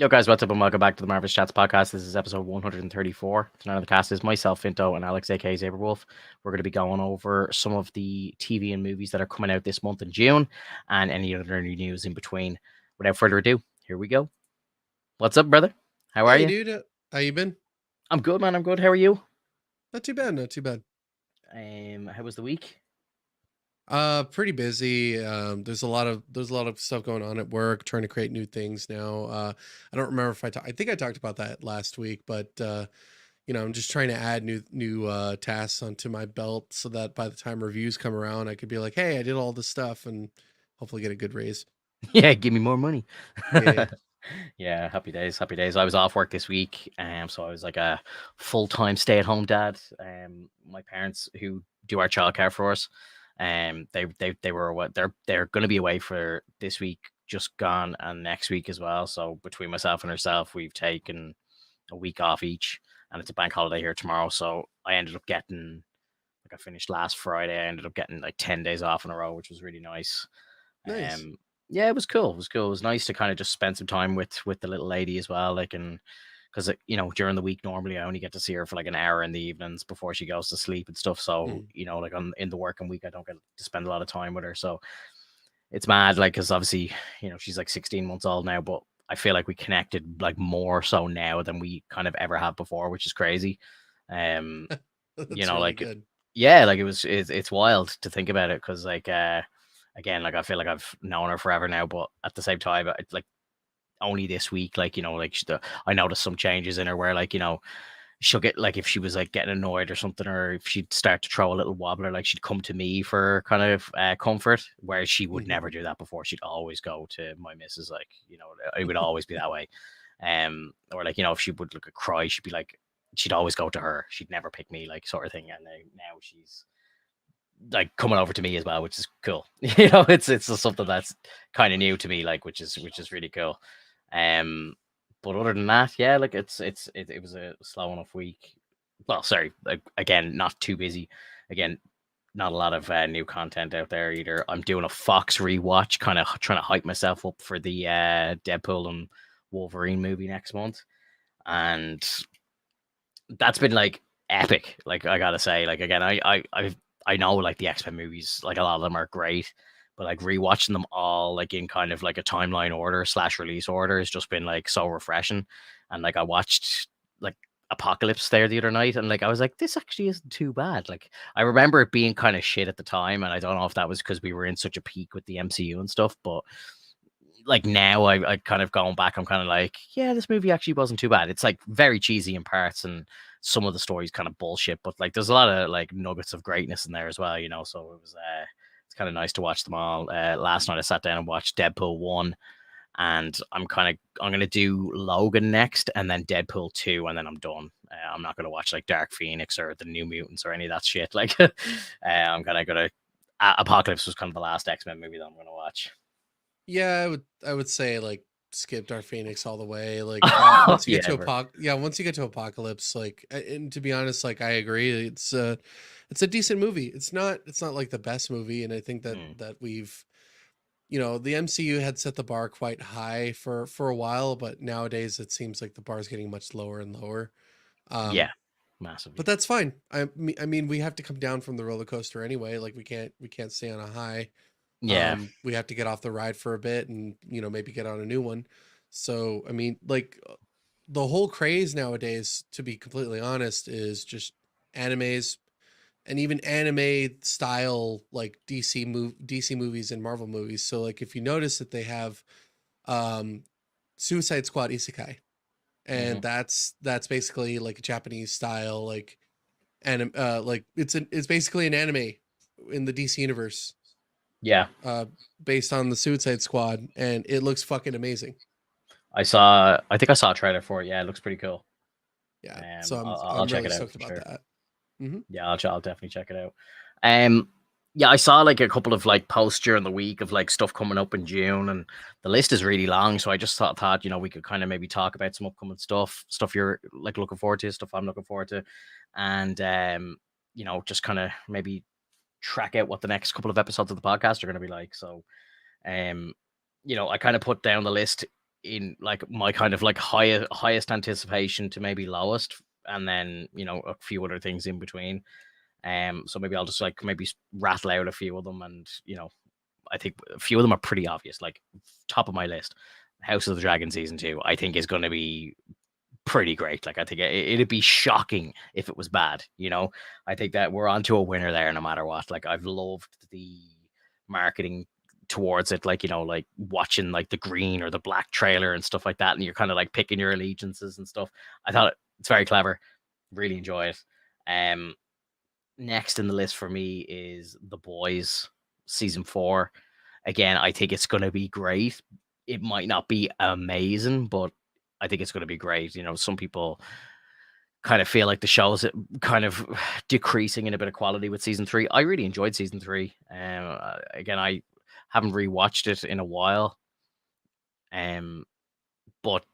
Yo, guys, what's up, and welcome back to the Marvelous Chats podcast. This is episode 134. Tonight on the cast is myself, Finto, and Alex, aka Saberwolf. We're going to be going over some of the TV and movies that are coming out this month in June and any other new news in between. Without further ado, here we go. What's up, brother? How are Hey, you? dude. How you been? I'm good, man. I'm good. How are you? Not too bad. Not too bad. How was the week? Pretty busy. There's a lot of stuff going on at work, trying to create new things now. I don't remember if I think I talked about that last week, but I'm just trying to add new tasks onto my belt so that by the time reviews come around, I could be like, hey, I did all this stuff and hopefully get a good raise. Yeah, give me more money. Yeah. Yeah, happy days, happy days. I was off work this week, so I was like a full-time stay-at-home dad. My parents who do our childcare for us, they were what they're going to be away for this week, just gone, and next week as well. So between myself and herself, we've taken a week off each, and it's a bank holiday here tomorrow. So I ended up getting like I finished last Friday. I ended up getting like 10 days off in a row, which was really nice. Nice. Yeah, it was cool. It was cool. It was nice to kind of just spend some time with the little lady as well. Like, and because during the week normally I only get to see her for like an hour in the evenings before she goes to sleep and stuff. So Mm. like on in the working week I don't get to spend a lot of time with her. So it's mad, like, because obviously she's like 16 months old now, but I feel like we connected like more so now than we kind of ever have before, which is crazy. Um, That's really like good. yeah, like it's wild to think about it because like again, like I feel like I've known her forever now, but at the same time, it's like only this week, like like I noticed some changes in her where like she'll get like if she was like getting annoyed or something, or if she'd start to throw a little wobbler, like she'd come to me for kind of comfort, where she would Mhm. never do that before. She'd always go to my missus, like it would always be that way. Or like if she would look at cry, she'd be like she'd always go to her. She'd never pick me, like sort of thing. And now she's like coming over to me as well, which is cool. It's just something that's kind of new to me, like which is really cool. Um, but other than that, yeah, like it was a slow enough week. Well, sorry, like again, not too busy. Again, not a lot of new content out there either. I'm doing a Fox rewatch, kind of trying to hype myself up for the Deadpool and Wolverine movie next month, and that's been like epic. Like I gotta say, like again, I know like the X-Men movies, like a lot of them are great, but like rewatching them all like in kind of like a timeline order slash release order has just been like so refreshing. And like I watched like Apocalypse there the other night, and like I was like, this actually isn't too bad. Like I remember it being kind of shit at the time, and I don't know if that was because we were in such a peak with the MCU and stuff, but like now I kind of going back, I'm kind of like, yeah, this movie actually wasn't too bad. It's like very cheesy in parts, and some of the stories kind of bullshit, but like there's a lot of like nuggets of greatness in there as well, so it was it's kind of nice to watch them all. Last night I sat down and watched Deadpool 1, and I'm gonna do Logan next, and then Deadpool 2, and then I'm done. I'm not gonna watch like Dark Phoenix or the New Mutants or any of that shit. Like I'm kind of gonna Apocalypse was kind of the last X-Men movie that I'm gonna watch. Yeah, I would say like skip Dark Phoenix all the way. Like Oh once you get yeah, to once you get to Apocalypse, like and to be honest, like I agree, it's a decent movie. It's not like the best movie, and I think that mm, that we've the MCU had set the bar quite high for a while, but nowadays it seems like the bar is getting much lower and lower. yeah, Um, but massively. that's fine. I mean, we have to come down from the roller coaster anyway. Like we can't stay on a high. Yeah, We have to get off the ride for a bit and maybe get on a new one. So I mean, like the whole craze nowadays, to be completely honest, is just animes and even anime style like DC movies and Marvel movies. So like if you notice that they have um Suicide Squad Isekai, and hmm, that's basically like a Japanese style like it's basically an anime in the DC universe yeah. uh based on the Suicide Squad, and it looks fucking amazing. I think I saw a trailer for it. Yeah, it looks pretty cool. Yeah, so I'm I'll I'm check really it out stoked for about sure. that. Hmm. Yeah, I'll definitely check it out. Um, yeah, I saw like a couple of like posts during the week of like stuff coming up in June, and the list is really long. So I just thought we could kind of maybe talk about some upcoming stuff you're like looking forward to, stuff I'm looking forward to, and just kind of maybe track out what the next couple of episodes of the podcast are going to be like. So, um, I kind of put down the list in like my kind of like highest anticipation to maybe lowest, and then a few other things in between. So maybe I'll just like maybe rattle out a few of them, and I think a few of them are pretty obvious. Like top of my list, House of the Dragon season 2, I think is going to be pretty great. Like I think it'd be shocking if it was bad. I think that we're onto a winner there, no matter what. Like I've loved the marketing towards it, like like watching like the green or the black trailer and stuff like that, and you're kind of like picking your allegiances and stuff. I thought it's very clever. Really enjoy it. Um, Next in the list for me is The Boys season 4. Again, I think it's going to be great. It might not be amazing, but I think it's going to be great. Some people kind of feel like the show's kind of decreasing in a bit of quality with season 3. I really enjoyed season 3. Again, I haven't rewatched it in a while. Um, but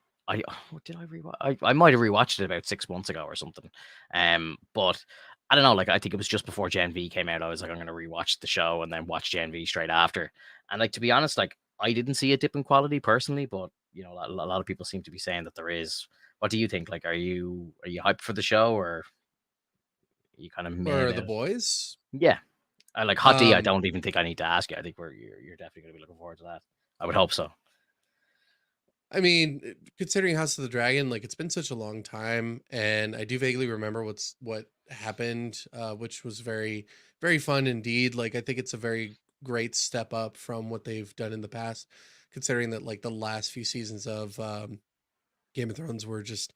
did I rewatch? I might have rewatched it about 6 months ago or something. But I don't know. Like I think it was just before Gen V came out. I was like, I'm going to rewatch the show and then watch Gen V straight after. And like to be honest, like I didn't see a dip in quality personally, but a lot of people seem to be saying that there is. What do you think? Like, are you hyped for the show, or are you kind of meh For about the it? boys. Yeah, I like Hot D. I Um, don't even think I need to ask you. I think you're definitely going to be looking forward to that. I would hope so. I mean, considering House of the Dragon, like it's been such a long time, and I do vaguely remember what happened, which was very, very fun indeed. Like I think it's a very great step up from what they've done in the past, considering that like the last few seasons of Game of Thrones were just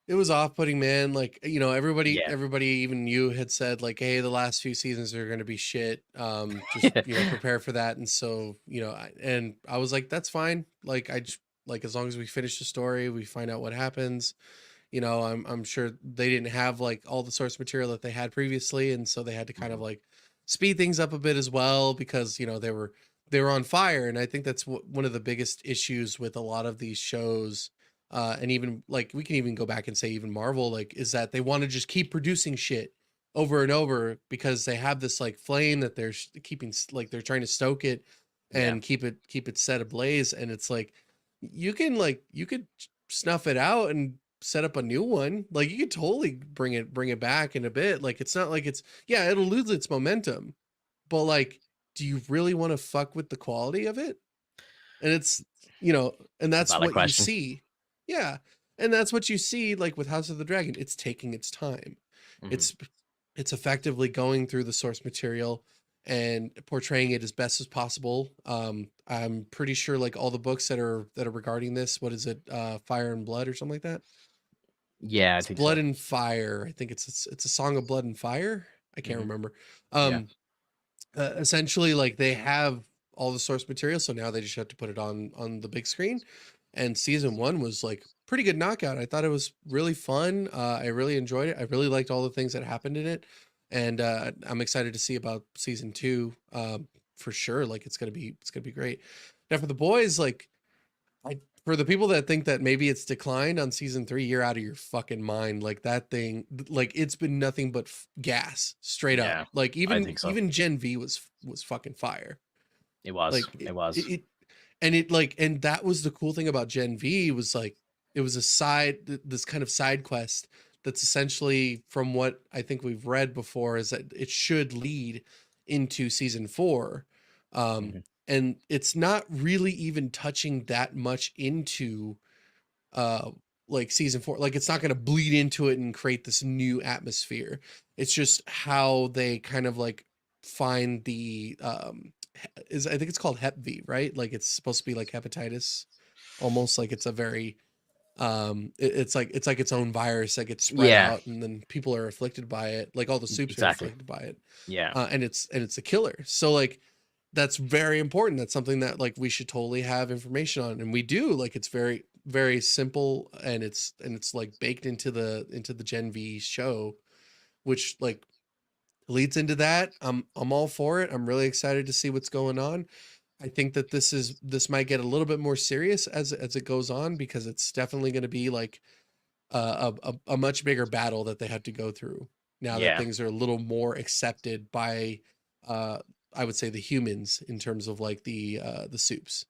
it was off-putting, man. Like, Yeah. everybody, even you had said like, hey, the last few seasons are going to be shit. Just, prepare for that. And so, and I was like, that's fine. Like, like, as long as we finish the story, we find out what happens. I'm sure they didn't have like all the source material that they had previously. And so they had to kind of Mhm. like speed things up a bit as well because, they were on fire. And I think that's one of the biggest issues with a lot of these shows, and even like we can even go back and say even Marvel, like, is that they want to just keep producing shit over and over because they have this like flame that they're keeping, like they're trying to stoke it Yeah. and keep it set ablaze. And it's like you could snuff it out and set up a new one. Like you could totally bring it back in a bit. Like it's not like it's yeah, it'll lose its momentum, but like, do you really want to fuck with the quality of it? And it's and It's a that's valid what you question. see. Yeah. And that's what you see like with House of the Dragon. It's taking its time. Mhm. It's it's effectively going through the source material and portraying it as best as possible. I'm pretty sure like all the books that are regarding this, what is it? Fire and Blood or something like that? Yeah, I It's think Blood so. and Fire. I think it's a song of blood and fire. I can't Mhm. remember. Yeah. Um Essentially like they have all the source material, so now they just have to put it on the big screen. And season 1 was like pretty good knockout. I thought it was really fun. I really enjoyed it. I really liked all the things that happened in it, and I'm excited to see about season 2, for sure. Like it's gonna be great. Now for the boys, like I for the people that think that maybe it's declined on season 3, you're out of your fucking mind. Like that thing, like it's been nothing but gas, straight up. Yeah, Like I even think so. even Gen V was fucking fire. It was. Like It was. and that was the cool thing about Gen V was like it was a this kind of side quest that's essentially, from what I think we've read before, is that it should lead into season 4. Um Mhm. and it's not really even touching that much into uh like season 4. Like it's not going to bleed into it and create this new atmosphere. It's just how they kind of like find the is I think it's called hep v, right? Like it's supposed to be like hepatitis, almost like it's a very it's like its own virus that gets spread Yeah, out, and then people are afflicted by it, like all the soups are exactly. afflicted by it. Yeah, And it's a killer. So like that's very important. That's something that like we should totally have information on, and we do. Like it's very very simple, and it's like baked into the Gen V show, which like leads into that. I'm all for it. I'm really excited to see what's going on. I think that this might get a little bit more serious as it goes on, because it's definitely going to be like a much bigger battle that they have to go through now that yeah, things are a little more accepted by uh I would say the humans, in terms of like the soups.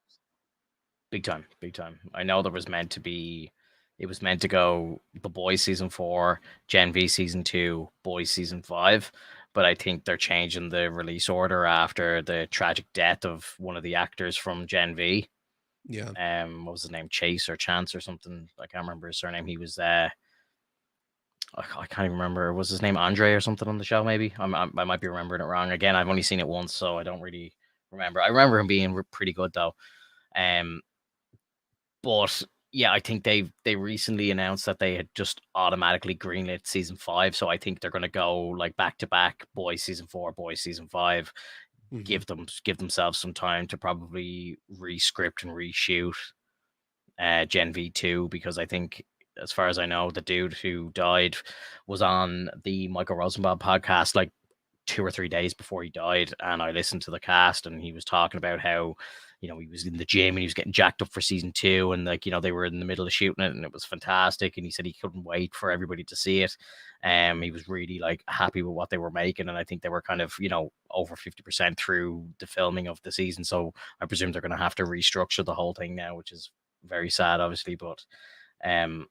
Big time, big time. I know there was meant to be, it was meant to go The Boys season 4, Gen V season 2, Boys season 5, but I think they're changing the release order after the tragic death of one of the actors from Gen V. Yeah. What was his name? Chase or Chance or something? I can't remember his surname. He was I can't even remember. Was his name Andre or something on the show? Maybe I might be remembering it wrong. Again, I've only seen it once, so I don't really remember. I remember him being pretty good though. Um, but yeah, I think they recently announced that they had just automatically greenlit season 5. So I think they're gonna go like back to back, Boys season 4, Boys season 5. Hmm. Give themselves some time to probably rescript and reshoot Gen V2, because I think, as far as I know, the dude who died was on the Michael Rosenbaum podcast like 2 or 3 days before he died, and I listened to the cast, and he was talking about how, he was in the gym and he was getting jacked up for season 2, and like, they were in the middle of shooting it and it was fantastic, and he said he couldn't wait for everybody to see it. He was really like happy with what they were making, and I think they were kind of, over 50% through the filming of the season, so I presume they're going to have to restructure the whole thing now, which is very sad, obviously. But um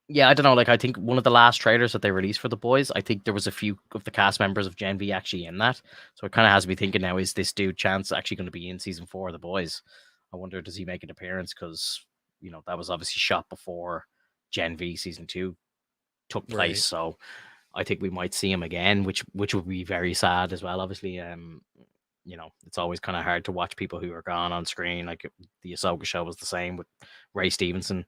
yeah, I don't know. Like, I think one of the last trailers that they released for The Boys, I think there was a few of the cast members of Gen V actually in that. So it kind of has me thinking now: is this dude Chance actually going to be in season 4 of The Boys? I wonder, does he make an appearance? Because that was obviously shot before Gen V season 2 took place. Right. So I think we might see him again, which would be very sad as well. Obviously, it's always kind of hard to watch people who are gone on screen. Like the Ahsoka show was the same with Ray Stevenson,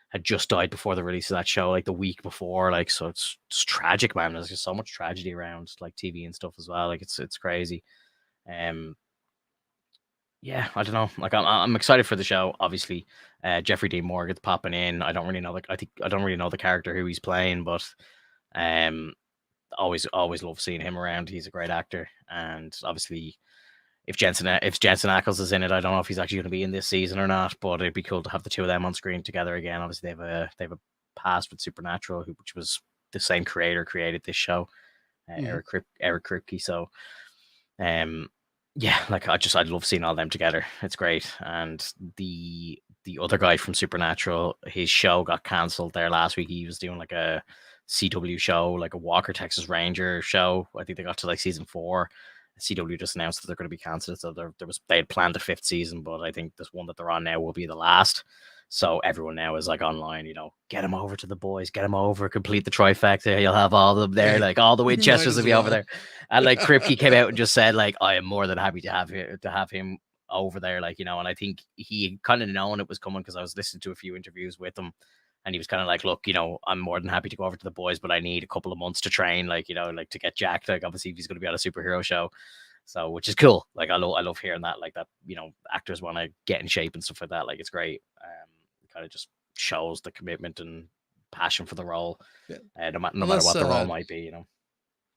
had just died before the release of that show, like the week before. Like, so it's tragic, man. There's just so much tragedy around like TV and stuff as well. Like, it's crazy. Um, yeah, I don't know. Like, I'm excited for the show. Obviously, Jeffrey Dean Morgan's popping in. I don't really know. Like, I don't really know the character who he's playing, but um, always love seeing him around. He's a great actor, and obviously, if Jensen Ackles is in it, I don't know if he's actually going to be in this season or not, but it'd be cool to have the two of them on screen together again. Obviously, they have a past with Supernatural, which was the same creator created this show, Hmm. Eric Kripke. So, um, yeah, like I'd love seeing all them together. It's great. And the other guy from Supernatural, his show got cancelled there last week. He was doing like a CW show, like a Walker Texas Ranger show. I think they got to like season 4. CW just announced that they're going to be cancelled. So they had planned a 5th season, but I think this one that they're on now will be the last. So everyone now is like online, get them over to The Boys, get them over, complete the trifecta. You'll have all of them there, like all the You might Winchesters will as be over well. there. And like Kripke came out and just said, like, I am more than happy to have him over there, like, and I think he kind of known it was coming, because I was listening to a few interviews with him, and he was kind of like, look, I'm more than happy to go over to The Boys, but I need a couple of months to train, like, like to get jacked. Like, obviously, if he's going to be on a superhero show, so, which is cool. Like, I love hearing that, like that, actors want to get in shape and stuff like that. Like, it's great. Kind of just shows the commitment and passion for the role, Yeah. no matter Unless what the role might be.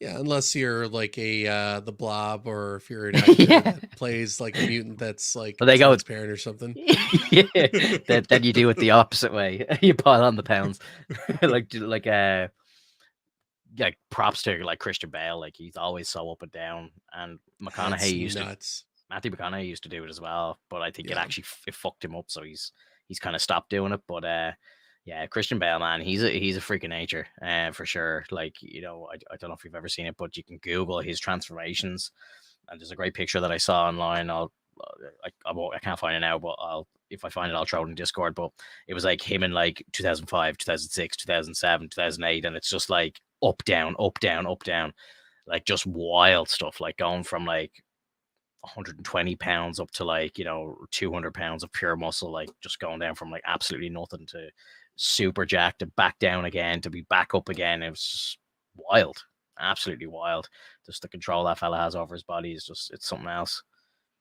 yeah, unless you're like the Blob, or if you're an actor Yeah. that plays like a mutant that's like Well, they go, transparent or something. yeah. Then you do it the opposite way. You pile on the pounds, like props to like Christian Bale. Like, he's always so up and down, and That's McConaughey used to nuts. Matthew McConaughey used to do it as well, but I think it Yeah. actually it fucked him up, so he's kind of stopped doing it. But yeah, Christian Bale, man, he's a freak of nature, for sure. Like, I don't know if you've ever seen it, but you can Google his transformations, and there's a great picture that I saw online. I can't find it now, but if I find it, I'll throw it in Discord. But it was like him in like 2005, 2006, 2007, 2008, and it's just like up, down, up, down, up, down, like just wild stuff, like going from like 120 pounds up to like 200 pounds of pure muscle, like just going down from like absolutely nothing to super jacked and back down again to be back up again. It was just wild, absolutely wild. Just the control that fella has over his body is just, it's something else.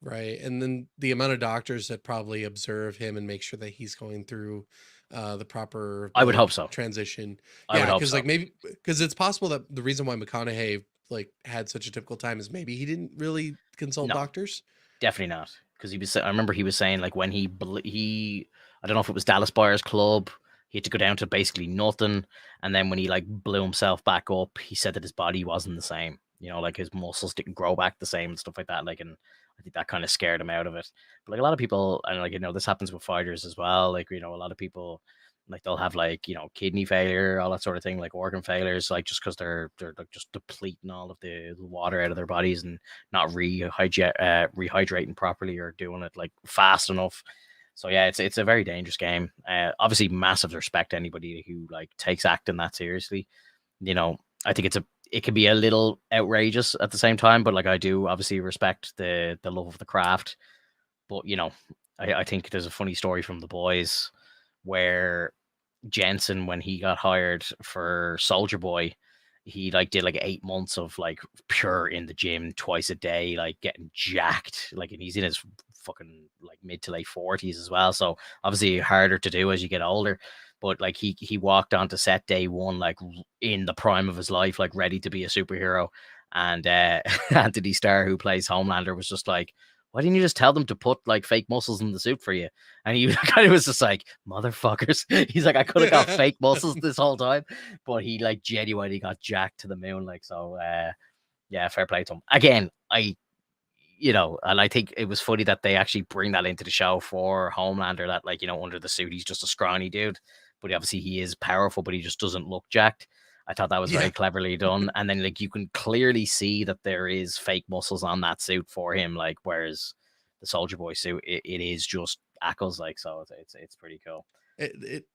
Right. And then the amount of doctors that probably observe him and make sure that he's going through the proper I would hope like so. transition. I would Yeah, hope because so. like maybe because it's possible that the reason why McConaughey like had such a difficult time is maybe he didn't really consult No, doctors. definitely not. Because I remember he was saying, like, when he I don't know if it was Dallas Buyers Club, he had to go down to basically nothing, and then when he like blew himself back up, he said that his body wasn't the same. Like his muscles didn't grow back the same and stuff like that. Like, and I think that kind of scared him out of it. But like a lot of people, and like this happens with fighters as well. Like a lot of people, like they'll have like kidney failure, all that sort of thing, like organ failures, like just because they're like just depleting all of the water out of their bodies and not rehydrating properly or doing it like fast enough. So yeah, it's a very dangerous game. Obviously, massive respect to anybody who like takes acting that seriously. I think it can be a little outrageous at the same time, but like I do obviously respect the love of the craft. But I think there's a funny story from The Boys where Jensen, when he got hired for Soldier Boy, he like did like 8 months of like pure in the gym twice a day, like getting jacked, like, and he's in his fucking like mid to late 40s as well. So obviously harder to do as you get older. But like he walked onto set day one like in the prime of his life, like ready to be a superhero. And Anthony Starr, who plays Homelander, was just like, why didn't you just tell them to put like fake muscles in the suit for you? And he kind of was just like, motherfuckers. He's like, I could have got fake muscles this whole time, but he like genuinely got jacked to the moon. Like, so yeah, fair play to him. Again, and I think it was funny that they actually bring that into the show for Homelander, that like, under the suit, he's just a scrawny dude, but obviously he is powerful, but he just doesn't look jacked. I thought that was very cleverly done. And then like you can clearly see that there is fake muscles on that suit for him, like whereas the Soldier Boy suit, it is just Ackles, like, so it's pretty cool.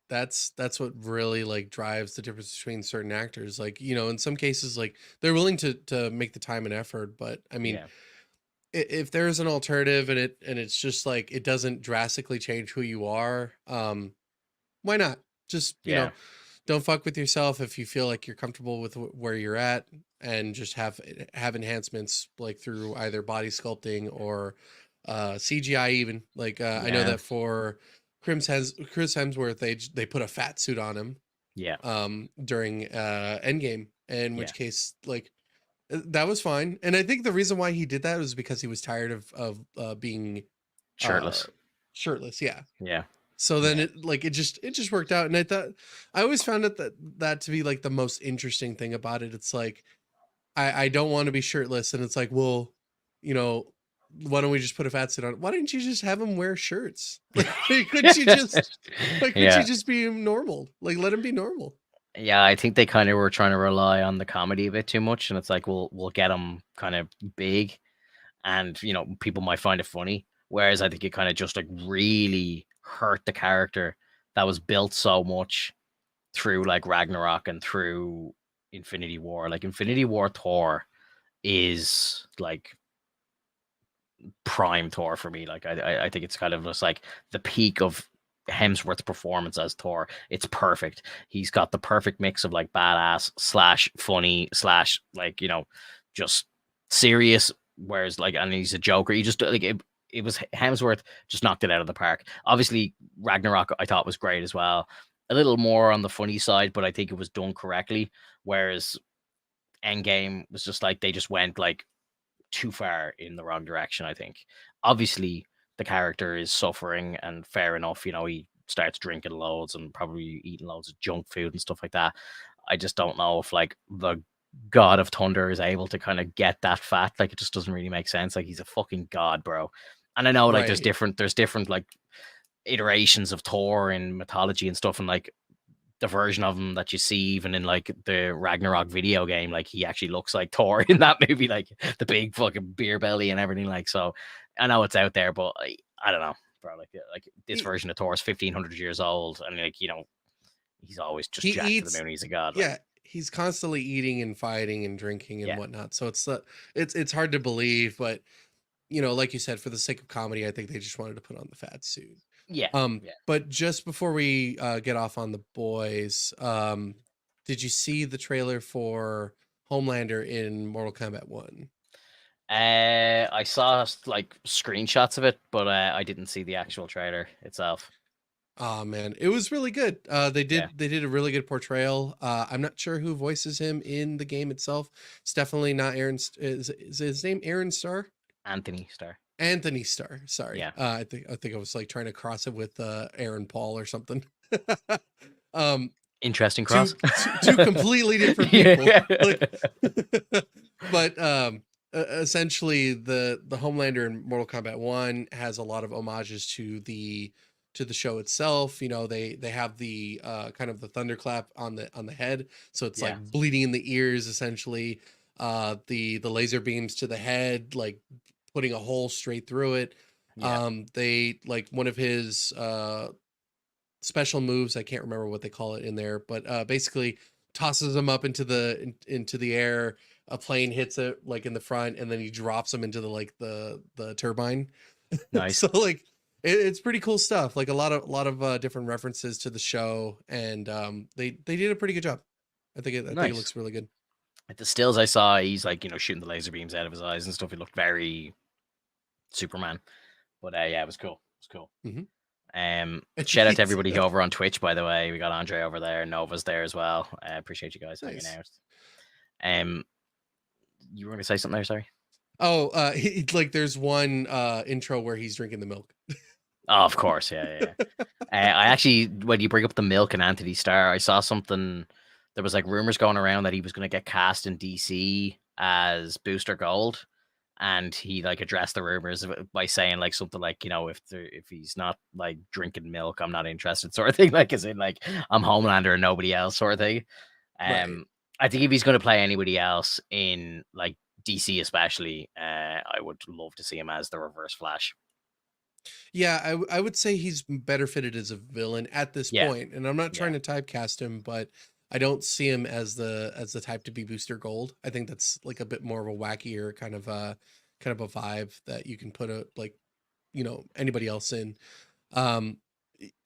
That's what really like drives the difference between certain actors. Like, in some cases, like they're willing to make the time and effort, but I mean, if there's an alternative and it's just like it doesn't drastically change who you are, why not? Just don't fuck with yourself if you feel like you're comfortable with where you're at, and just have enhancements like through either body sculpting or CGI even. Like I know that for Chris Hemsworth, they put a fat suit on him during Endgame, in which case like that was fine. And I think the reason why he did that was because he was tired of being shirtless. Yeah. So then it just worked out. And I always found it that to be like the most interesting thing about it. It's like, I don't want to be shirtless. And it's like, well, why don't we just put a fat suit on? Why didn't you just have him wear shirts? Like, couldn't you just be normal? Like, let him be normal. Yeah, I think they kind of were trying to rely on the comedy a bit too much. And it's like, we'll get him kind of big and, people might find it funny. Whereas I think it kind of just like really hurt the character that was built so much through like Ragnarok and through Infinity War. Like Infinity War Thor is like prime Thor for me. Like I think it's kind of just like the peak of Hemsworth's performance as Thor. It's perfect. He's got the perfect mix of like badass / funny / like, just serious. Whereas like, and he's a joker. He just like it was Hemsworth just knocked it out of the park. Obviously, Ragnarok I thought was great as well. A little more on the funny side, but I think it was done correctly. Whereas Endgame was just like they just went like too far in the wrong direction, I think. Obviously, the character is suffering, and fair enough, he starts drinking loads and probably eating loads of junk food and stuff like that. I just don't know if like the God of Thunder is able to kind of get that fat. Like it just doesn't really make sense. Like he's a fucking god, bro. And I know like there's different like iterations of Thor in mythology and stuff, and like the version of him that you see even in like the Ragnarok video game, like he actually looks like Thor in that movie, like the big fucking beer belly and everything. Like, so I know it's out there, but I don't know, bro. Like this version of Thor is 1,500 years old, and like he's always just jacked to the moon. He's a god. Yeah, he's constantly eating and fighting and drinking and whatnot. So it's hard to believe, but like you said, for the sake of comedy, I think they just wanted to put on the fat suit. But just before we get off on the boys, did you see the trailer for Homelander in Mortal Kombat 1? I saw like screenshots of it, but I didn't see the actual trailer itself. Oh man, it was really good. They did a really good portrayal. I'm not sure who voices him in the game itself. It's definitely not Aaron. Is his name Aaron Starr? Anthony Starr. Anthony Starr. Sorry. Yeah. I think I was like trying to cross it with Aaron Paul or something. Interesting cross. Two completely different people. But essentially the Homelander in Mortal Kombat 1 has a lot of homages to the show itself. You know, they have the kind of the thunderclap on the head, so it's Yeah, like bleeding in the ears essentially. The laser beams to the head, like putting a hole straight through it. yeah, They like one of his special moves, I can't remember what they call it in there, but basically tosses them up into into the air. A plane hits it like in the front, and then he drops them into the like the turbine. nice, So like it's pretty cool stuff. Like a lot of different references to the show, and they did a pretty good job. I think it nice. looks really good. Like the stills I saw, he's like shooting the laser beams out of his eyes and stuff. He looked very Superman, but yeah, it was cool. It was cool. Hmm. Shout out to everybody over on Twitch, by the way. We got Andre over there, Nova's there as well. I appreciate you guys hanging Nice. out. Um, you were gonna say something there, sorry. Oh, like there's one intro where he's drinking the milk. Oh, of course, yeah. I actually, when you bring up the milk and Anthony Starr, I saw something. There was like rumors going around that he was going to get cast in DC as Booster Gold, and he like addressed the rumors by saying like something like, if he's not like drinking milk, I'm not interested, sort of thing. Like, as in like I'm Homelander and nobody else, sort of thing. Right. I think if he's going to play anybody else in like DC, especially, I would love to see him as the Reverse Flash. Yeah, I would say he's better fitted as a villain at this Yeah, point, and I'm not yeah, trying to typecast him, but I don't see him as the type to be Booster Gold. I think that's like a bit more of a wackier kind of a vibe that you can put a like anybody else in. Um,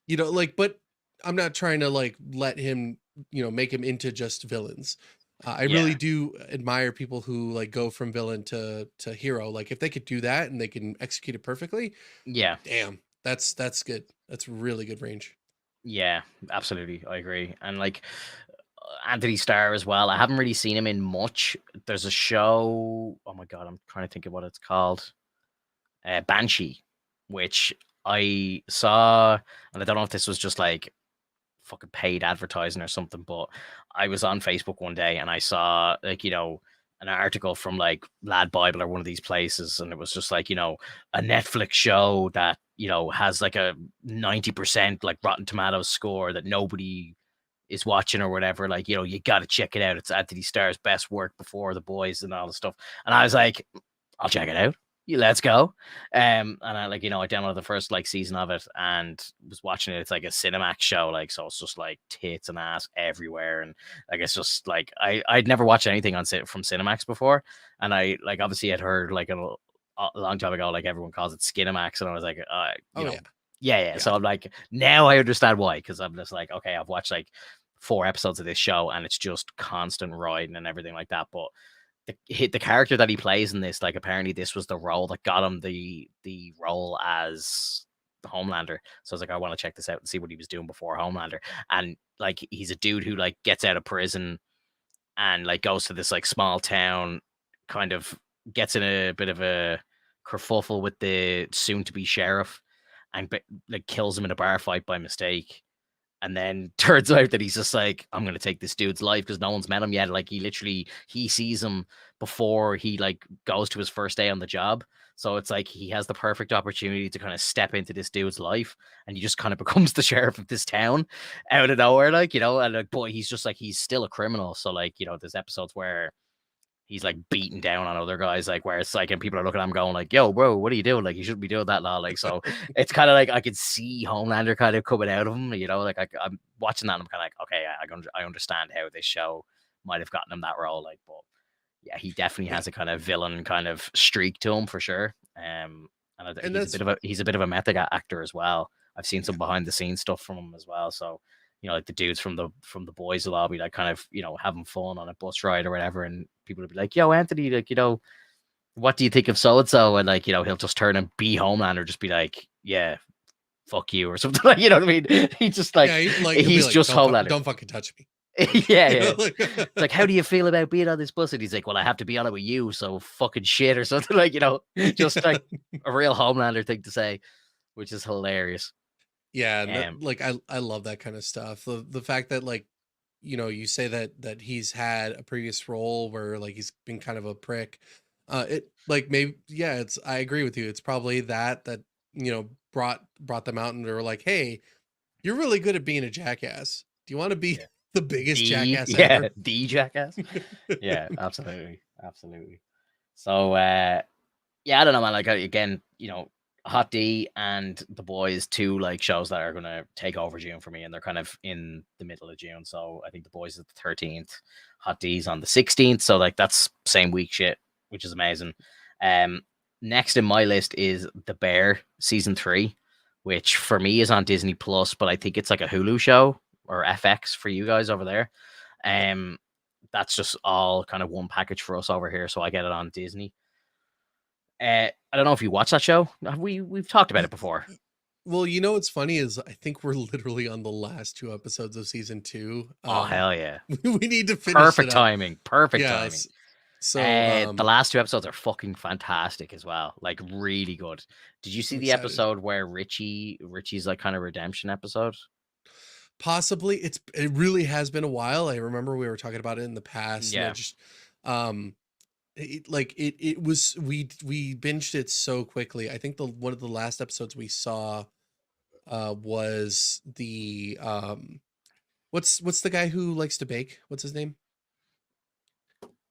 like, but I'm not trying to like let him make him into just villains. I really yeah, do admire people who like go from villain to hero. Like if they could do that and they can execute it perfectly, yeah. damn, that's good. That's really good range. Yeah, absolutely. I agree. And like Anthony Starr as well. I haven't really seen him in much. There's a show. Oh my god, I'm trying to think of what it's called. Banshee, which I saw, and I don't know if this was just like fucking paid advertising or something, but I was on Facebook one day and I saw like, an article from like Lad Bible or one of these places, and it was just like, a Netflix show that, has like a 90% like Rotten Tomatoes score that nobody is watching or whatever. Like, you gotta check it out. It's Anthony Starr's best work before The Boys and all the stuff. And I was like, I'll check it out. Yeah, let's go. And I like, I downloaded the first like season of it and was watching it. It's like a Cinemax show, like so it's just like tits and ass everywhere. And like it's just like I'd never watched anything on from Cinemax before. And I like obviously had heard like a long time ago, like everyone calls it Skinemax, and I was like, Oh yeah, yeah. yeah, So I'm like, now I understand why, because I'm just like, okay, I've watched like 4 episodes of this show and it's just constant riding and everything like that. But the character that he plays in this, like apparently this was the role that got him the role as the Homelander. So I was like, I want to check this out and see what he was doing before Homelander. And like he's a dude who like gets out of prison and like goes to this like small town, kind of gets in a bit of a kerfuffle with the soon to be sheriff, and like kills him in a bar fight by mistake. And then turns out that he's just like, I'm gonna take this dude's life because no one's met him yet. Like he sees him before he like goes to his first day on the job. So it's like he has the perfect opportunity to kind of step into this dude's life, and he just kind of becomes the sheriff of this town out of nowhere, like, and like, boy, he's just like he's still a criminal. So like, there's episodes where he's like beating down on other guys, like where it's like, and people are looking at him going like, "Yo, bro, what are you doing? Like, you shouldn't be doing that, law." Like, so it's kind of like I could see Homelander kind of coming out of him, like I'm watching that, and I'm kind of like, okay, I understand how this show might have gotten him that role, like, but yeah, he definitely yeah. has a kind of villain kind of streak to him for sure. And And he's a that's bit of a method actor as well. I've seen yeah. some behind the scenes stuff from him as well, so like the dudes from the boys will all be like kind of, having fun on a bus ride or whatever. And people will be like, yo, Anthony, like, what do you think of so and so? And like, he'll just turn and be Homelander, just be like, yeah, fuck you or something. Like, you know what I mean? He's just Yeah, like, like he'll be he's like, just Homelander. don't fucking touch me. Yeah, You yeah. know, like It's like, how do you feel about being on this bus? And he's like, well, I have to be on it with you, so fucking shit or something. Like, just yeah. like a real Homelander thing to say, which is hilarious. Yeah, Um, like I love that kind of stuff. The fact that like you say that he's had a previous role where like he's been kind of a prick. It like maybe yeah, it's I agree with you. It's probably that brought them out and they were like, hey, you're really good at being a jackass. Do you want to be Yeah. the biggest D, jackass yeah, ever? D jackass. Yeah, absolutely, absolutely. So, yeah, I don't know, man. Like again, Hot D and The Boys, two like shows that are gonna take over June for me, and they're kind of in the middle of June. So I think The Boys is the 13th, Hot D's on the 16th. So like that's same week shit, which is amazing. Um, Next in my list is The Bear season 3, which for me is on Disney Plus, but I think it's like a Hulu show or FX for you guys over there. Um, that's just all kind of one package for us over here, so I get it on Disney. I don't know if you watch that show. We've talked about Y- it before. Well, what's funny is I think we're literally on the last two episodes of season two. Oh hell yeah! We need to finish it Perfect up. timing. Perfect timing. Yes. So The last two episodes are fucking fantastic as well. Like really good. Did you see I'm the excited. episode where Richie's like kind of redemption episode? Possibly it really has been a while. I remember we were talking about it in the past, and I Yeah. just um it was we binged it so quickly. I think the one of the last episodes we saw was the what's the guy who likes to bake? What's his name?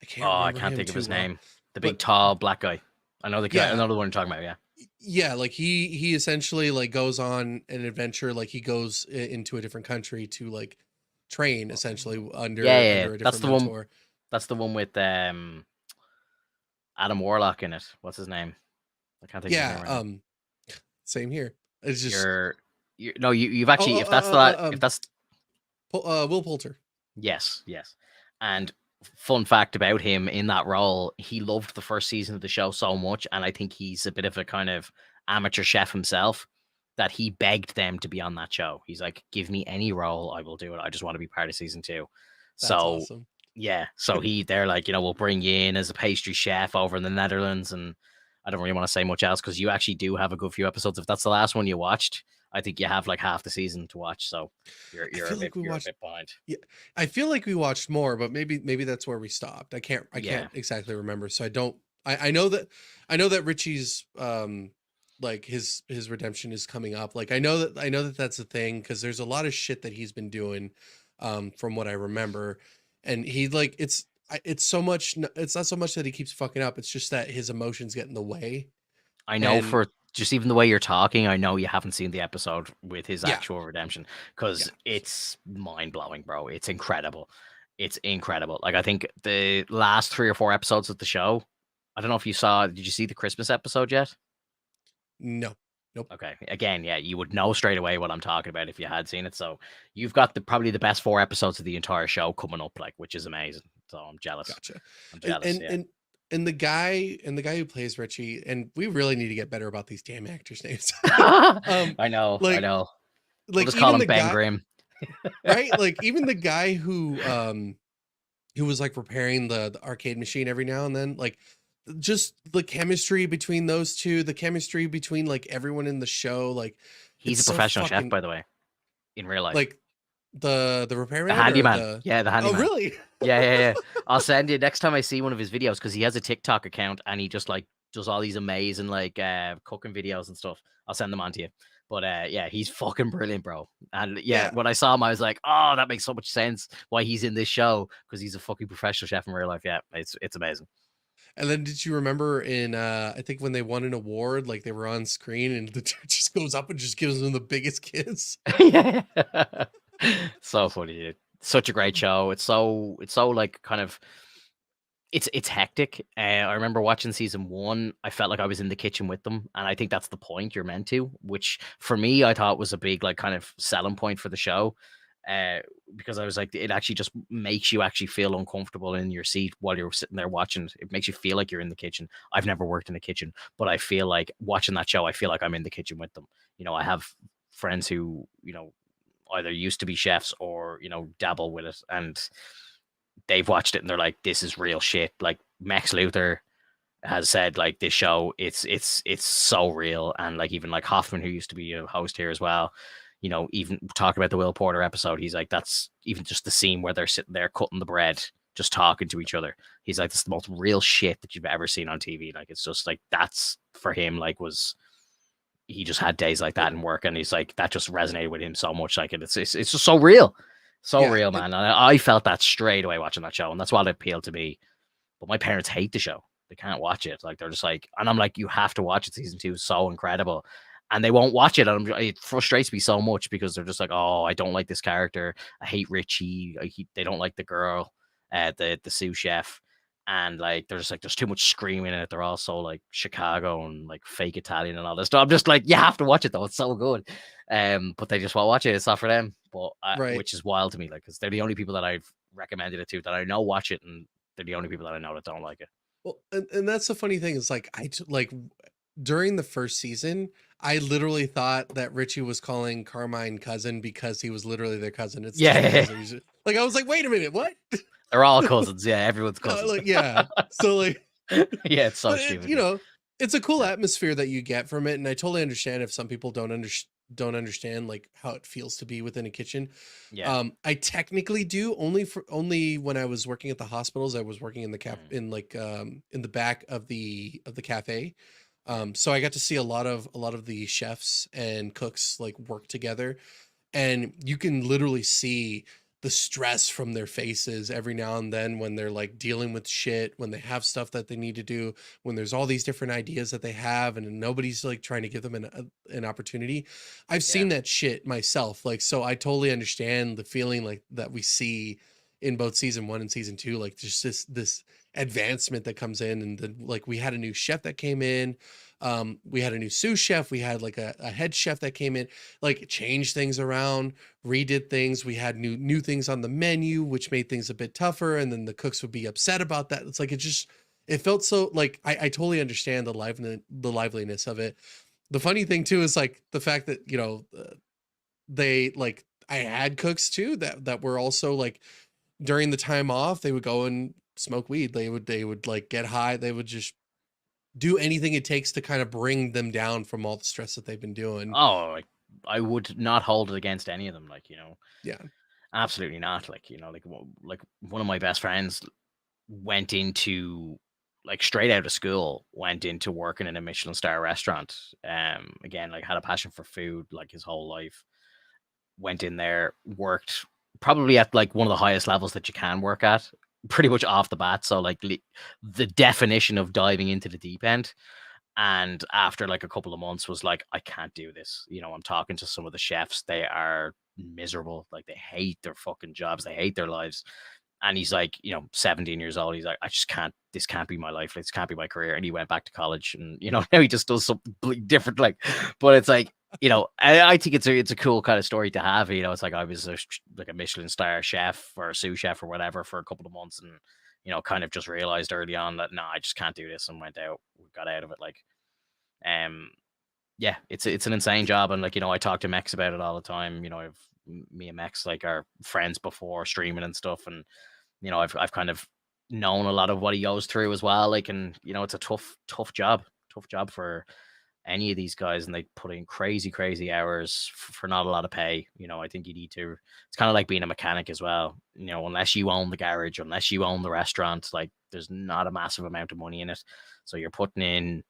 I can't Oh, I remember can't him think of too his well. name. The big But tall black guy. I know the guy. I yeah, know the one you're talking about. Yeah. yeah, like he essentially like goes on an adventure, like he goes into a different country to like train essentially Yeah, under yeah, yeah. under a That's different the one. mentor. That's the one with Adam Warlock in it. What's his name? I can't think of his name Yeah, right now. same here. It's just You're no, you've oh actually, if that's Will Poulter. yes, yes. And fun fact about him in that role, he loved the first season of the show so much, and I think he's a bit of a kind of amateur chef himself, that he begged them to be on that show. He's like, "Give me any role, I will do it. I just want to be part of season 2." That's So awesome. yeah, so they're like, we'll bring you in as a pastry chef over in the Netherlands, and I don't really want to say much else because you actually do have a good few episodes. If that's the last one you watched, I think you have like half the season to watch, so you're I you're a feel bit like we you're a watched bit behind. yeah, I feel like we watched more, but maybe that's where we stopped. I can't Yeah, exactly remember. So I don't I know that Richie's like his redemption is coming up. Like I know that that's a thing because there's a lot of shit that he's been doing from what I remember. And he like it's so much it's not so much that he keeps fucking up, it's just that his emotions get in the way. I know And for just even the way you're talking, I know you haven't seen the episode with his yeah, actual redemption yeah. because it's mind blowing, bro. It's incredible. It's incredible. Like I think the last 3 or 4 episodes of the show. I don't know if you saw. Did you see the Christmas episode yet? No. Nope. Okay. Again, yeah, you would know straight away what I'm talking about if you had seen it. So you've got probably the best 4 episodes of the entire show coming up, like, which is amazing. So I'm jealous. Gotcha. I'm And jealous. and Yeah. and and the guy who plays Richie, and we really need to get better about these damn actors' names. um, I know. I like know. We'll like just call even him the Ben guy, Grimm. right? Like even the guy who was like repairing the arcade machine every now and then, like just the chemistry between those two, the chemistry between like everyone in the show, like He's it's a so professional chef, fucking by the way, in real life. like the The repairman or handyman. the Yeah, the oh handyman. really? Yeah, yeah, yeah. I'll send you next time I see one of his videos because he has a TikTok account and he just like does all these amazing like cooking videos and stuff. I'll send them on to you. But yeah, he's fucking brilliant, bro. And yeah, Yeah. when I saw him, I was like, oh, that makes so much sense why he's in this show because he's a fucking professional chef in real life. Yeah, it's amazing. And then did you remember in I think when they won an award, like they were on screen and the dude just goes up and just gives them the biggest kiss? Yeah. So funny, dude. Such a great show. It's so like kind of it's hectic. I remember watching season 1. I felt like I was in the kitchen with them, and I think that's the point you're meant to. Which for me, I thought was a big like kind of selling point for the show, uh, because I was like, it actually just makes you actually feel uncomfortable in your seat while you're sitting there watching. It makes you feel like you're in the kitchen. I've never worked in a kitchen, but I feel like watching that show, I feel like I'm in the kitchen with them. I have friends who either used to be chefs or dabble with it, and they've watched it and they're like, this is real shit. Like Max Luther has said, like, this show, it's so real. And like even like Hoffman, who used to be a host here as well, even talking about the Will Porter episode, he's like, that's even just the scene where they're sitting there cutting the bread. just talking to each other. He's like, this is the most real shit that you've ever seen on TV. Like, it's just like, that's for him, like, was, he just had days like that in work, and he's like, that just resonated with him so much. Like, and it's just so real. So Yeah, real, man. And I felt that straight away watching that show, and that's what appealed to me. But my parents hate the show. They can't watch it. Like, they're just like, and I'm like, you have to watch it. Season 2 is so incredible. And they won't watch it. And it frustrates me so much because they're just like, oh, I don't like this character. I hate Richie. They don't like the girl, the sous chef. And like, they're just like, there's too much screaming in it. They're also like Chicago and like fake Italian and all this stuff. I'm just like, you have to watch it though. It's so good. But they just won't watch it. It's not for them. But right. which is wild to me, like, because they're the only people that I've recommended it to that I know watch it, and they're the only people that I know that don't like it. Well, and that's the funny thing is like like during the first season, I literally thought that Richie was calling Carmine cousin because he was literally their cousin. It's just Yeah, because like I was like, wait a minute, what? they're all cousins. Yeah, everyone's cousins. Like yeah, so like, yeah, it's so but stupid. you know, it's a cool Yeah. atmosphere that you get from it, and I totally understand if some people don't understand like how it feels to be within a kitchen. Yeah. I technically do only when I was working at the hospitals. I was working in the in like in the back of the cafe. So I got to see a lot of the chefs and cooks like work together, and you can literally see the stress from their faces every now and then when they're like dealing with shit, when they have stuff that they need to do, when there's all these different ideas that they have and nobody's like trying to give them an opportunity. I've Yeah. seen that shit myself. Like, so I totally understand the feeling like that we see in both season 1 and season 2, like just this advancement that comes in. And then like we had a new chef that came in. We had a new sous chef. We had like a head chef that came in, like changed things around, redid things. We had new things on the menu, which made things a bit tougher. And then the cooks would be upset about that. It's like, it felt so like, I totally understand the liveliness of it. The funny thing too, is like the fact that, you know, they like, I had cooks too, that were also like during the time off, they would go and smoke weed. They would like get high. They would just do anything it takes to kind of bring them down from all the stress that they've been doing. Oh, like, I would not hold it against any of them. Like, you know, Yeah. absolutely not. Like, you know, like one of my best friends went into, like, straight out of school, went into working in a Michelin star restaurant. Again, like, had a passion for food like his whole life. Went in there, worked probably at like one of the highest levels that you can work at, pretty much off the bat. So like the definition of diving into the deep end. And after like a couple of months was like, I can't do this. You know, I'm talking to some of the chefs. They are miserable. Like, they hate their fucking jobs. They hate their lives. And he's like, you know, 17 years old. He's like, I just can't, this can't be my life. This can't be my career. And he went back to college, and, you know, now he just does something completely different. Like, but it's like, you know, I think it's a cool kind of story to have. You know, it's like, I was like a Michelin star chef or a sous chef or whatever for a couple of months, and, you know, kind of just realized early on that, no, I just can't do this, and went out, got out of it. Like, um, yeah, it's an insane job. And like, you know, I talk to Mex about it all the time. You know, me and Mex like are friends before streaming and stuff, and, you know, I've kind of known a lot of what he goes through as well. Like, and, you know, it's a tough job for any of these guys, and they put in crazy hours for not a lot of pay. You know, I think you need to, it's kind of like being a mechanic as well. You know, unless you own the garage, unless you own the restaurant, like, there's not a massive amount of money in it. So you're putting in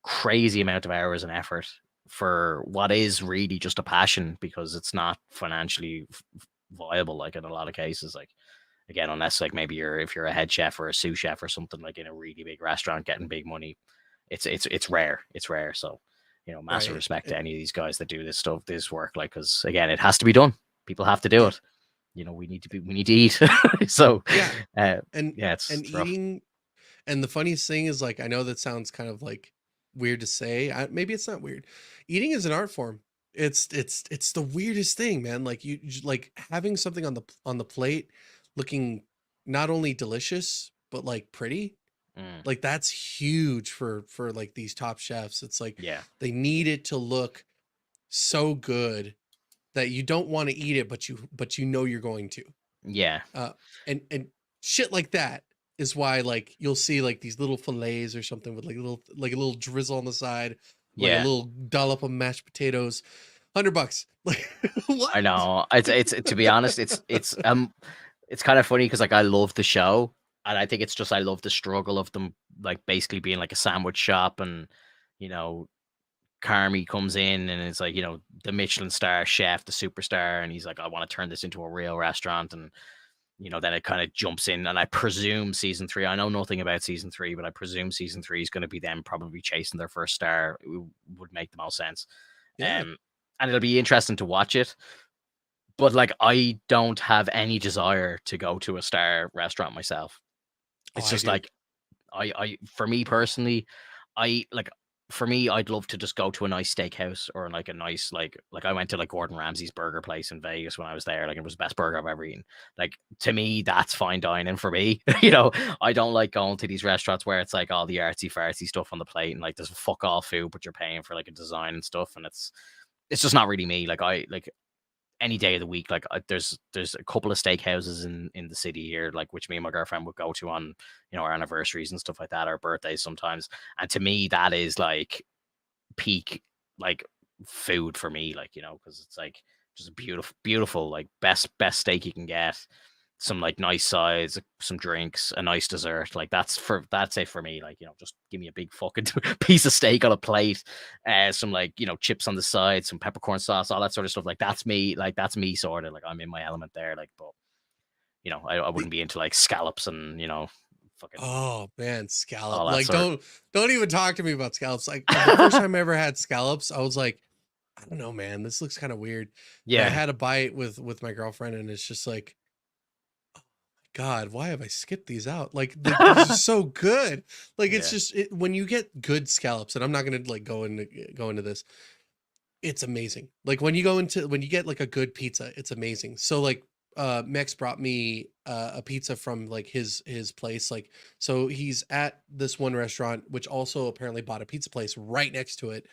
crazy amount of hours and effort for what is really just a passion, because it's not financially viable, like, in a lot of cases. Like, again, unless like maybe if you're a head chef or a sous chef or something, like in a really big restaurant getting big money, it's rare. It's rare. So, you know, massive Right. respect to any of these guys that do this stuff, this work, like, because again, it has to be done. People have to do Yeah. it. You know, we need to eat. So Yeah. and yeah, it's rough. Eating. And the funniest thing is, like, I know that sounds kind of like weird to say. Maybe it's not weird. Eating is an art form. It's the weirdest thing, man. Like like having something on the plate looking not only delicious but like pretty. Mm, Like that's huge for like these top chefs. It's like yeah, they need it to look so good that you don't want to eat it, but you know you're going to. yeah, Uh, and shit like that is why like you'll see like these little fillets or something with like a little drizzle on the side, like a yeah. little dollop of mashed potatoes, $100. Like what? I know. It's to be honest, it's it's kind of funny because like I love the show, and I think it's just I love the struggle of them like basically being like a sandwich shop, and you know Carmy comes in and it's like, the Michelin star chef, the superstar, and he's like, I want to turn this into a real restaurant. And, then it kind of jumps in. And I presume season three, I know nothing about season three, but I presume season three is going to be them probably chasing their first star. It would make the most sense. Yeah. And it'll be interesting to watch it. But like, I don't have any desire to go to a star restaurant myself. Oh, It's I just do. like, for me personally, I like for me, I'd love to just go to a nice steakhouse or like a nice like I went to like Gordon Ramsay's burger place in Vegas when I was there. Like it was the best burger I've ever eaten. Like to me, that's fine dining for me. I don't like going to these restaurants where it's like all the artsy fartsy stuff on the plate and like there's fuck all food, but you're paying for like a design and stuff, and it's just not really me. Like I like any day of the week. Like there's a couple of steakhouses in the city here, like which me and my girlfriend would go to on our anniversaries and stuff like that, our birthdays sometimes. And to me, that is like peak like food for me, like because it's like just a beautiful like best steak you can get, some like nice sides, some drinks, a nice dessert. Like that's it for me. Like, just give me a big fucking piece of steak on a plate, some like, chips on the side, some peppercorn sauce, all that sort of stuff. Like that's me, sort of like I'm in my element there. Like, but I The wouldn't be into like scallops and fucking Oh man, scallop. all that Like sort. don't even talk to me about scallops. Like the first time I ever had scallops, I was like, I don't know, man, this looks kind of weird. And I Yeah, had a bite with my girlfriend and it's just like, God, why have I skipped these out? Like these are so good. Like it's yeah, just when you get good scallops, and I'm not gonna like go into this, it's amazing. Like when you get like a good pizza, it's amazing. So like Mex brought me a pizza from like his place. Like so he's at this one restaurant which also apparently bought a pizza place right next to it.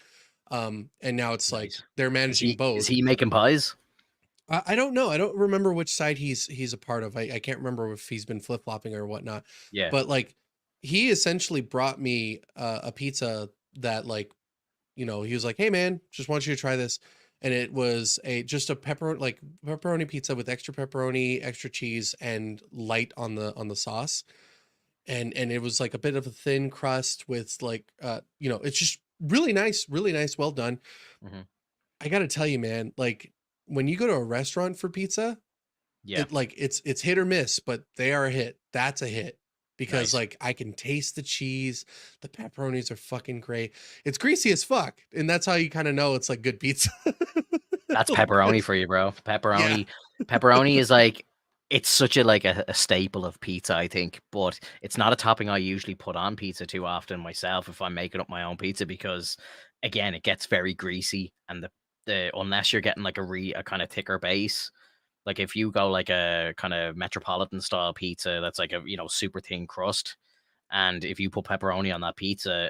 And now it's like nice. they're Is managing is both. he making pies? I don't know. I don't remember which side he's a part of. I can't remember if he's been flip-flopping or whatnot. Yeah, But like he essentially brought me a pizza that like he was like, "Hey man, just want you to try this." And it was just a pepperoni pizza with extra pepperoni, extra cheese, and light on the sauce. And it was like a bit of a thin crust with like it's just really nice, well done. hmm, I got to tell you, man, like when you go to a restaurant for pizza, yeah, it's hit or miss, but they are a hit. That's a hit because nice. like I can taste the cheese, the pepperonis are fucking great. It's greasy as fuck, and that's how you kind of know it's like good pizza. That's Like, pepperoni for you, bro. yeah, Pepperoni is like it's such a staple of pizza, I think, but it's not a topping I usually put on pizza too often myself if I'm making up my own pizza because again, it gets very greasy and the unless you're getting like a kind of thicker base, like if you go like a kind of metropolitan style pizza that's like a super thin crust, and if you put pepperoni on that pizza,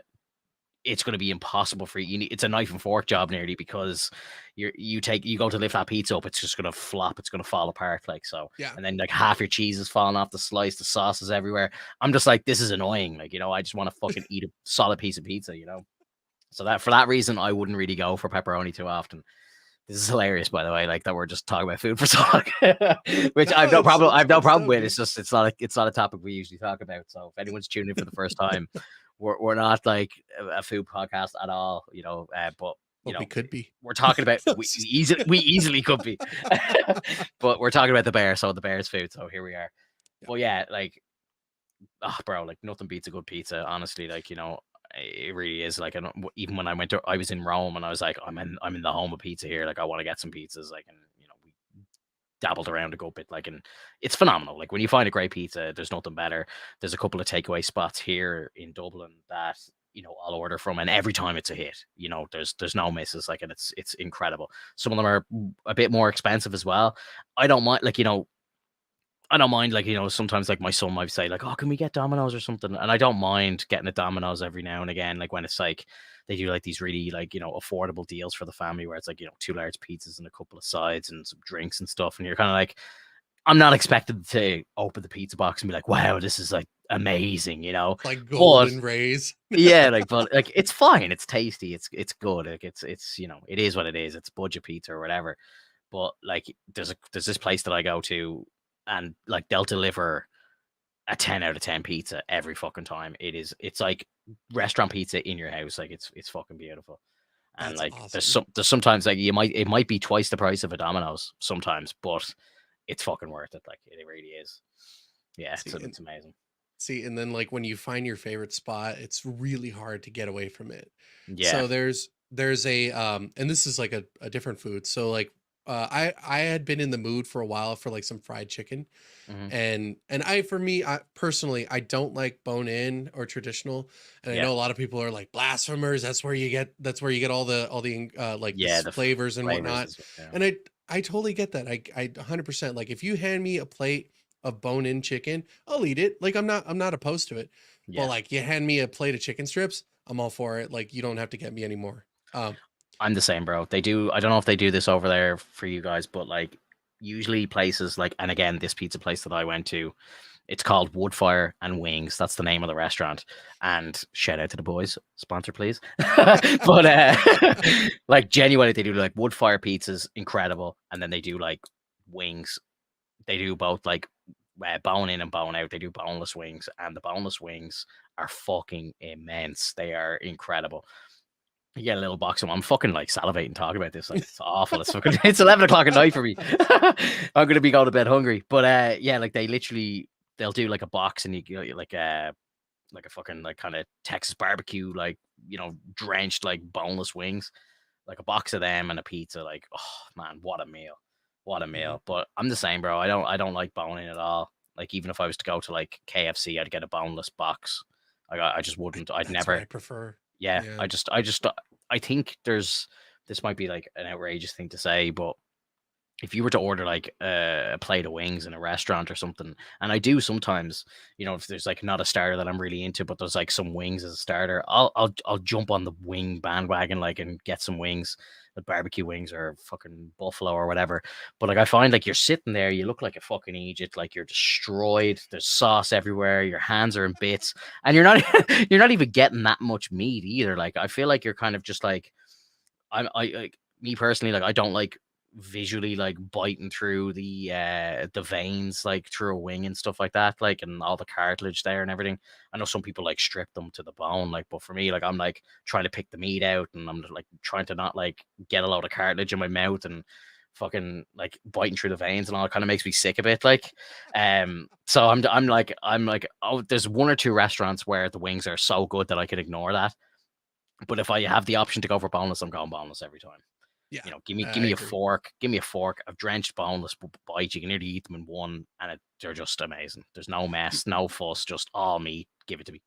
it's going to be impossible for you. It's a knife and fork job nearly because you go to lift that pizza up, it's just going to flop, it's going to fall apart like so, yeah. and then like half your cheese is falling off the slice, the sauce is everywhere. I'm just like, this is annoying. Like I just want to fucking eat a solid piece of pizza. So that for that reason, I wouldn't really go for pepperoni too often. This is hilarious, by the way, like that we're just talking about food for so long, which No, I've no problem. it's I've no good problem stuff, with. dude. It's not a topic we usually talk about. So if anyone's tuning in for the first time, we're not like a food podcast at all, but But we could be. we're talking about we easily could be, but we're talking about the bear, so the bear's food. So here we are. Yeah. But yeah, like, oh, bro, like nothing beats a good pizza. Honestly, like it really is. Like, even when I was in Rome, and I was like, I'm in the home of pizza here. Like, I want to get some pizzas. Like, and we dabbled around a good bit. Like, and it's phenomenal. Like when you find a great pizza, there's nothing better. There's a couple of takeaway spots here in Dublin that I'll order from, and every time it's a hit. There's no misses. Like, and it's incredible. Some of them are a bit more expensive as well. I don't mind. Like, I don't mind, like, sometimes like my son might say like, oh, can we get Domino's or something? And I don't mind getting a Domino's every now and again, like when it's like they do like these really like, affordable deals for the family where it's like, two large pizzas and a couple of sides and some drinks and stuff. And you're kind of like, I'm not expected to open the pizza box and be like, wow, this is like amazing. Like But golden rays. yeah, but like it's fine, it's tasty, it's good. Like it's it is what it is. It's budget pizza or whatever. But like there's this place that I go to. and like they'll deliver a 10 out of 10 pizza every fucking time. It's like restaurant pizza in your house. Like it's fucking beautiful. And That's like awesome. there's sometimes like it might be twice the price of a Domino's sometimes, but it's fucking worth it. Like it really is. Yeah, See, and it's amazing. and then like when you find your favorite spot, it's really hard to get away from it. Yeah. So there's a and this is like a different food. So like I had been in the mood for a while for like some fried chicken. Hmm. And I for me I personally I don't like bone in or traditional, and I Yeah. know a lot of people are like blasphemers. That's where you get all the like the Yeah, flavors and flavors whatnot. is yeah. And I totally get that. I 100% like if you hand me a plate of bone in chicken, I'll eat it. Like I'm not opposed to it. But Yeah. like you hand me a plate of chicken strips, I'm all for it. Like you don't have to get me anymore. I'm the same, bro. They do. I don't know if they do this over there for you guys, but like usually places like, and again, this pizza place that I went to, it's called Woodfire and Wings. That's the name of the restaurant. And shout out to the boys, sponsor please. But like genuinely, they do like Woodfire pizzas, incredible, and then they do like wings. They do both like bone in and bone out. They do boneless wings, and the boneless wings are fucking immense. They are incredible. You get a little box of them. I'm fucking like salivating talking about this. Like it's awful. It's fucking it's 11 o'clock at night for me. I'm gonna be going to bed hungry. But yeah, like they'll do like a box and you get like a fucking like kind of Texas barbecue, like drenched like boneless wings, like a box of them and a pizza. Like, oh man, what a meal. What a Mhm. meal. But I'm the same, bro. I don't like boning at all. Like even if I was to go to like KFC, I'd get a boneless box. I just wouldn't. I'd That's what never. I prefer. Yeah, Yeah. I think this might be like an outrageous thing to say, but if you were to order like a plate of wings in a restaurant or something, and I do sometimes, if there's like not a starter that I'm really into, but there's like some wings as a starter, I'll jump on the wing bandwagon like and get some wings, like barbecue wings or fucking buffalo or whatever. But like I find like you're sitting there, you look like a fucking Egypt, like you're destroyed. There's sauce everywhere, your hands are in bits, and you're not you're not even getting that much meat either. Like I feel like you're kind of just like I like me personally, like I don't like visually like biting through the veins like through a wing and stuff like that, like and all the cartilage there and everything. I know some people like strip them to the bone, like, but for me, like I'm like trying to pick the meat out and I'm like trying to not like get a lot of cartilage in my mouth and fucking like biting through the veins and all. It kind of makes me sick a bit, like. So I'm like, oh, there's one or two restaurants where the wings are so good that I could ignore that, but if I have the option to go for boneless, I'm going boneless every time. Yeah. Give I me a agree. fork, give me a fork of drenched boneless bite. You can nearly eat them in one, and they're just amazing. There's no Do, mess, no fuss, just all meat. Give it to me.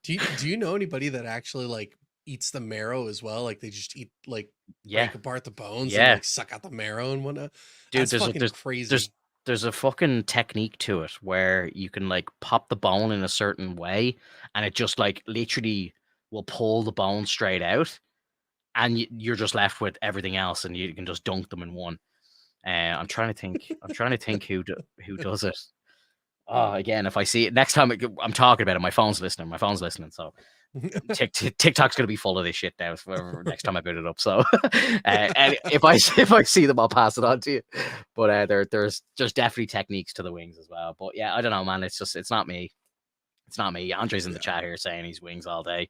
do you know anybody that actually like eats the marrow as well? Like they just eat like Yeah, break apart the bones and yeah, like suck out the marrow and whatnot. dude. That's fucking There's crazy. there's a fucking technique to it where you can like pop the bone in a certain way, and it just like literally will pull the bone straight out, and you're just left with everything else, and you can just dunk them in one. I'm trying to think. I'm trying to think who does it. Oh, again, if I see it next time I'm talking about it, my phone's listening. My phone's listening. So TikTok's gonna be full of this shit now for next time I boot it up. So, and if I see them, I'll pass it on to you. But there's definitely techniques to the wings as well. But yeah, I don't know, man. It's not me. It's not me. Andre's in the Yeah. chat here saying he's wings all day.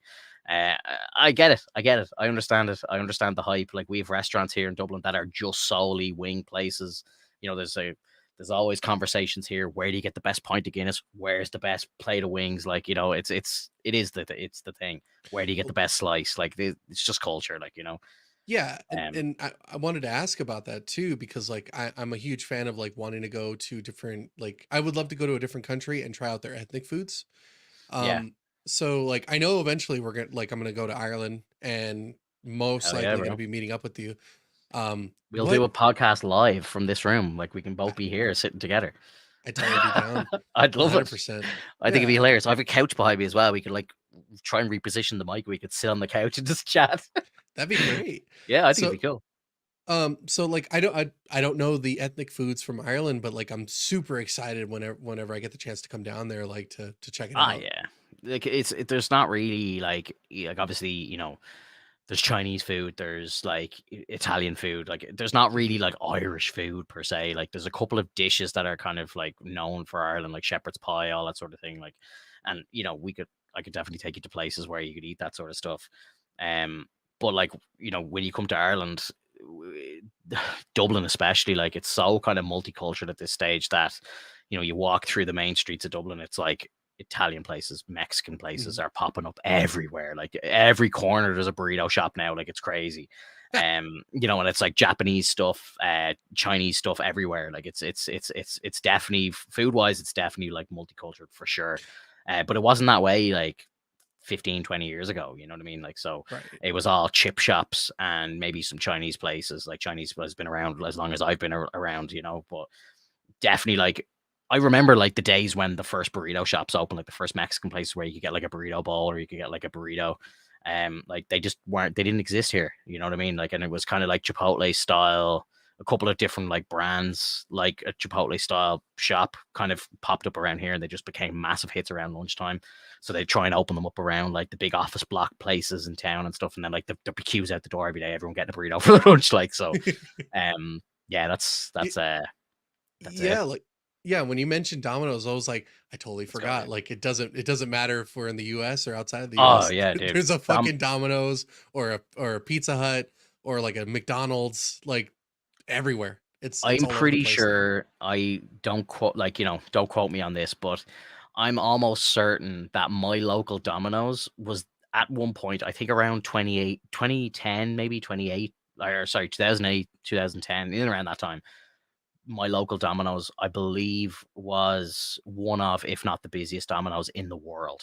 Uh, I get it. I get it. I understand it. I understand the hype. Like we have restaurants here in Dublin that are just solely wing places. There's always conversations here. Where do you get the best pint of Guinness? Where's the best plate of wings? Like it's the thing. Where do you get the Well, best slice? Like it's just culture. Like yeah, and um I wanted to ask about that too because like I'm a huge fan of like wanting to go to different like I would love to go to a different country and try out their ethnic foods. yeah. Um, so like I know eventually I'm gonna go to Ireland and most Hell yeah, likely gonna bro. be meeting up with you. We'll do What a podcast live from this room. Like we can I, both be here sitting together. I totally be down, I'd love it. 100%. I think it'd be Yeah, hilarious. I have a couch behind me as well. We could like try and reposition the mic. We could sit on the couch and just chat. that'd be great. Yeah, I think it'd So be cool. so like I don't know the ethnic foods from Ireland, but like I'm super excited whenever I get the chance to come down there, like to check it Ah, out. yeah. Like there's not really like obviously there's Chinese food, there's like Italian food, like there's not really like Irish food per se. Like there's a couple of dishes that are kind of like known for Ireland, like shepherd's pie, all that sort of thing. Like, and I could definitely take you to places where you could eat that sort of stuff. Um, but like when you come to Ireland, w- Dublin especially, like it's so kind of multicultural at this stage that you walk through the main streets of Dublin, it's like Italian places, Mexican places Mhm. are popping up everywhere. Like every corner there's a burrito shop now. Like it's crazy. And it's like Japanese stuff, Chinese stuff everywhere. Like it's definitely food wise, it's definitely like multicultural for sure. But it wasn't that way like 15, 20 years ago. You know what I mean? Like so Right. it was all chip shops and maybe some Chinese places. Like Chinese has been around as long as I've been around, but definitely like I remember like the days when the first burrito shops opened, like the first Mexican place where you could get like a burrito bowl or you could get like a burrito. Like they didn't exist here. You know what I mean? Like, and it was kind of like Chipotle style, a couple of different like brands, like a Chipotle style shop kind of popped up around here and they just became massive hits around lunchtime. So they try and open them up around like the big office block places in town and stuff. And then like there'd be queues out the door every day, everyone getting a burrito for lunch. Like, so, yeah, Y- that's it. yeah, like yeah, when you mentioned Domino's, I was like, I totally Let's go, forgot. dude. Like it doesn't matter if we're in the US or outside of the Oh US. yeah, dude. There's a Um, fucking Domino's or a Pizza Hut or like a McDonald's like everywhere. It's I'm all over the pretty place now. sure I don't quote me on this, but I'm almost certain that my local Domino's was at one point, I think around 2010, maybe 28, or sorry, 2008, 2010, in around that time. My local Domino's, I believe, was one of, if not the busiest Domino's in the world.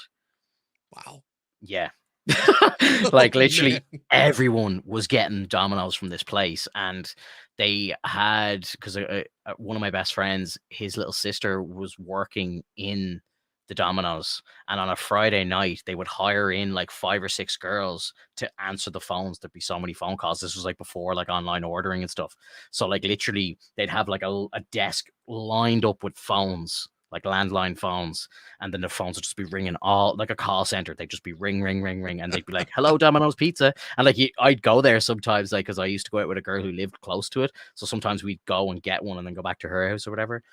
Wow. Yeah. Oh Like man. literally everyone was getting Domino's from this place, and they had because one of my best friends, his little sister was working in the Domino's, and on a Friday night they would hire in like 5 or 6 girls to answer the phones. There'd be so many phone calls. This was like before like online ordering and stuff. So like literally they'd have like a desk lined up with phones, like landline phones, and then the phones would just be ringing all like a call center. They'd just be ring, ring, ring, ring, and they'd be like, "Hello, Domino's Pizza," and like I'd go there sometimes, like because I used to go out with a girl who lived close to it, so sometimes we'd go and get one and then go back to her house or whatever.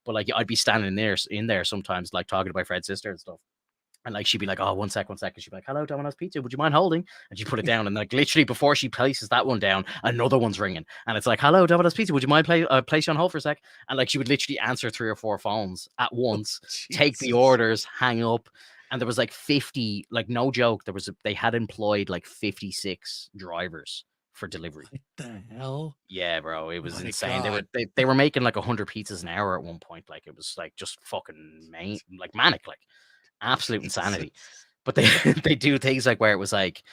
But like I'd be standing in there sometimes, like talking to my friend's sister and stuff. And like she'd be like, "Oh, one second." She'd be like, "Hello, Domino's Pizza. Would you mind holding?" And she put it down, and like literally before she places that one down, another one's ringing, and it's like, "Hello, Domino's Pizza. Would you mind place you on hold for a sec?" And like she would literally answer 3 or 4 phones at Oh, once, take the Jesus. orders, hang up, and there was like 50, like no joke, they had employed like 56 drivers for delivery. What the hell? Yeah, bro, it was My insane. They were God. they, they were making like 100 pizzas an hour at one point. Like it was like just fucking like manic, like absolute insanity. Jesus. But they they do things like where it was like,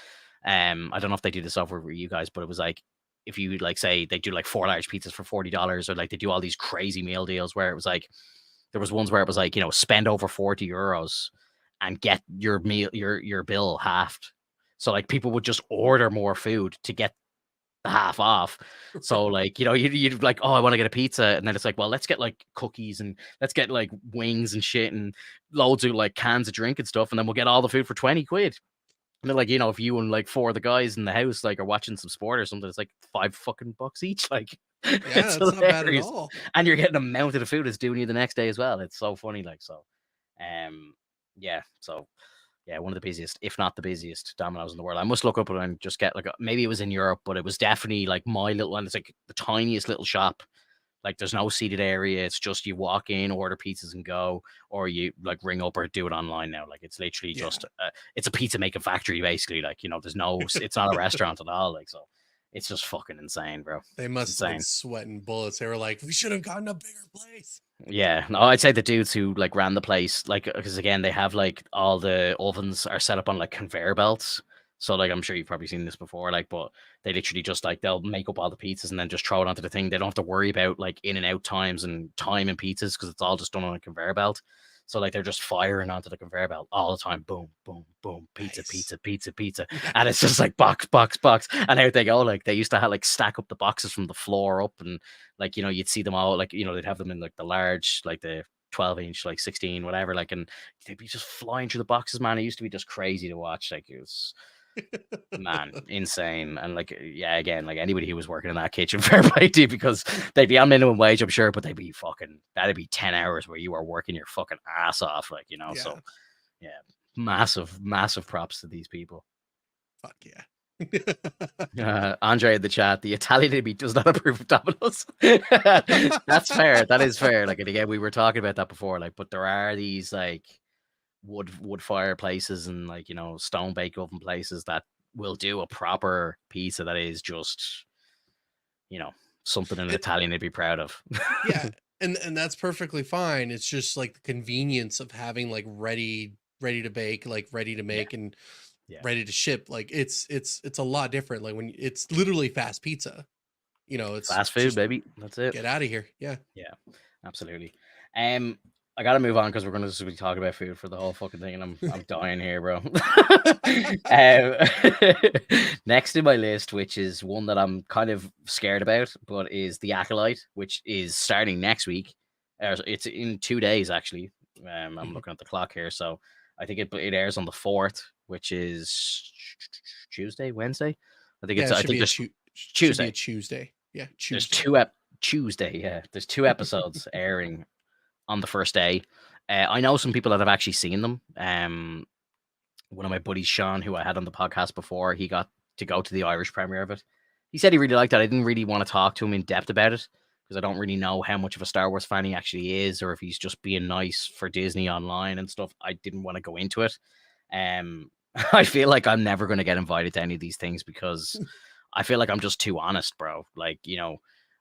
I don't know if they do this over with you guys, but it was like if you like say they do like 4 large pizzas for $40, or like they do all these crazy meal deals where it was like there was ones where it was like spend over €40 and get your meal your bill halved. So like people would just order more food to get the half off. So Right. like you'd like, oh, I want to get a pizza, and then it's like, well, let's get like cookies and let's get like wings and shit and loads of like cans of drink and stuff, and then we'll get all the food for 20 quid. And then like if you and like 4 of the guys in the house like are watching some sport or something, it's like $5 fucking each. Like Yeah, it's that's not bad at hilarious, all. and you're getting a mountain of food it's doing you the next day as well. It's so funny, like so. Yeah, so yeah, one of the busiest, if not the busiest, Domino's in the world. I must look up and just get like maybe it was in Europe, but it was definitely like my little one. It's like the tiniest little shop. Like there's no seated area. It's just you walk in, order pizzas and go, or you like ring up or do it online now. Like it's literally Yeah. just it's a pizza making factory basically. Like there's no, it's not a restaurant at all. Like so, it's just fucking insane, bro. They It's must have been insane. sweating bullets. They were like, "We should have gotten a bigger place." Yeah, no, I'd say the dudes who like ran the place, like, because again, they have like all the ovens are set up on like conveyor belts. So like, I'm sure you've probably seen this before, like, but they literally just like they'll make up all the pizzas and then just throw it onto the thing. They don't have to worry about like in and out times and time and pizzas because it's all just done on a conveyor belt. So like they're just firing onto the conveyor belt all the time. Boom, boom, boom, pizza, Nice. pizza, pizza, pizza. And it's just Nice. like box, box, box. And out they go. Like they used to have like stack up the boxes from the floor up, and like you'd see them all like they'd have them in like the large, like the 12-inch, like 16, whatever, like, and they'd be just flying through the boxes, man. It used to be just crazy to watch. Like it was, Man, insane. And like, yeah, again, like anybody who was working in that kitchen, fair play to you, because they'd be on minimum wage, I'm sure, but that'd be 10 hours where you are working your fucking ass off, like, you know. So Yeah. yeah, massive props to these people. Fuck yeah. Andre in the chat, the Italian in me does not approve of Domino's. That's fair. That is fair. Like, and again, we were talking about that before. Like, but there are these like wood fire places and like, you know, stone bake oven places that will do a proper pizza that is just, you know, something an It, Italian to be proud of. yeah, and that's perfectly fine. It's just like the convenience of having like ready to bake, like ready to Yeah, make and yeah. ready to ship. Like it's a lot different. Like when it's literally fast pizza. It's Fast food, just baby. That's it. get out of here. Yeah. Yeah, absolutely. I gotta move on because we're gonna just be talking about food for the whole fucking thing, and I'm dying here, bro. Next in my list, which is one that I'm kind of scared about, but is the Acolyte, which is starting next week. It's in 2 days actually. I'm Mhm. looking at the clock here, so I think it airs on the 4th, which is Tuesday, Wednesday. Yeah, it I should think be a there's should be a Tuesday. Tuesday. Yeah, There's Tuesday. two ep Tuesday, yeah. There's two episodes airing on the first day. I know some people that have actually seen them. One of my buddies, Sean, who I had on the podcast before, he got to go to the Irish premiere of it. He said he really liked it. I didn't really want to talk to him in depth about it because I don't really know how much of a Star Wars fan he actually is, or if he's just being nice for Disney online and stuff. I didn't want to go into it. I feel like I'm never going to get invited to any of these things because I feel like I'm just too honest, bro. Like, you know,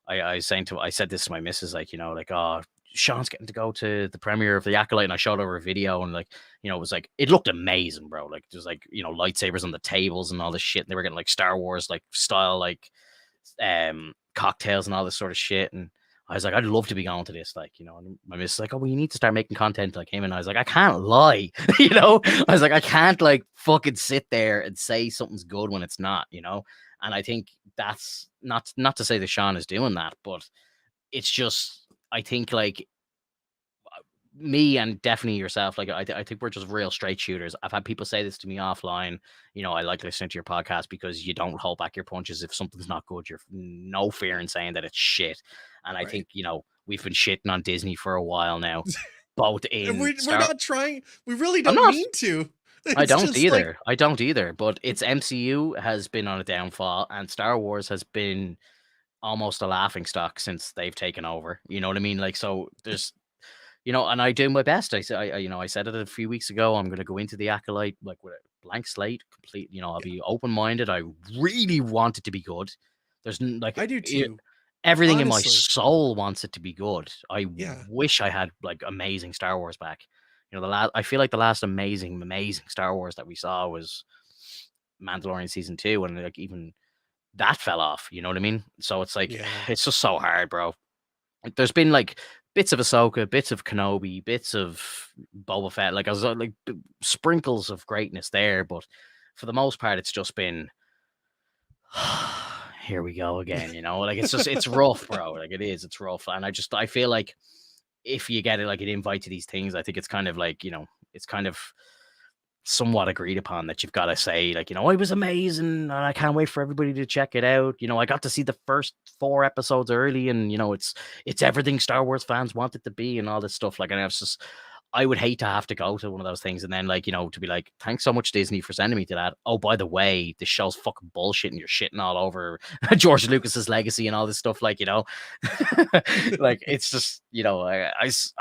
I said this to my missus, like, you know, like, oh, Sean's getting to go to the premiere of the Acolyte, and I showed her a video, and like, you know, it was like it looked amazing, bro. Like, there's like, you know, lightsabers on the tables and all this shit, and they were getting like Star Wars like style like cocktails and all this sort of shit. And I was like, I'd love to be going to this, like, you know. And my missus like, oh, well, you need to start making content like him. And I was like, I can't lie, you know. I was like, I can't like fucking sit there and say something's good when it's not, you know. And I think that's not to say that Sean is doing that, but it's just I think like me and definitely yourself, like I think we're just real straight shooters. I've had people say this to me offline. You know, I like listening to your podcast because you don't hold back your punches. If something's not good, you're no fear in saying that it's shit. And I Right. think, you know, we've been shitting on Disney for a while now, both And in we're Star. not trying. We really I'm don't not. mean to. I It's don't just like either. I don't either. But its MCU has been on a downfall, and Star Wars has been almost a laughing stock since they've taken over. You know what I mean? Like, so there's, you know, and I do my best. You know, I said it a few weeks ago. I'm going to go into the Acolyte like with a blank slate, complete. You know, I'll yeah, be open minded. I really want it to be good. I do too. Everything in my Honestly. soul wants it to be good. I Yeah. wish I had like amazing Star Wars back. You know, I feel like the last amazing Star Wars that we saw was Mandalorian season 2, and like even that fell off. You know what I mean? So it's like Yeah. it's just so hard, bro. Like, there's been like bits of Ahsoka, bits of Kenobi, bits of Boba Fett. Like I was like sprinkles of greatness there, but for the most part, it's just been here we go again. You know, like it's rough, bro. Like it is, it's rough, and I feel like if you get it like an invite to these things, I think it's kind of like, you know, it's kind of somewhat agreed upon that you've got to say like, you know, it was amazing and I can't wait for everybody to check it out. You know, I got to see the first 4 episodes early, and you know, it's everything Star Wars fans want it to be and all this stuff. Like, and I was just, I would hate to have to go to one of those things and then like, you know, to be like, thanks so much Disney for sending me to that. Oh, by the way, this show's fucking bullshit and you're shitting all over George Lucas's legacy and all this stuff. Like, you know, like it's just, you know, I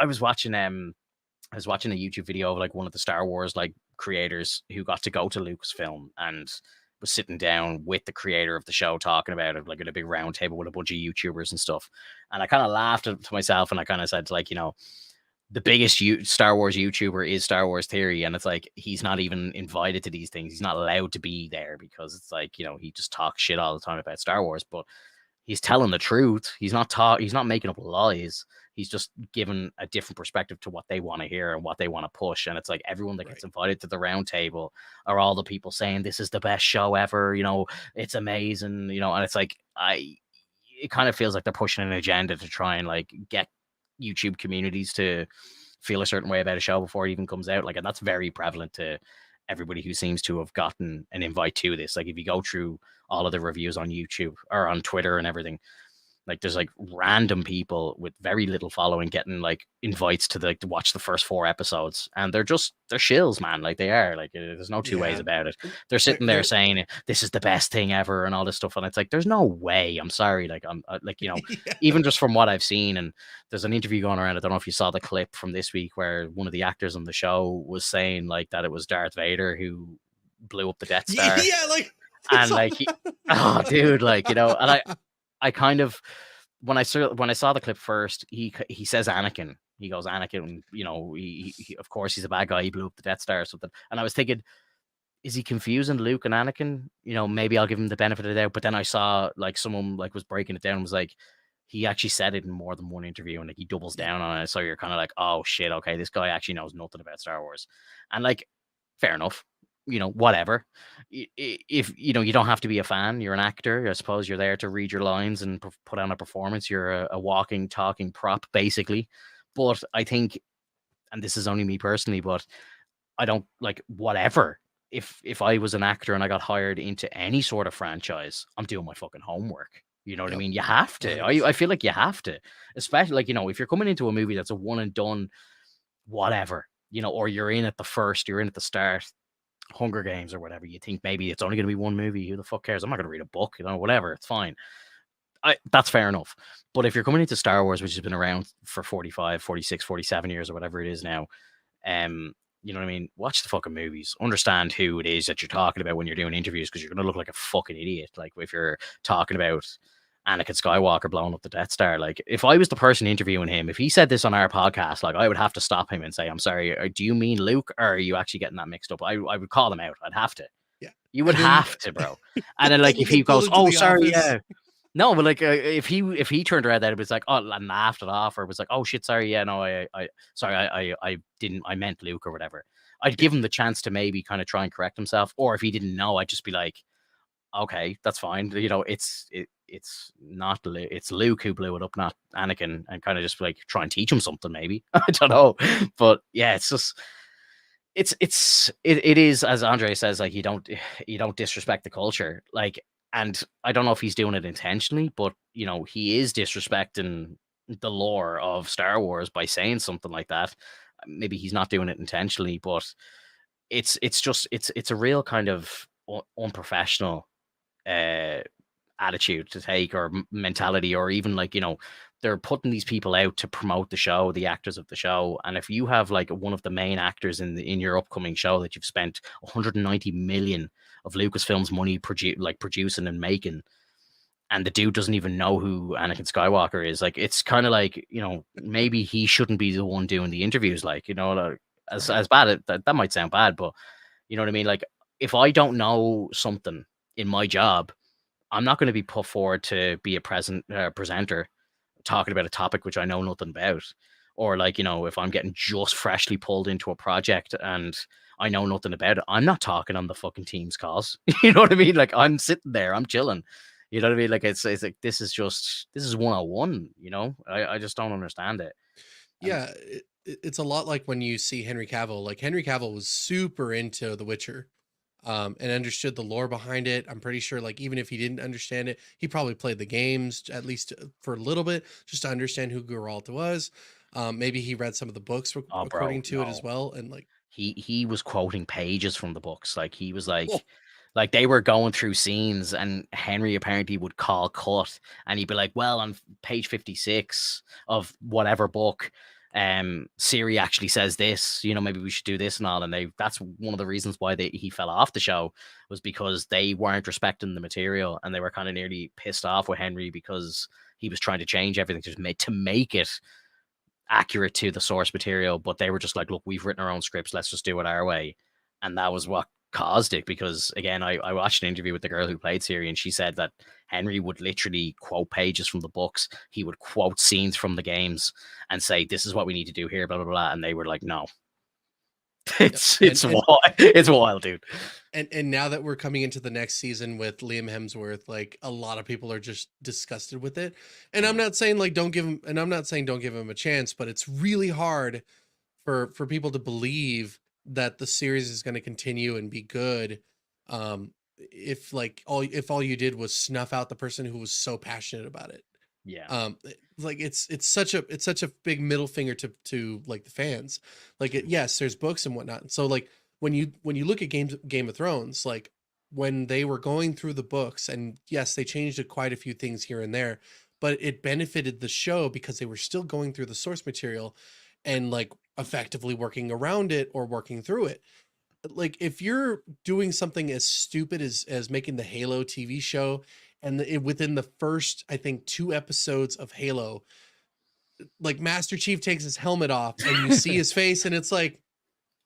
was watching I was watching a YouTube video of like one of the Star Wars like creators who got to go to Lucasfilm and was sitting down with the creator of the show talking about it, like at a big round table with a bunch of YouTubers and stuff. And I kind of laughed to myself and I kind of said, like, you know, the biggest Star Wars YouTuber is Star Wars Theory, and it's like he's not even invited to these things. He's not allowed to be there because it's like, you know, he just talks shit all the time about Star Wars, but he's telling the truth. He's not making up lies. He's just giving a different perspective to what they want to hear and what they want to push. And it's like everyone that Right. gets invited to the round table are all the people saying this is the best show ever, you know, it's amazing, you know, and it's like it kind of feels like they're pushing an agenda to try and like get YouTube communities to feel a certain way about a show before it even comes out. Like, and that's very prevalent to everybody who seems to have gotten an invite to this. Like if you go through all of the reviews on YouTube or on Twitter and everything, like there's like random people with very little following getting like invites to to watch the first 4 episodes, and they're shills, man. Like they are like there's no two ways Yeah. about it. They're They're, sitting there they're saying this is the best thing ever and all this stuff, and it's like there's no way. I'm sorry, like I'm like yeah. even just from what I've seen, and there's an interview going around. I don't know if you saw the clip from this week where one of the actors on the show was saying like that it was Darth Vader who blew up the Death Star, Yeah, like I and saw like that. oh dude, like and I kind of when I saw the clip first, he says Anakin. He goes Anakin. He of course he's a bad guy. He blew up the Death Star or something. And I was thinking, is he confusing Luke and Anakin? Maybe I'll give him the benefit of the doubt. But then I saw like someone like was breaking it down and was like, he actually said it in more than one interview, and like he doubles Yep. down on it. So you're kind of like, oh shit, okay, this guy actually knows nothing about Star Wars, and like, fair enough. Whatever. If you don't have to be a fan, you're an actor. I suppose you're there to read your lines and put on a performance. You're a walking, talking prop, basically. But I think, and this is only me personally, but I don't like whatever. If I was an actor and I got hired into any sort of franchise, I'm doing my fucking homework. You know what I Yep. mean? You have to. I 100%. feel like you have to, especially like if you're coming into a movie that's a one and done, whatever, or you're in at the start, Hunger Games or whatever. You think maybe it's only going to be one movie. Who the fuck cares? I'm not going to read a book. Whatever. It's fine. That's fair enough. But if you're coming into Star Wars, which has been around for 45, 46, 47 years or whatever it is now, you know what I mean? Watch the fucking movies. Understand who it is that you're talking about when you're doing interviews, because you're going to look like a fucking idiot. Like if you're talking about Anakin Skywalker blowing up the Death Star. Like if I was the person interviewing him, if he said this on our podcast, like I would have to stop him and say, I'm sorry, do you mean Luke, or are you actually getting that mixed up? I would call him out. I'd have to. Yeah. You would And then have to, bro. And then like then you if he get pulled goes, into oh the sorry, office. yeah. No, but like if he turned around, that it was like, oh, and laughed it off, or was like, oh shit, sorry, yeah, no, I sorry, I didn't, I meant Luke or whatever. I'd Yeah. give him the chance to maybe kind of try and correct himself, or if he didn't know, I'd just be like, okay, that's fine. It's not it's Luke who blew it up, not Anakin, and kind of just like try and teach him something, maybe. I don't know, but yeah, it's just it is, as Andre says, like you don't disrespect the culture, like, and I don't know if he's doing it intentionally, but he is disrespecting the lore of Star Wars by saying something like that. Maybe he's not doing it intentionally, but it's a real kind of unprofessional uh attitude to take, or mentality, or even like they're putting these people out to promote the show, the actors of the show. And if you have like one of the main actors in your upcoming show that you've spent 190 million of Lucasfilm's money producing and making, and the dude doesn't even know who Anakin Skywalker is, like it's kind of like maybe he shouldn't be the one doing the interviews, like like, as bad that might sound bad, but you know what I mean. Like if I don't know something in my job, I'm not going to be put forward to be a presenter talking about a topic which I know nothing about. Or like, if I'm getting just freshly pulled into a project and I know nothing about it, I'm not talking on the fucking Teams calls. You know what I mean? Like I'm sitting there, I'm chilling. You know what I mean? Like it's like this is 101, I just don't understand it. And Yeah, it's a lot like when you see Henry Cavill. Like Henry Cavill was super into The Witcher, and understood the lore behind it. I'm pretty sure, like even if he didn't understand it, he probably played the games at least for a little bit, just to understand who Geralt was. Maybe he read some of the books oh according bro, to it as no. well, and like, He was quoting pages from the books. Like he was oh, like they were going through scenes, and Henry apparently would call cut, and he'd be like, well, on page 56 of whatever book, Siri actually says this, maybe we should do this and all. And that's one of the reasons why he fell off the show, was because they weren't respecting the material, and they were kind of nearly pissed off with Henry because he was trying to change everything to make it accurate to the source material. But they were just like, look, we've written our own scripts, let's just do it our way. And that was what caused it, because again, I watched an interview with the girl who played Siri, and she said that Henry would literally quote pages from the books, he would quote scenes from the games and say, this is what we need to do here, blah blah blah. And they were like, no. yep. It's wild. It's wild, dude. And now that we're coming into the next season with Liam Hemsworth, like a lot of people are just disgusted with it. And I'm not saying like don't give him, and I'm not saying don't give him a chance, but it's really hard for people to believe that the series is going to continue and be good, if like all you did was snuff out the person who was so passionate about it. Yeah. Like it's such a big middle finger to like the fans. Like yes, there's books and whatnot. So like when you look at Game of Thrones, like when they were going through the books, and yes, they changed quite a few things here and there, but it benefited the show because they were still going through the source material and like effectively working around it or working through it. Like if you're doing something as stupid as making the Halo TV show, and within the first, I think, 2 episodes of Halo, like Master Chief takes his helmet off and you see his face and it's like,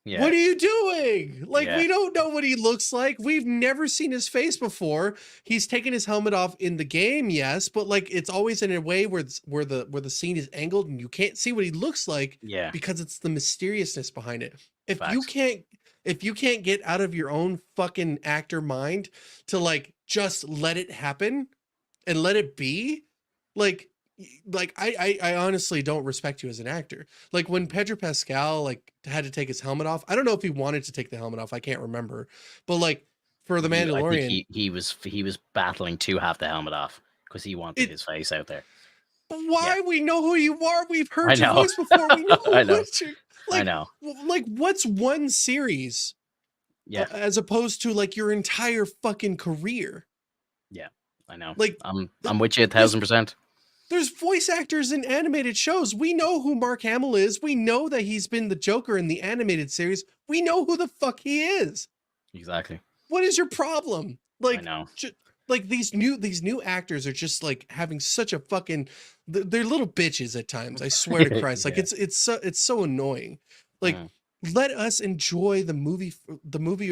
what Yeah. are you doing? Like, Yeah. we don't know what he looks like. We've never seen his face before. He's taken his helmet off in the game, yes, but like it's always in a way where the scene is angled and you can't see what he looks like Yeah. because it's the mysteriousness behind it. If you Facts. can't if you can't get out of your own fucking actor mind to like just let it happen and let it be, like I honestly don't respect you as an actor. Like when Pedro Pascal like had to take his helmet off, I don't know if he wanted to take the helmet off, I can't remember, but like for the I think Mandalorian, he was battling to have the helmet off because he wanted it his face out there. Yeah, why? We know who you are, we've I heard your know. voice before, we know I know. what you're I like. know. Like what's one series Yeah. as opposed to like your entire fucking career? Yeah. I know. Like I'm with you there's 1000%. there's voice actors in animated shows. We know who Mark Hamill is. We know that he's been the Joker in the animated series. We know who the fuck he is. Exactly. What is your problem? I Like, know. like these new actors are just like having such a fucking. They're little bitches at times. I swear to Christ. Like Yeah. it's so annoying. Like Mhm. let us enjoy the movie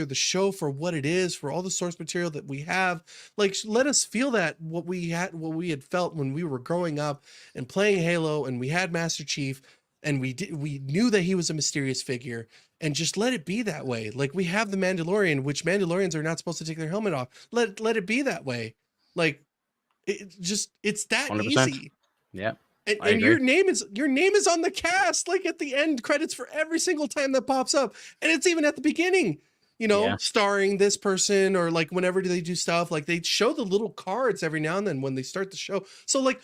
or the show for what it is, for all the source material that we have. Like let us feel that what we had felt when we were growing up and playing Halo, and we had Master Chief, and we knew that he was a mysterious figure, and just let it be that way. Like we have the Mandalorian, which Mandalorians are not supposed to take their helmet off. Let it be that way. Like it's that 100%. easy. Yeah. I And agree. your name is on the cast, like at the end credits for every single time that pops up, and it's even at the beginning, Yeah. starring this person, or like whenever they do stuff, like they show the little cards every now and then when they start the show. So like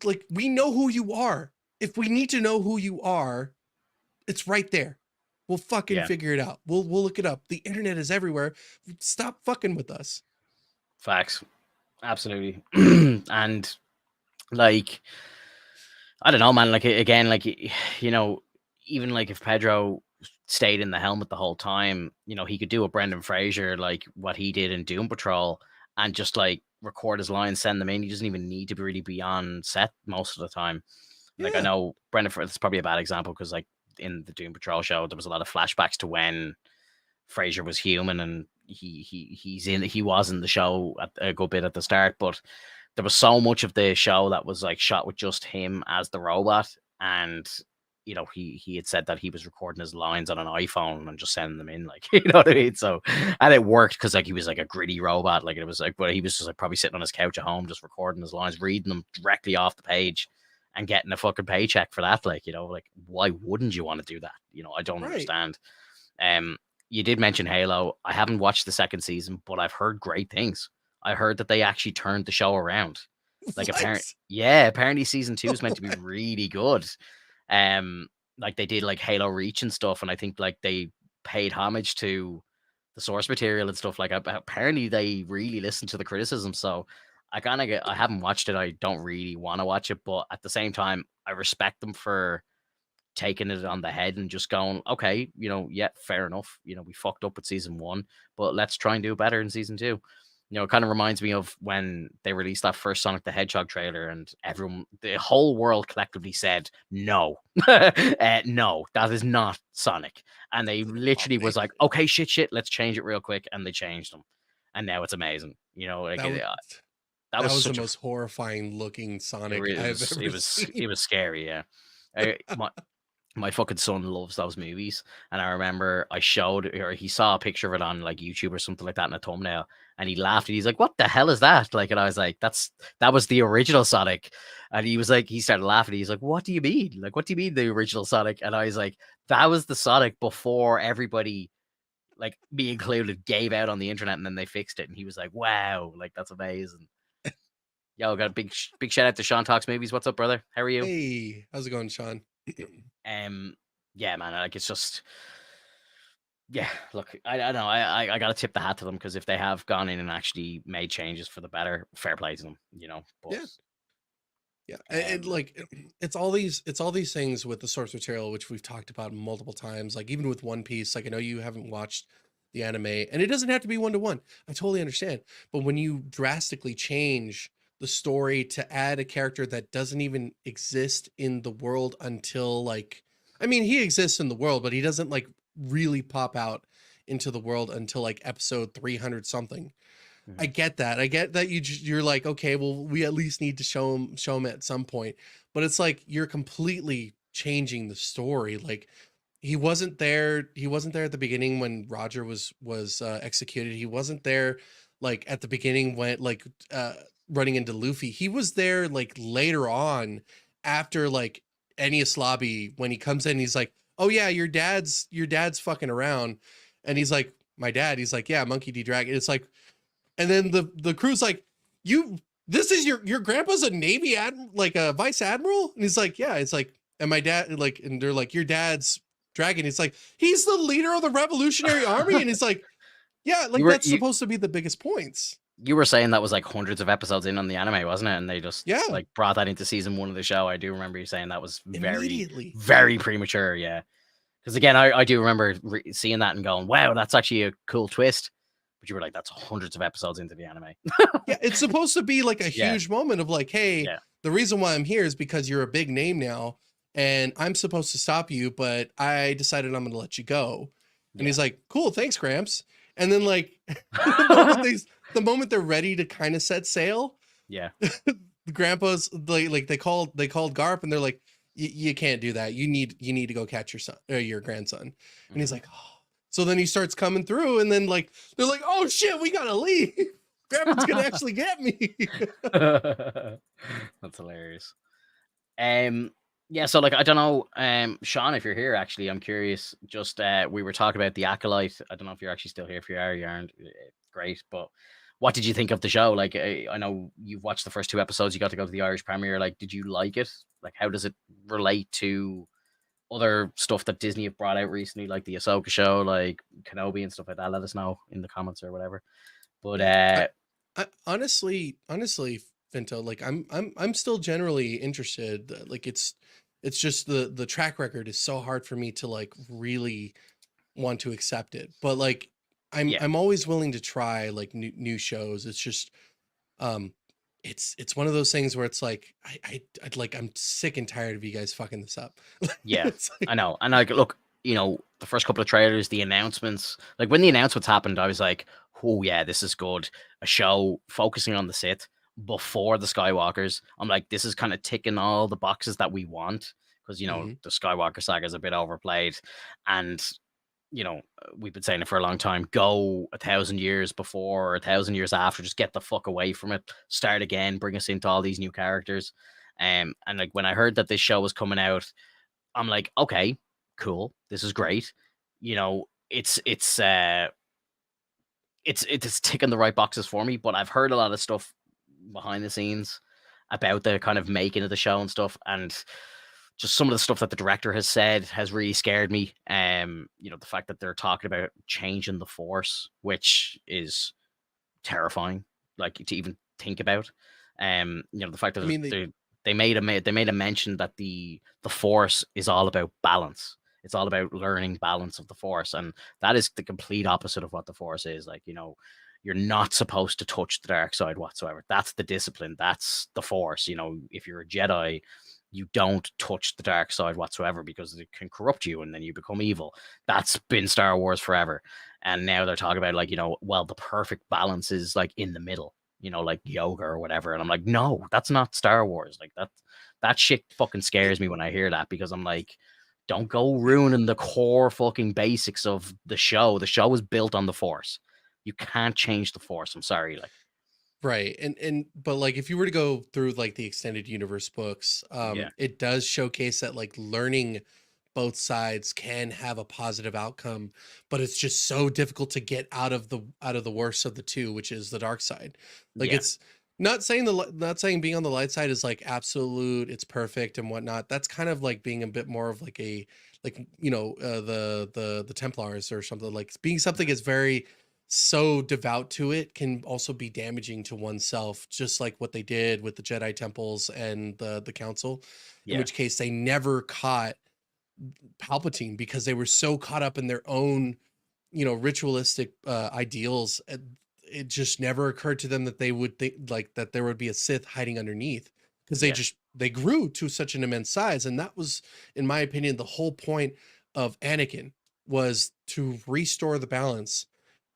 like we know who you are. If we need to know who you are, it's right there. We'll fucking Yeah. figure it out. We'll look it up. The internet is everywhere. Stop fucking with us. Facts. Absolutely. And like, I don't know, man. Like again, like even like if Pedro stayed in the helmet the whole time, he could do a Brendan Fraser, like what he did in Doom Patrol, and just like record his lines, send them in. He doesn't even need to really be on set most of the time. Like I Yeah. know Brendan, it's probably a bad example because like in the Doom Patrol show, there was a lot of flashbacks to when Fraser was human, and he was in the show at a good bit at the start, but there was so much of the show that was like shot with just him as the robot, and he had said that he was recording his lines on an iPhone and just sending them in, like you know what I mean. So, and it worked because like he was like a gritty robot, like it was like, but he was just like probably sitting on his couch at home just recording his lines, reading them directly off the page, and getting a fucking paycheck for that. Like like why wouldn't you want to do that? I don't Right. understand. Um, you did mention Halo. I haven't watched the second season, but I've heard great things. I heard that they actually turned the show around. Like What? apparently season 2 is meant to be What? really good. Um, like they did like Halo Reach and stuff, and I think like they paid homage to the source material and stuff. Like apparently they really listened to the criticism. So I haven't watched it. I don't really want to watch it, but at the same time, I respect them for taking it on the head and just going, okay, yeah, fair enough. We fucked up with season 1, but let's try and do better in season 2. It kind of reminds me of when they released that first Sonic the Hedgehog trailer, and the whole world collectively said, no, no, that is not Sonic. And they Oh literally man, was like, okay, shit, let's change it real quick. And they changed them. And now it's amazing. Like that was that that was was the such a, most horrifying looking it, Sonic re- I've ever it seen. was scary. Yeah. I, my fucking son loves those movies, and I remember I showed, or he saw a picture of it on like YouTube or something like that in a thumbnail, and he laughed and he's like, "What the hell is that?" Like, and I was like, that was the original Sonic," and he was like, he started laughing. He's like, "What do you mean? Like, what do you mean the original Sonic?" And I was like, "That was the Sonic before everybody, like me included, gave out on the internet, and then they fixed it." And he was like, "Wow, like that's amazing." Yo, got a big shout out to Sean Talks Movies. What's up, brother? How are you? Hey, how's it going, Sean? Um, yeah, man, like it's just, yeah. Look, I don't know. I gotta tip the hat to them, because if they have gone in and actually made changes for the better, fair play to them, you know. But Yeah, yeah, and um, like it's all these things with the source material, which we've talked about multiple times. Like even with One Piece, like I know you haven't watched the anime, and it doesn't have to be one to one. I totally understand, but when you drastically change the story to add a character that doesn't even exist in the world until like, I mean, he exists in the world, but he doesn't like really pop out into the world until like episode 300 something. I mhm, get that. I get that you're like, okay, well, we at least need to show him at some point. But it's like you're completely changing the story. Like he wasn't there at the beginning when Roger was executed. He wasn't there like at the beginning when like uh running into Luffy. He was there like later on after like Enies Lobby when he comes in, he's like, "Oh yeah, your dad's fucking around." And he's like, "My dad." He's like, "Yeah, Monkey D. Dragon." It's like, and then the crew's like, "You, this is your grandpa's a Navy admiral, like a vice admiral?" And he's like, "Yeah." It's like, and my dad, like, and they're like, "Your dad's dragon." He's like, "He's the leader of the Revolutionary Army." And he's like, "Yeah, you like were that's supposed to be the biggest points." you were saying that was like hundreds of episodes in on the anime, wasn't it? And they just Yeah, like brought that into season one of the show. I do remember you saying that was very, immediately. very premature. Yeah, because again, I do remember seeing that and going, "Wow, that's actually a cool twist." But you were like, "That's hundreds of episodes into the anime." Yeah, it's supposed to be like a Yeah, huge moment of like, "Hey, yeah, the reason why I'm here is because you're a big name now, and I'm supposed to stop you, but I decided I'm going to let you go." And yeah. he's like, "Cool, thanks, Gramps." And then like the moment they the moment they're ready to kind of set sail, Yeah. the grandpa's like they called Garp and they're like, You can't do that. You need to go catch your son or your grandson." And he's Mhm. like, "Oh." So then he starts coming through, and then like they're like, "Oh shit, we gotta leave. Grandpa's gonna actually get me." That's hilarious. Um, yeah, so like I don't know, Sean, if you're here, actually, I'm curious. Just we were talking about the Acolyte. I don't know if you're actually still here. If you are, you aren't. Great, but what did you think of the show? Like, I know you've watched the first two episodes. You got to go to the Irish premiere. Like, did you like it? Like, how does it relate to other stuff that Disney have brought out recently, like the Ahsoka show, like Kenobi and stuff like that? Let us know in the comments or whatever. But Yeah. I honestly, Finto, like I'm still generally interested. Like it's just the track record is so hard for me to like really want to accept it. But like yeah, I'm always willing to try like new shows. It's just um it's one of those things where it's like I'd like I'm sick and tired of you guys fucking this up. yeah, It's I like, know. And like, look, the first couple of trailers, the announcements, like when the announcements happened, I was like, oh yeah, this is good. A show focusing on the Sith before the Skywalkers. I'm like, this is kind of ticking all the boxes that we want, because mhm. the Skywalker saga is a bit overplayed, and we've been saying it for a long time. Go 1,000 years before or 1,000 years after. Just get the fuck away from it. Start again. Bring us into all these new characters. And like when I heard that this show was coming out, I'm like, okay, cool. This is great. It's ticking the right boxes for me. But I've heard a lot of stuff behind the scenes about the kind of making of the show and stuff, and just some of the stuff that the director has said has really scared me. The fact that they're talking about changing the force, which is terrifying, like to even think about. The fact I that mean they made a mention that the force is all about balance. It's all about learning balance of the force, and that is the complete opposite of what the force is. Like, you're not supposed to touch the dark side whatsoever. That's the discipline. That's the force. If you're a Jedi, you don't touch the dark side whatsoever, because it can corrupt you and then you become evil. That's been Star Wars forever. And now they're talking about, like, well, the perfect balance is like in the middle, like yoga or whatever. And I'm like, no, that's not Star Wars. Like, that shit fucking scares me when I hear that, because I'm like, Don't go ruining the core fucking basics of the show. The show is built on the Force. You can't change the Force. I'm sorry. Like, Right. And but like if you were to go through like the extended universe books, yeah, it does showcase that like learning both sides can have a positive outcome, but it's just so difficult to get out of the worst of the two, which is the dark side. Like yeah, it's not saying being on the light side is like absolute, it's perfect and whatnot. That's kind of like being a bit more of like a like the Templars or something. Like being something is very so devout to it can also be damaging to oneself, just like what they did with the Jedi temples and the council, in yeah, which case they never caught Palpatine because they were so caught up in their own, ritualistic ideals. It just never occurred to them that they would think like that there would be a Sith hiding underneath, because yeah, they grew to such an immense size, and that was, in my opinion, the whole point of Anakin, was to restore the balance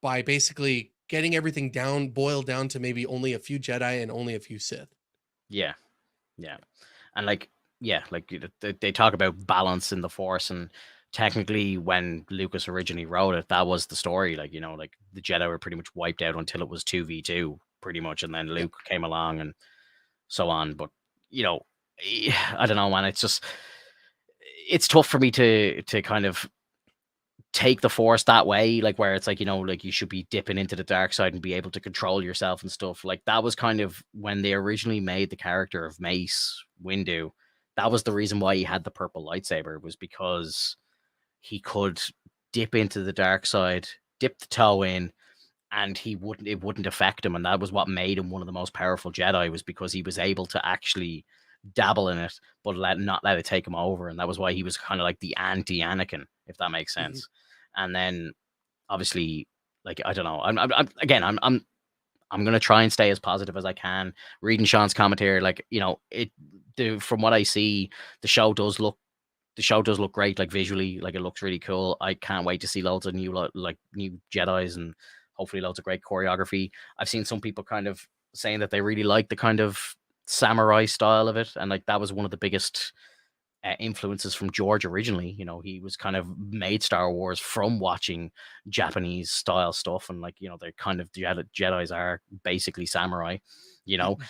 by basically getting everything down, boiled down to maybe only a few Jedi and only a few Sith. yeah, yeah. And like, yeah, like they talk about balance in the Force, and technically, when Lucas originally wrote it, that was the story. Like, like the Jedi were pretty much wiped out until it was 2v2, pretty much, and then Yep. Luke came along and so on. But I don't know, man. It's tough for me to kind of take the Force that way, like where it's like, like you should be dipping into the dark side and be able to control yourself and stuff. Like that was kind of when they originally made the character of Mace Windu. That was the reason why he had the purple lightsaber, was because he could dip into the dark side, dip the toe in, and it wouldn't affect him. And that was what made him one of the most powerful Jedi, was because he was able to actually dabble in it, but not let it take him over. And that was why he was kind of like the anti Anakin, if that makes Mhm. sense. And then obviously, like, I don't know. I'm again, I'm gonna try and stay as positive as I can. Reading Sean's commentary, like, from what I see, the show does look the show does look great, like visually, like it looks really cool. I can't wait to see loads of new Jedi's, and hopefully loads of great choreography. I've seen some people kind of saying that they really like the kind of samurai style of it, and like that was one of the biggest influences from George originally. He was kind of made Star Wars from watching Japanese style stuff, and like they're kind of Jedi's are basically samurai.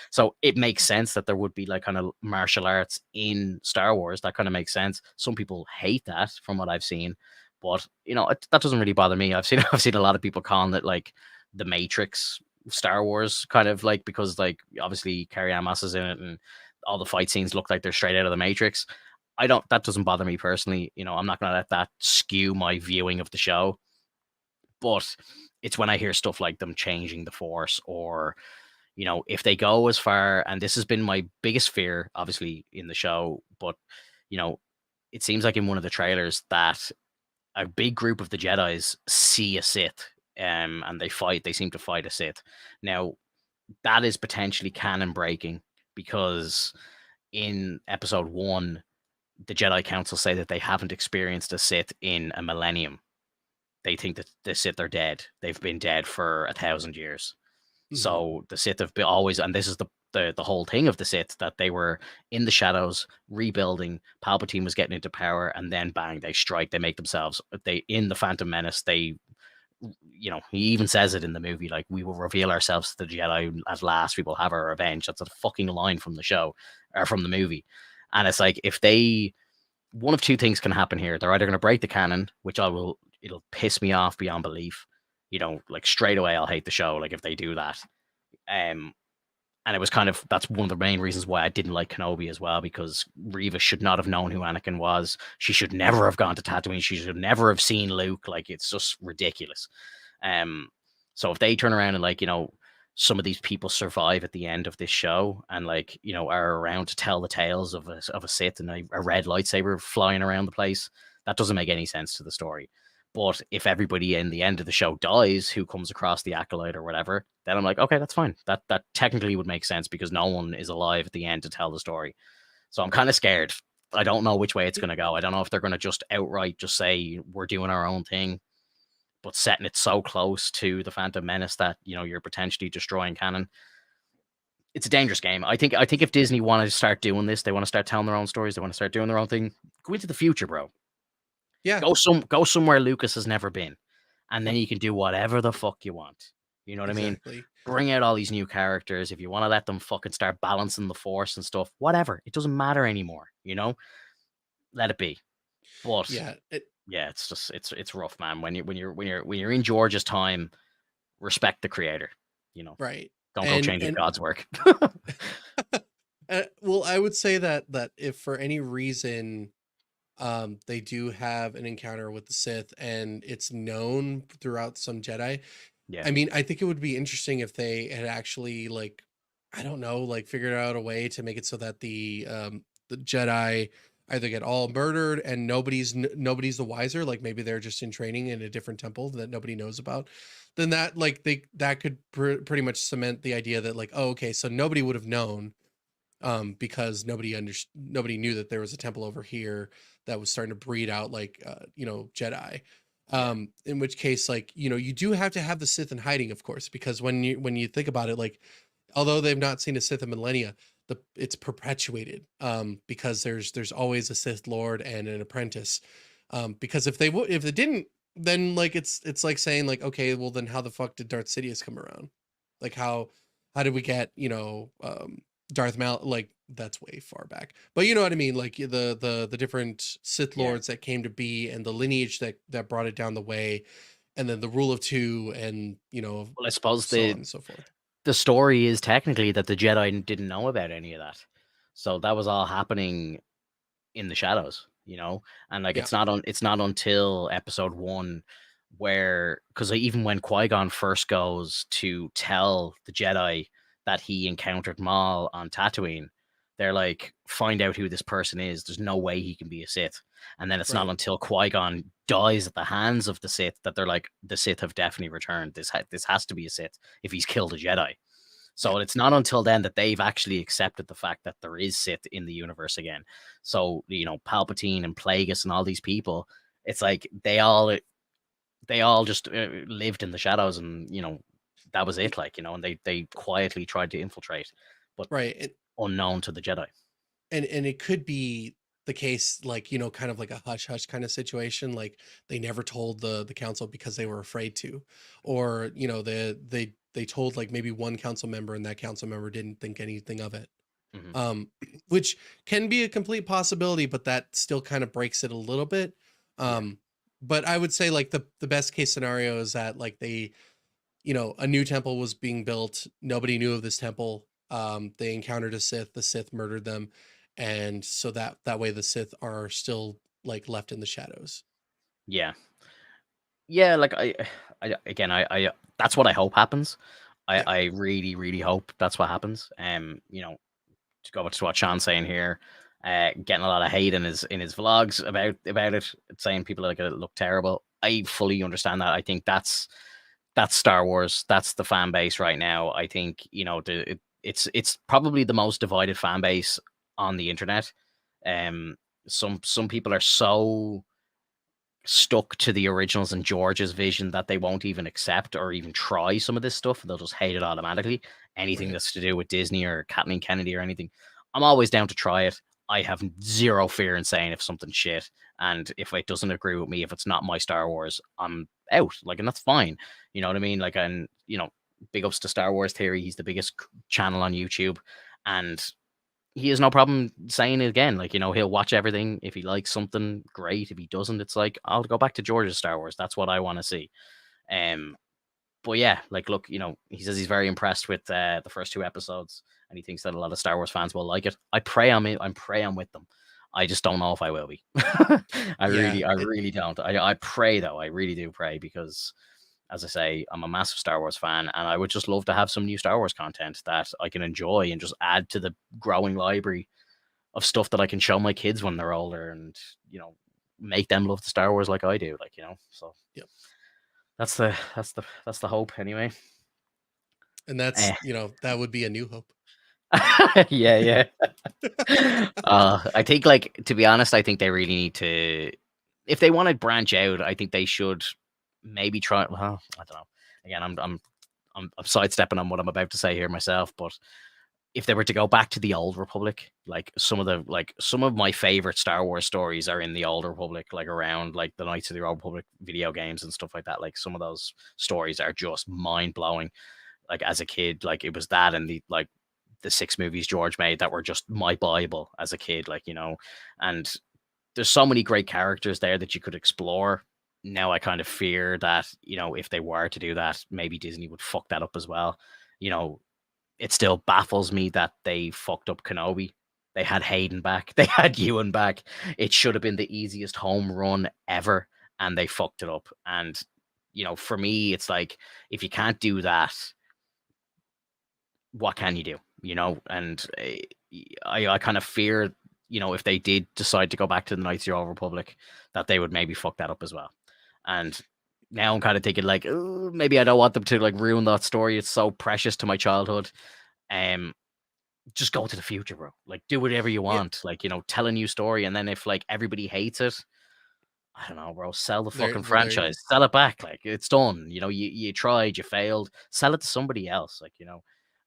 So it makes sense that there would be like kind of martial arts in Star Wars. That kind of makes sense. Some people hate that, from what I've seen, but that doesn't really bother me. I've seen I've seen a lot of people calling it like the Matrix Star Wars, kind of like, because like obviously Carrie Ann Moss is in it, and all the fight scenes look like they're straight out of the Matrix. I don't That doesn't bother me personally. I'm not gonna let that skew my viewing of the show. But it's when I hear stuff like them changing the Force, or if they go as far, and this has been my biggest fear, obviously, in the show, but you know, it seems like in one of the trailers that a big group of the Jedi's see a Sith, and they seem to fight a Sith. Now, that is potentially canon breaking, because in episode one, the Jedi Council say that they haven't experienced a Sith in a millennium. They think that the Sith are dead. They've been dead for 1,000 years. Mhm. So the Sith have been always, and this is the whole thing of the Sith, that they were in the shadows rebuilding. Palpatine was getting into power, and then bang, they strike. They make themselves. They in the Phantom Menace. He even says it in the movie, like, we will reveal ourselves to the Jedi at last. We will have our revenge. That's a fucking line from the show, or from the movie. And it's like, if they one of two things can happen here. They're either going to break the canon, which it'll piss me off beyond belief. Like straight away, I'll hate the show. Like if they do that. Um, and it was kind of, that's one of the main reasons why I didn't like Kenobi as well, because Reva should not have known who Anakin was. She should never have gone to Tatooine. She should never have seen Luke. Like, it's just ridiculous. Um, so if they turn around and, like, some of these people survive at the end of this show, and, like, are around to tell the tales of a Sith and a red lightsaber flying around the place, that doesn't make any sense to the story. But if everybody in the end of the show dies who comes across the Acolyte or whatever, then I'm like, okay, that's fine. That technically would make sense, because no one is alive at the end to tell the story. So I'm kind of scared. I don't know which way it's going to go. I don't know if they're going to just outright just say we're doing our own thing, but setting it so close to the Phantom Menace that you're potentially destroying canon. It's a dangerous game. I think if Yep. Disney wanted to start doing this, they want to start telling their own stories, they want to start doing their own thing. Go into the future, bro. Yeah, Go somewhere Lucas has never been, and then yep, you can do whatever the fuck you want. You know what I mean? exactly. Bring out all these new characters. If you want to let them fucking start balancing the force and stuff, whatever. It doesn't matter anymore. You know, let it be. But Yeah, yeah, it's just it's rough, man. When you're in George's time, respect the creator. You know, right. don't go And changing God's work. well, I would say that if for any reason they do have an encounter with the Sith and it's known throughout some Jedi, Yeah, I mean, I think it would be interesting if they had actually like, I don't know, like figured out a way to make it so that the Jedi either get all murdered and nobody's the wiser, like maybe they're just in training in a different temple that nobody knows about. Then that like that could pretty much cement the idea that like, oh, okay, so nobody would have known because nobody knew that there was a temple over here that was starting to breed out like Jedi. yeah. In which case, like, you do have to have the Sith in hiding, of course, because when you think about it, like, although they've not seen a Sith in millennia, it's perpetuated because there's always a Sith Lord and an apprentice. Because if they didn't, then like it's like saying like, okay, well then how the fuck did Darth Sidious come around? Like how did we get Darth Mal, like that's way far back. But you know what I mean? Like the different Sith Yeah. lords that came to be and the lineage that brought it down the way, and then the rule of two, and Well, I suppose so on and so forth. the story is technically that the Jedi didn't know about any of that, so that was all happening in the shadows, you know? And, like, Yeah, it's not until episode 1 where, because even when Qui-Gon first goes to tell the Jedi that he encountered Maul on Tatooine, they're like, "Find out who this person is. There's no way he can be a Sith." And then it's not right. until Qui-Gon dies at the hands of the Sith that they're like, "The Sith have definitely returned. This has to be a Sith if he's killed a Jedi." Yeah, So it's not until then that they've actually accepted the fact that there is Sith in the universe again. So, Palpatine and Plagueis and all these people, it's like they all just lived in the shadows, and that was y- it. Like, and they quietly tried to infiltrate, but right. unknown to the Jedi. And it could be the case, like, kind of like a hush hush kind of situation, like they never told the council because they were afraid to, or they told like maybe one council member and that council member didn't think anything of it. Hmm. um which can be a complete possibility, but that still kind of breaks it a little bit. Yeah, But I would say like the best case scenario is that like a new temple was being built. Nobody knew of this temple. They encountered a Sith. The Sith murdered them, and so that way the Sith are still like left in the shadows. yeah, yeah. Like I again, I that's what I hope happens. I Yeah, I really really hope that's what happens. To go back to what Sean's saying here, getting a lot of hate in his vlogs about it, saying people like it look terrible. I fully understand that. I think that's Star Wars. That's the fan base right now. I think it's probably the most divided fan base on the internet. Um, some people are so stuck to the originals and George's vision that they won't even accept or even try some of this stuff. They'll just hate it automatically. Anything right. that's to do with Disney or Kathleen Kennedy or anything, I'm always down to try it. I have zero fear in saying if something's shit, and if it doesn't agree with me, if it's not my Star Wars, I'm out. Like, and that's fine. You know what I mean? Like, and big ups to Star Wars Theory. He's the biggest channel on YouTube, and he has no problem saying it again. Like, he'll watch everything. If he likes something, great. If he doesn't, it's like, I'll go back to George's Star Wars. That's what I want to see. Um, but yeah, like, look, he says he's very impressed with the first two episodes, and he thinks that a lot of Star Wars fans will like it. I pray I'm with them. I just don't know if I will be. Yeah, I really don't. I pray though. I really do pray because, as I say, I'm a massive Star Wars fan, and I would just love to have some new Star Wars content that I can enjoy and just add to the growing library of stuff that I can show my kids when they're older, and make them love the Star Wars like I do. Like, so yep. that's the hope anyway. And that's Eh. that would be a new hope. Yeah, yeah. I think, like, to be honest, I think they really need to, if they want to branch out, I think they should maybe try. Well, I don't know. Again, I'm sidestepping on what I'm about to say here myself, but if they were to go back to the old Republic, like some of my favorite Star Wars stories are in the old Republic, like around like the Knights of the Old Republic video games and stuff like that. Like some of those stories are just mind blowing. Like as a kid, like it was that and the 6 movies George made that were just my Bible as a kid, like, and there's so many great characters there that you could explore. Now I kind of fear that, if they were to do that, maybe Disney would fuck that up as well. You know, it still baffles me that they fucked up Kenobi. They had Hayden back. They had Ewan back. It should have been the easiest home run ever, and they fucked it up. And for me, it's like if you can't do that, what can you do? And I kind of fear, if they did decide to go back to the Knights of the Old Republic, that they would maybe fuck that up as well. And now I'm kind of thinking like, "Ooh, maybe I don't want them to like ruin that story. It's so precious to my childhood. Um, just go to the future, bro. Like, do whatever you Yeah, want. Like, tell a new story, and then if like everybody hates it, I don't know, bro. Sell the there fucking well, there you franchise. Sell it back. Like, it's done. You tried, you failed. Sell it to somebody else. Like,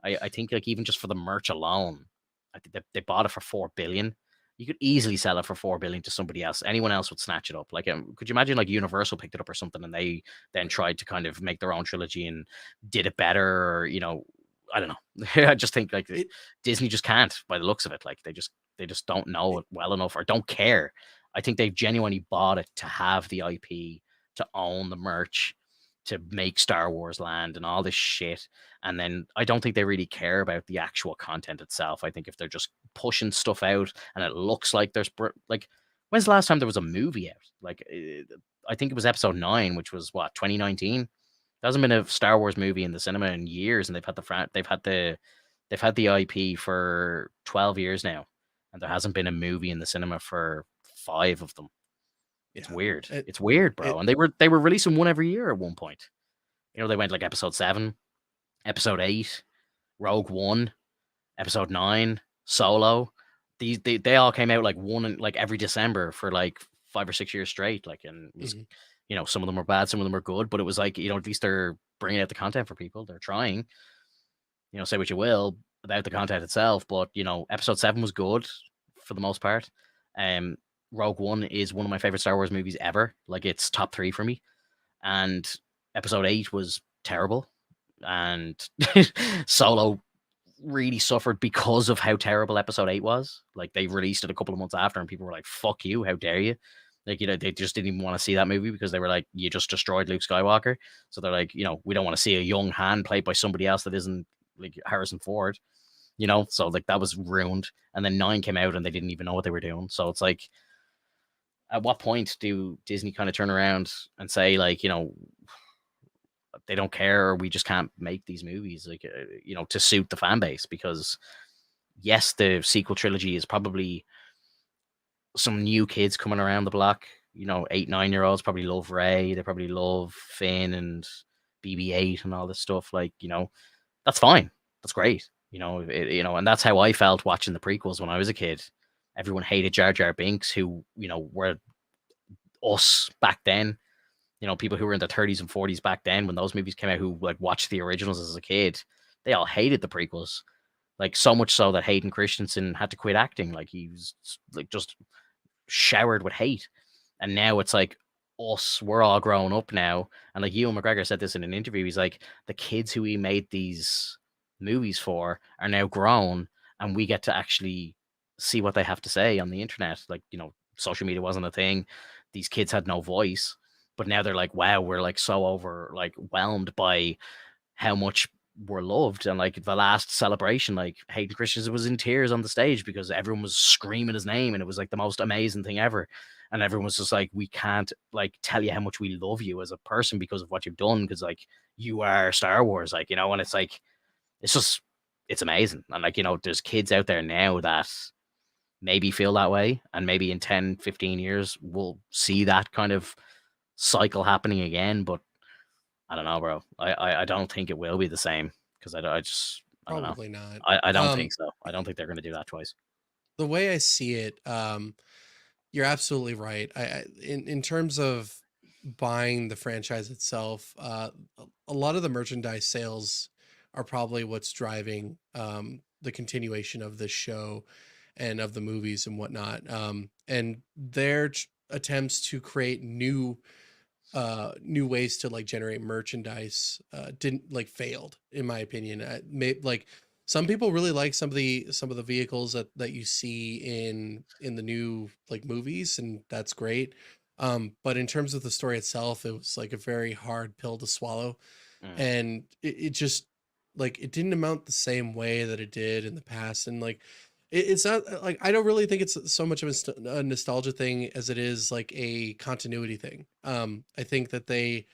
I think like even just for the merch alone, I think they bought it for 4 billion. You could easily sell it for 4 billion to somebody else. Anyone else would snatch it up. Like, could you imagine like Universal picked it up or something, and they then tried to kind of make their own trilogy and did it better? Or, I don't know. I just think like it Disney just can't, by the looks of it. Like they just don't know it it well enough or don't care. I think they've genuinely bought it to have the IP, to own the merch, to make Star Wars land and all this shit. And then I don't think they really care about the actual content itself. I think if they're just pushing stuff out and it looks like like, when's the last time there was a movie out? Like, I think it was Episode 9, which was what, 2019. There hasn't been a Star Wars movie in the cinema in years, and they've had the IP for 12 years now, and there hasn't been a movie in the cinema for 5 of them. It's yeah. weird. It It's weird, bro. it And they were releasing one every year at one point. They went like Episode 7, Episode 8, Rogue One, Episode 9, Solo. They all came out like like every December for like 5 or 6 years straight. Like, and it was, mhm. some of them were bad, some of them were good, but it was like, at least they're bringing out the content for people. They're trying. Say what you will about the content itself, but Episode 7 was good for the most part. Um, Rogue One is one of my favorite Star Wars movies ever. Like, it's top 3 for me. And Episode 8 was terrible, and Solo really suffered because of how terrible Episode 8 was. Like, they released it a couple of months after, and people were like, "Fuck you! How dare you!" Like, they just didn't even want to see that movie because they were like, "You just destroyed Luke Skywalker." So they're like, we don't want to see a young Han played by somebody else that isn't like Harrison Ford. So like that was ruined. And then 9 came out, and they didn't even know what they were doing. So it's like, at what point do Disney kind of turn around and say like, they don't care, or we just can't make these movies like, to suit the fan base? Because yes, the sequel trilogy is probably some new kids coming around the block. 8, 9 year olds probably love Ray. They probably love Finn and BB-8 and all this stuff. Like, that's fine. That's great. And that's how I felt watching the prequels when I was a kid. Everyone hated Jar Jar Binks, who were us back then. People who were in their 30s and 40s back then when those movies came out, who like watched the originals as a kid. They all hated the prequels. Like, so much so that Hayden Christensen had to quit acting. Like, he was like just showered with hate. And now it's like us, we're all grown up now. And like Ewan McGregor said this in an interview, he's like, the kids who he made these movies for are now grown, and we get to actually see what they have to say on the internet. Like, social media wasn't a thing. These kids had no voice. But now they're like, wow, we're like so over like whelmed by how much we're loved. And like the last celebration, like Hayden Christensen was in tears on the stage because everyone was screaming his name, and it was like the most amazing thing ever. And everyone was just like, we can't like tell you how much we love you as a person because of what you've done, because like you are Star Wars, like, and it's like, it's just, it's amazing. And like, there's kids out there now that maybe feel that way, and maybe in 10, 15 years we'll see that kind of cycle happening again. But I don't know, bro. I don't think it will be the same, because I don't know. Probably not. I don't think so. I don't think they're going to do that twice. The way I see it, you're absolutely right. In terms of buying the franchise itself, a lot of the merchandise sales are probably what's driving the continuation of the show and of the movies and whatnot. And their attempts to create new ways to like generate merchandise didn't like failed in my opinion. Like some people really like some of the vehicles that you see in the new like movies, and that's great. But in terms of the story itself, it was like a very hard pill to swallow, Mm, and it just like it didn't amount the same way that it did in the past. And like it's not like I don't really think it's so much of a nostalgia thing as it is like a continuity thing. I think that they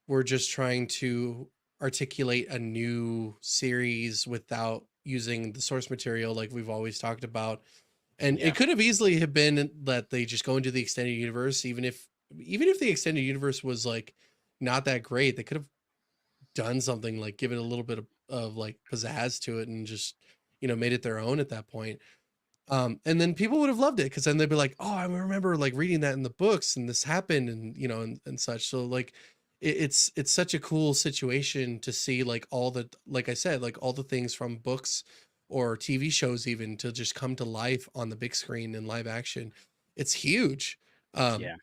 were just trying to articulate a new series without using the source material like we've always talked about. And yeah, it could have easily have been that they just go into the extended universe, even if the extended universe was like not that great, they could have done something like given a little bit of like pizzazz to it and just made it their own at that point. And then people would have loved it because then they'd be like, oh, I remember like reading that in the books and this happened, and and such. So like it's such a cool situation to see like all the, like I said, like all the things from books or TV shows even to just come to life on the big screen in live action. It's huge. Um yeah.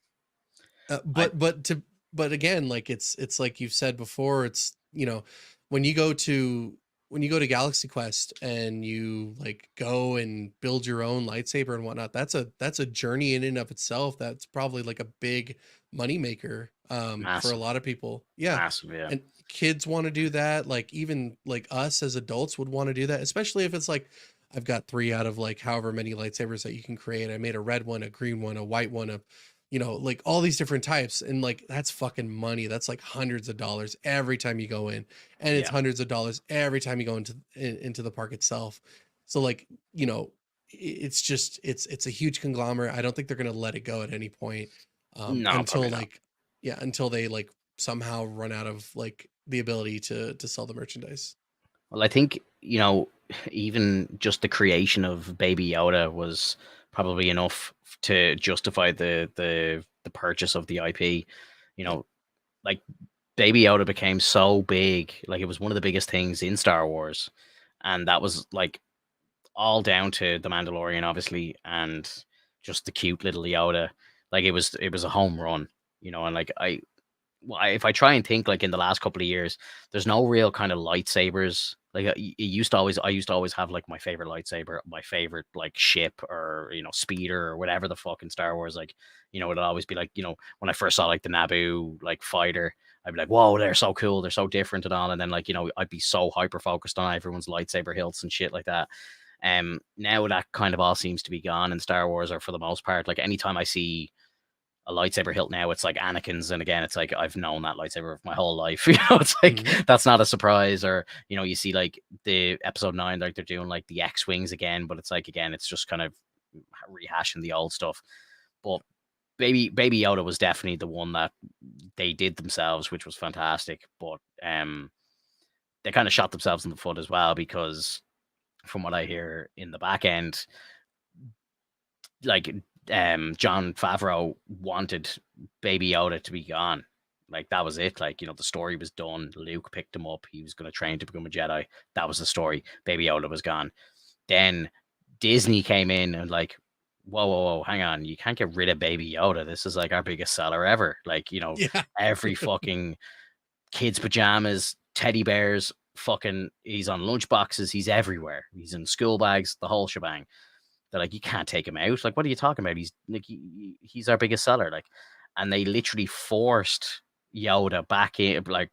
uh, I but but to but again, like it's like you've said before, it's when you go to Galaxy Quest and you like go and build your own lightsaber and whatnot, that's a journey in and of itself. That's probably like a big money maker for a massive, lot of people. Yeah. massive. Yeah, And kids want to do that. Like even like us as adults would want to do that, especially if it's like I've got three out of like however many lightsabers that you can create. I made a red one, a green one, a white one, a like all these different types. And like that's fucking money. That's like hundreds of dollars every time you go in. And it's yeah. hundreds of dollars every time you go into the park itself. So like, it's just it's a huge conglomerate. I don't think they're gonna let it go at any point. No, Until probably not. like yeah, until they like somehow run out of like the ability to sell the merchandise. Well, I think, even just the creation of Baby Yoda was probably enough to justify the purchase of the IP. You Yep. know, like Baby Yoda became so big, like it was one of the biggest things in Star Wars, and that was like all down to the Mandalorian, obviously, and just the cute little Yoda. Like it was a home run, and like if I try and think like in the last couple of years, there's no real kind of lightsabers. Like I used to always have like my favorite lightsaber, my favorite like ship or speeder or whatever the fuck in Star Wars. Like it'd always be like when I first saw like the Naboo like fighter, I'd be like, whoa, they're so cool, they're so different and all. And then like I'd be so hyper focused on everyone's lightsaber hilts and shit like that. Now that kind of all seems to be gone in Star Wars, or for the most part. Like anytime I see a lightsaber hilt now, it's like Anakin's, and again, it's like I've known that lightsaber my whole life. It's like Mhm. that's not a surprise. Or you see like the episode 9, like they're doing like the X-wings again, but it's like again, it's just kind of rehashing the old stuff. But Baby Yoda was definitely the one that they did themselves, which was fantastic. But they kind of shot themselves in the foot as well, because from what I hear in the back end, like John Favreau wanted Baby Yoda to be gone. Like that was it. Like, the story was done. Luke picked him up. He was going to train to become a Jedi. That was the story. Baby Yoda was gone. Then Disney came in and like, whoa, whoa, whoa, hang on. You can't get rid of Baby Yoda. This is like our biggest seller ever. Like, Yeah. every fucking kids' pajamas, teddy bears, fucking, he's on lunch boxes. He's everywhere. He's in school bags, the whole shebang. They're like, you can't take him out. Like, what are you talking about? He's like, he's our biggest seller. Like, and they literally forced Yoda back in, like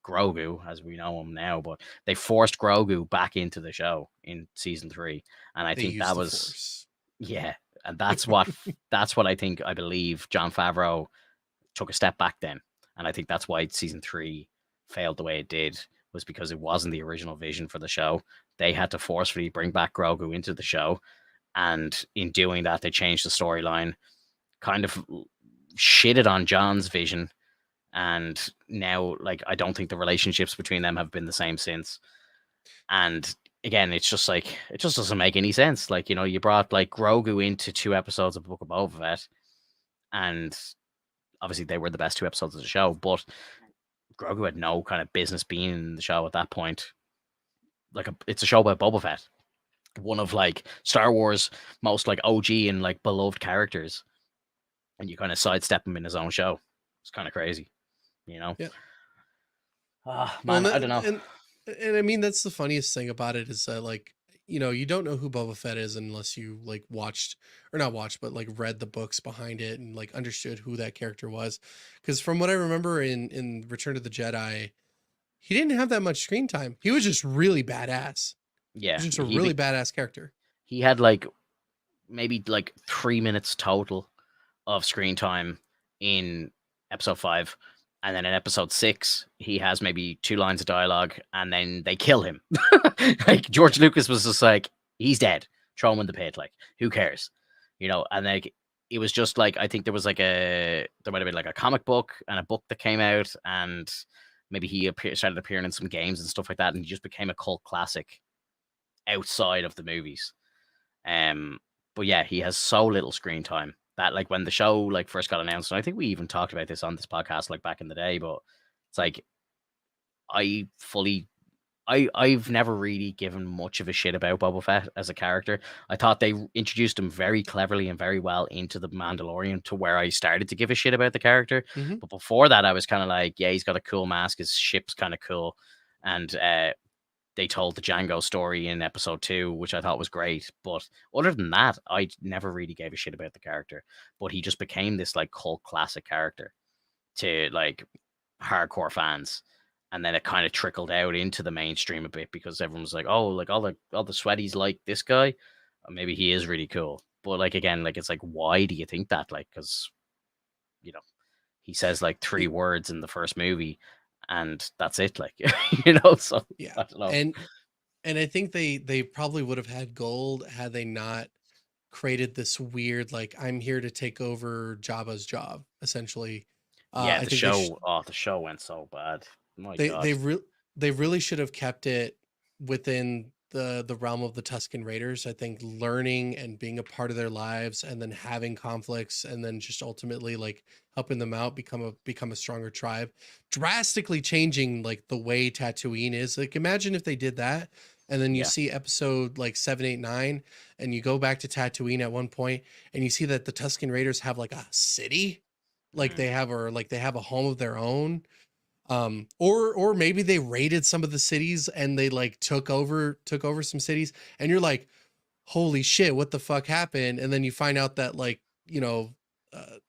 Grogu, as we know him now, but they forced Grogu back into the show in season 3, and I They think use that the was, force. yeah, and that's what I believe John Favreau took a step back then, and I think that's why season 3 failed the way it did, was because it wasn't the original vision for the show. They had to forcefully bring back Grogu into the show, and in doing that, they changed the storyline, kind of shitted on John's vision. And now, like, I don't think the relationships between them have been the same since. And again, it's just like, it just doesn't make any sense. Like, you brought like Grogu into 2 episodes of Book of Boba Fett, and obviously they were the best 2 episodes of the show, but Grogu had no kind of business being in the show at that point. Like, it's a show about Boba Fett. one of like Star Wars most like OG and like beloved characters, and you kind of sidestep him in his own show. It's kind of crazy, you know. Yeah. Ah, Well, man, I don't know. and I mean that's the funniest thing about it is that like you don't know who Boba Fett is unless you like watched or not watched but like read the books behind it and like understood who that character was. Because from what I remember in Return of the Jedi, he didn't have that much screen time. He was just really badass. He Yeah, was just a really badass character. he had like maybe like 3 minutes total of screen time in episode 5, and then in episode 6 he has maybe 2 lines of dialogue, and then they kill him. Like George Lucas was just like, he's dead, throw him in the pit, like who cares, you know. And like it was just like, I think there was like there might have been like a comic book and a book that came out, and maybe he started appearing in some games and stuff like that, and he just became a cult classic outside of the movies. um, but yeah, he has so little screen time that like when the show like first got announced, and I think we even talked about this on this podcast like back in the day, but it's like I fully I've never really given much of a shit about Boba Fett as a character. I thought they introduced him very cleverly and very well into the Mandalorian to where I started to give a shit about the character. Mm-hmm. But before that, I was kind of like, yeah, he's got a cool mask, his ship's kind of cool, and they told the Django story in episode 2, which I thought was great. But other than that, I never really gave a shit about the character. But he just became this like cult classic character to like hardcore fans. And then it kind of trickled out into the mainstream a bit because everyone was like, oh, like all the sweaties like this guy. Maybe he is really cool. But like again, like it's like, why do you think that? Like, because you know, he says like 3 words in the first movie and that's it, like so Yeah. I don't know. And I think they probably would have had gold had they not created this weird like I'm here to take over Jabba's job essentially. Yeah, I the think show, the show went so bad. My they God. they re- they really should have kept it within the realm of the Tusken Raiders. I think learning and being a part of their lives and then having conflicts and then just ultimately like helping them out become a stronger tribe, drastically changing like the way Tatooine is. Like imagine if they did that and then you Yeah. see episode like 7, 8, 9 and you go back to Tatooine at one point and you see that the Tusken Raiders have like a city like Mm, they have or like they have a home of their own, or maybe they raided some of the cities and they like took over some cities and you're like holy shit what the fuck happened, and then you find out that like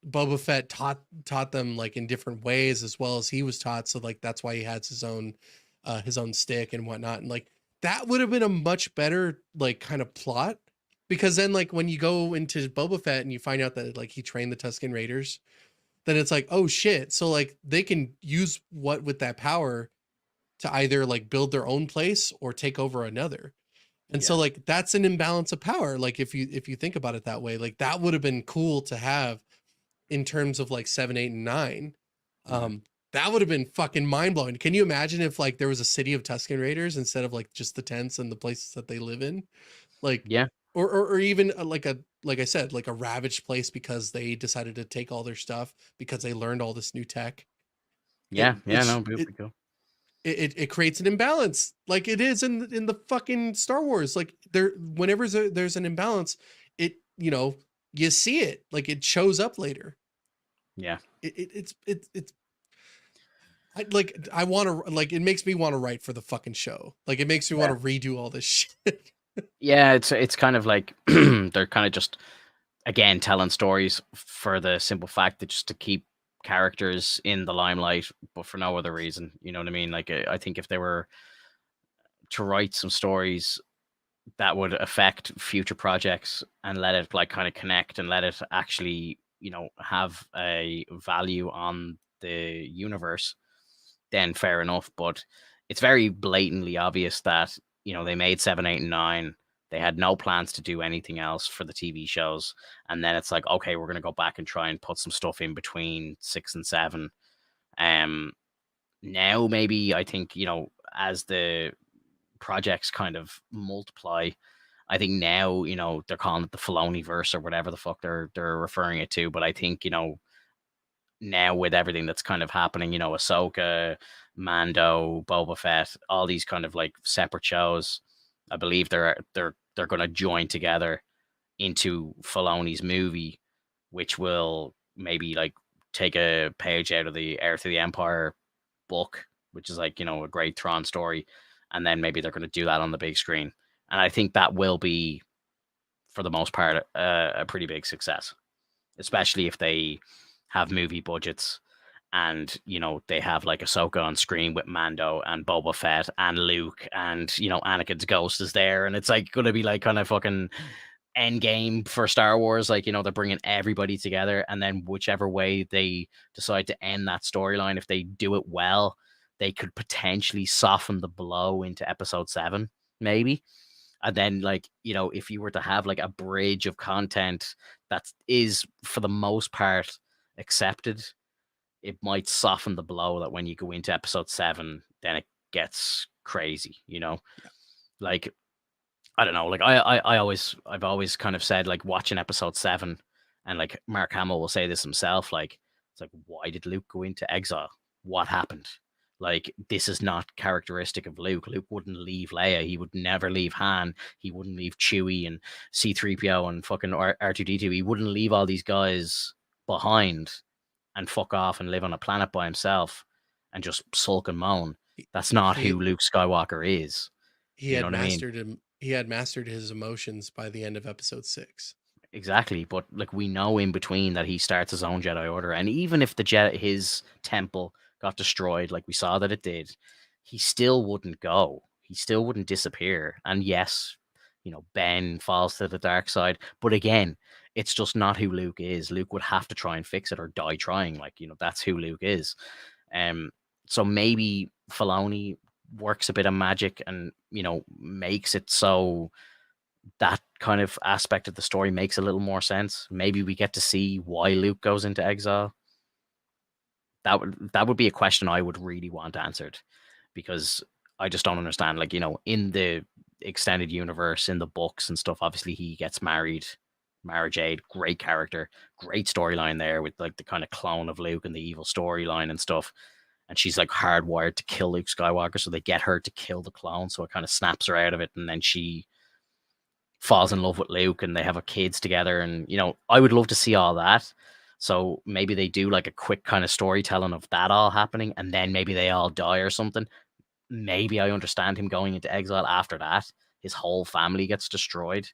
Boba Fett taught them like in different ways as well as he was taught, so like that's why he has his own stick and whatnot, and like that would have been a much better like kind of plot, because then like when you go into Boba Fett and you find out that like he trained the Tusken Raiders, then it's like, oh shit. So like they can use what with that power to either like build their own place or take over another. And so yeah. like that's an imbalance of power. Like if you think about it that way, like that would have been cool to have in terms of like 7, 8, and 9. Mm, That would have been fucking mind blowing. Can you imagine if like there was a city of Tusken Raiders instead of like just the tents and the places that they live in? Like yeah. or even like I said, like a ravaged place because they decided to take all their stuff because they learned all this new tech. Yeah. It Yeah. No, it's pretty cool. it creates an imbalance like it is in the fucking Star Wars. Like there whenever there's an imbalance, it you see it like it shows up later. Yeah. It's I want to like it makes me want to write for the fucking show. Like it makes me want Yeah. to redo all this shit. Yeah. It's kind of like they're kind of just again telling stories for the simple fact that just to keep characters in the limelight, but for no other reason. You know what I mean? Like I think if they were to write some stories that would affect future projects and let it like kind of connect and let it actually have a value on the universe, then fair enough. But it's very blatantly obvious that they made 7, 8, and 9. They had no plans to do anything else for the TV shows, and then it's like, okay, we're gonna go back and try and put some stuff in between 6 and 7. Now maybe I think as the projects kind of multiply, I think now they're calling it the Filoni verse or whatever the fuck they're referring it to. But I think now with everything that's kind of happening, Ahsoka, Mando, Boba Fett, all these kind of like separate shows. I believe they're they're going to join together into Filoni's movie, which will maybe like take a page out of the Heir to the Empire book, which is like, a great Thrawn story. And then maybe they're going to do that on the big screen. And I think that will be, for the most part, a pretty big success, especially if they have movie budgets and they have like Ahsoka on screen with Mando and Boba Fett and Luke and Anakin's ghost is there, and it's like gonna be like kind of fucking end game for Star Wars. Like they're bringing everybody together, and then whichever way they decide to end that storyline, if they do it well, they could potentially soften the blow into Episode 7, maybe. And then like if you were to have like a bridge of content that is for the most part accepted, it might soften the blow that when you go into Episode 7, then it gets crazy, Yeah. like I don't know, like I've always kind of said, like, watching Episode 7, and like Mark Hamill will say this himself, like it's like, why did Luke go into exile? What happened? Like, this is not characteristic of Luke. Luke wouldn't leave Leia. He would never leave Han. He wouldn't leave Chewie and C-3PO and fucking R2-D2. He wouldn't leave all these guys behind and fuck off and live on a planet by himself and just sulk and moan. He, That's not he who Luke Skywalker is. he You know had what I mean? mastered him. He had mastered his emotions by the end of Episode 6. Exactly, but like we know in between that he starts his own Jedi Order, and even if his temple got destroyed, like we saw that it did, he still wouldn't go. He still wouldn't disappear. And yes, Ben falls to the dark side, but again, it's just not who Luke is. Luke would have to try and fix it or die trying. Like that's who Luke is. Um, so maybe Filoni works a bit of magic and makes it so that kind of aspect of the story makes a little more sense. Maybe we get to see why Luke goes into exile. That would be a question I would really want answered, because I just don't understand. Like, in the extended universe, in the books and stuff, obviously he gets married. Mara Jade, great character, great storyline there with like the kind of clone of Luke and the evil storyline and stuff. And she's like hardwired to kill Luke Skywalker, so they get her to kill the clone, so it kind of snaps her out of it, and then she falls in love with Luke and they have a kids together. And, I would love to see all that. So maybe they do like a quick kind of storytelling of that all happening, and then maybe they all die or something. Maybe I understand him going into exile after that. His whole family gets destroyed.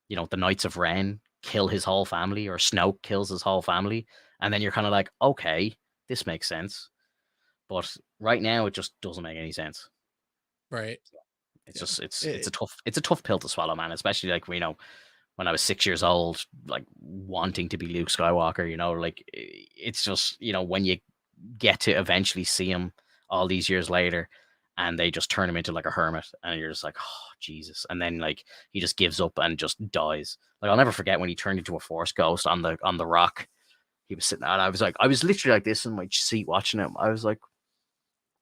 The Knights of Ren kill his whole family, or Snoke kills his whole family. And then you're kind of like, okay, this makes sense. But right now it just doesn't make any sense. Right. It's Yeah. just it's a tough pill to swallow, man. Especially like when I was 6 years old, like wanting to be Luke Skywalker. Like it's just when you get to eventually see him all these years later, and they just turn him into like a hermit, and you're just like, oh Jesus. And then like he just gives up and just dies. Like I'll never forget when he turned into a Force ghost on the rock. He was sitting there, and I was literally like this in my seat watching him. I was like,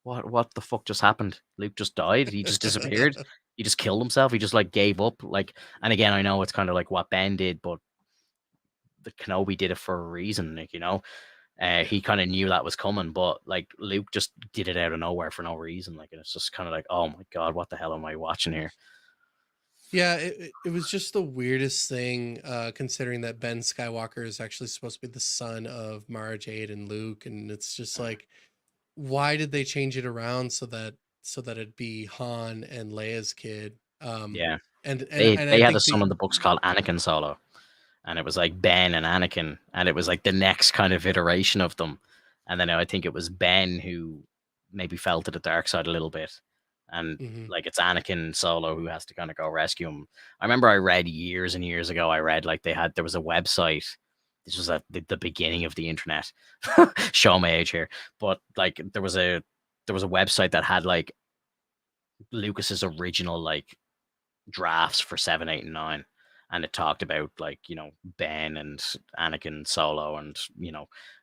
what the fuck just happened? Luke just died. He just disappeared. He just killed himself. He just like gave up. Like, and again, I know it's kind of like what Ben did, but the Kenobi did it for a reason. Like, Yeah. he kind of knew that was coming, but like Luke just did it out of nowhere for no reason. Like, and it's just kind of like, oh my God, what the hell am I watching here? Yeah, it was just the weirdest thing, considering that Ben Skywalker is actually supposed to be the son of Mara Jade and Luke, and it's just like, why did they change it around so that it'd be Han and Leia's kid? Yeah, And and they and I they had a think son the in the books called Anakin Solo, and it was like Ben and Anakin, and it was like the next kind of iteration of them. And then I think it was Ben who maybe fell to the dark side a little bit, and Mhm. like it's Anakin Solo who has to kind of go rescue him. I remember I read years and years ago. I read like there was a website. This was at the beginning of the internet. Show my age here, but like there was a website that had like Lucas's original like drafts for 7, 8, and 9. And it talked about like, Ben and Anakin Solo and,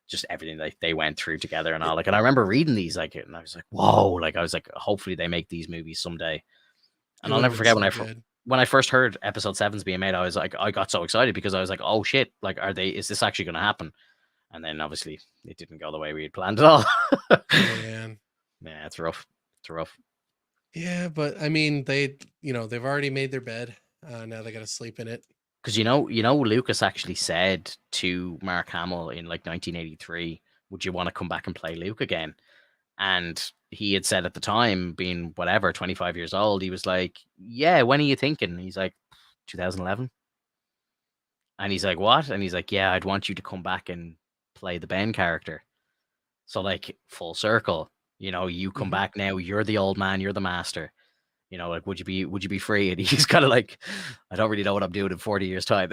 just everything they went through together and all. Like, and I remember reading these like, and I was like, whoa, like I was like, hopefully they make these movies someday. It And I'll would have never been forget so good. when I first heard Episode 7's being made, I was like, I got so excited because I was like, oh shit, like, is this actually going to happen? And then obviously it didn't go the way we had planned at all. Man. Yeah, it's rough. It's rough. Yeah, but I mean, they've already made their bed. Now they got to sleep in it. Because Lucas actually said to Mark Hamill in like 1983, "Would you want to come back and play Luke again?" And he had said at the time, being whatever 25 years old, he was like, "Yeah, when are you thinking?" And he's like, 2011. And he's like, "What?" And he's like, "Yeah, I'd want you to come back and play the Ben character." So like full circle, you come Hmm. back now. You're the old man. You're the master. Like, would you be free? And he's kind of like, I don't really know what I'm doing in 40 years time,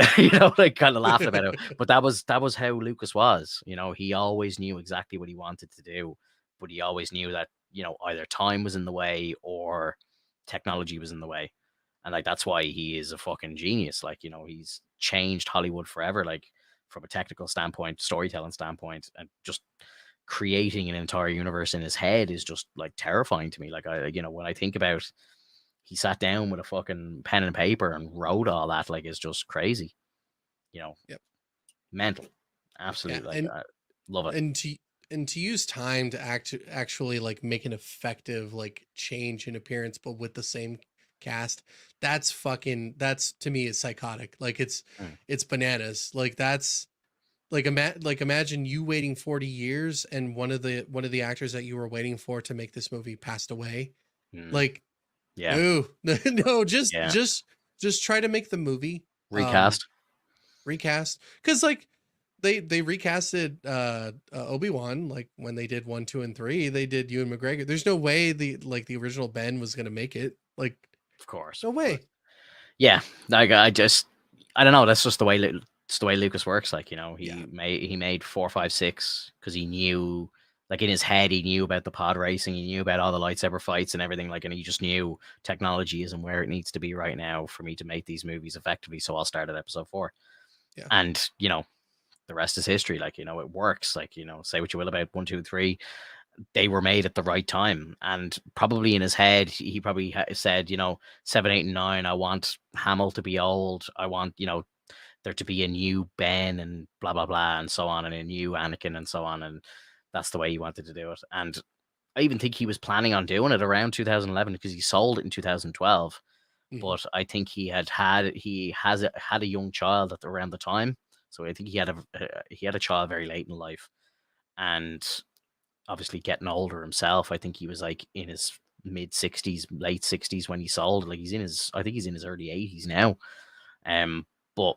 like kind of laughing about it. But that was how Lucas was. He always knew exactly what he wanted to do, but he always knew that, either time was in the way or technology was in the way. And like, that's why he is a fucking genius. Like, he's changed Hollywood forever, like from a technical standpoint, storytelling standpoint, and just creating an entire universe in his head is just like terrifying to me. Like, when I think about, he sat down with a fucking pen and paper and wrote all that, like, it's just crazy, you know, Yep. mental. Yeah, Absolutely. Like, I love it. and to to use time to actually like make an effective like change in appearance, but with the same cast, that's to me is psychotic. Like Mm, it's bananas. Like that's like imagine you waiting 40 years and one of the actors that you were waiting for to make this movie passed away. mm, Like yeah. no, no, Yeah. just try to make the movie. Recast. Recast, because like they recasted Obi-Wan, like when they did 1, 2, and 3, they did Ewan McGregor. There's no way the original Ben was gonna make it. Like, Of course. no But way. yeah, like, I don't know. That's just the way, it's the way Lucas works. Like, Yeah. he made 4, 5, 6 because he knew, like, in his head, he knew about the pod racing. He knew about all the lightsaber fights and everything. Like, and he just knew technology isn't where it needs to be right now for me to make these movies effectively. So I'll start at episode 4. Yeah. And, the rest is history. Like, it works. Like, say what you will about 1, 2, 3, they were made at the right time. And probably in his head, he probably said, 7, 8, and 9, I want Hamill to be old. I want, there to be a new Ben and blah, blah, blah, and so on, and a new Anakin and so on. And that's the way he wanted to do it. And I even think he was planning on doing it around 2011 because he sold it in 2012. Hmm. But I think he had a young child around the time. So I think he had a child very late in life. And obviously getting older himself. I think he was like in his mid 60s, late 60s when he sold. Like, I think he's in his early 80s now. But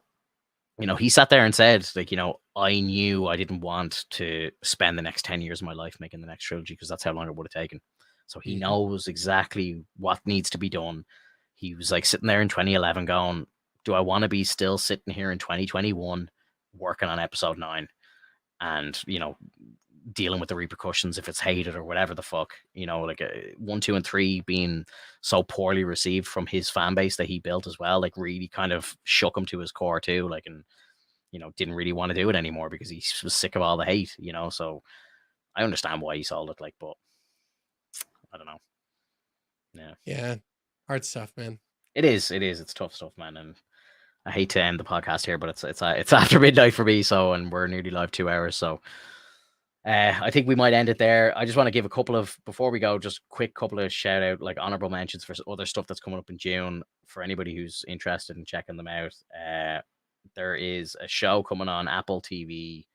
he sat there and said, like, I knew I didn't want to spend the next 10 years of my life making the next trilogy because that's how long it would have taken. So he Hmm. knows exactly what needs to be done. He was like sitting there in 2011 going, do I want to be still sitting here in 2021 working on episode 9? And, dealing with the repercussions if it's hated or whatever the fuck, like, 1, 2, and 3 being so poorly received from his fan base that he built as well, like, really kind of shook him to his core too, like, and didn't really want to do it anymore because he was sick of all the hate, so I understand why he sold it, like, but I don't know. Yeah, Yeah. Hard stuff, man. it's tough stuff, man. And I hate to end the podcast here, but it's after midnight for me, so, and we're nearly live 2 hours, so I think we might end it there. I just want to give a couple of, before we go, just quick couple of shout out, like, honorable mentions for other stuff that's coming up in June for anybody who's interested in checking them out. There is a show coming on Apple TV.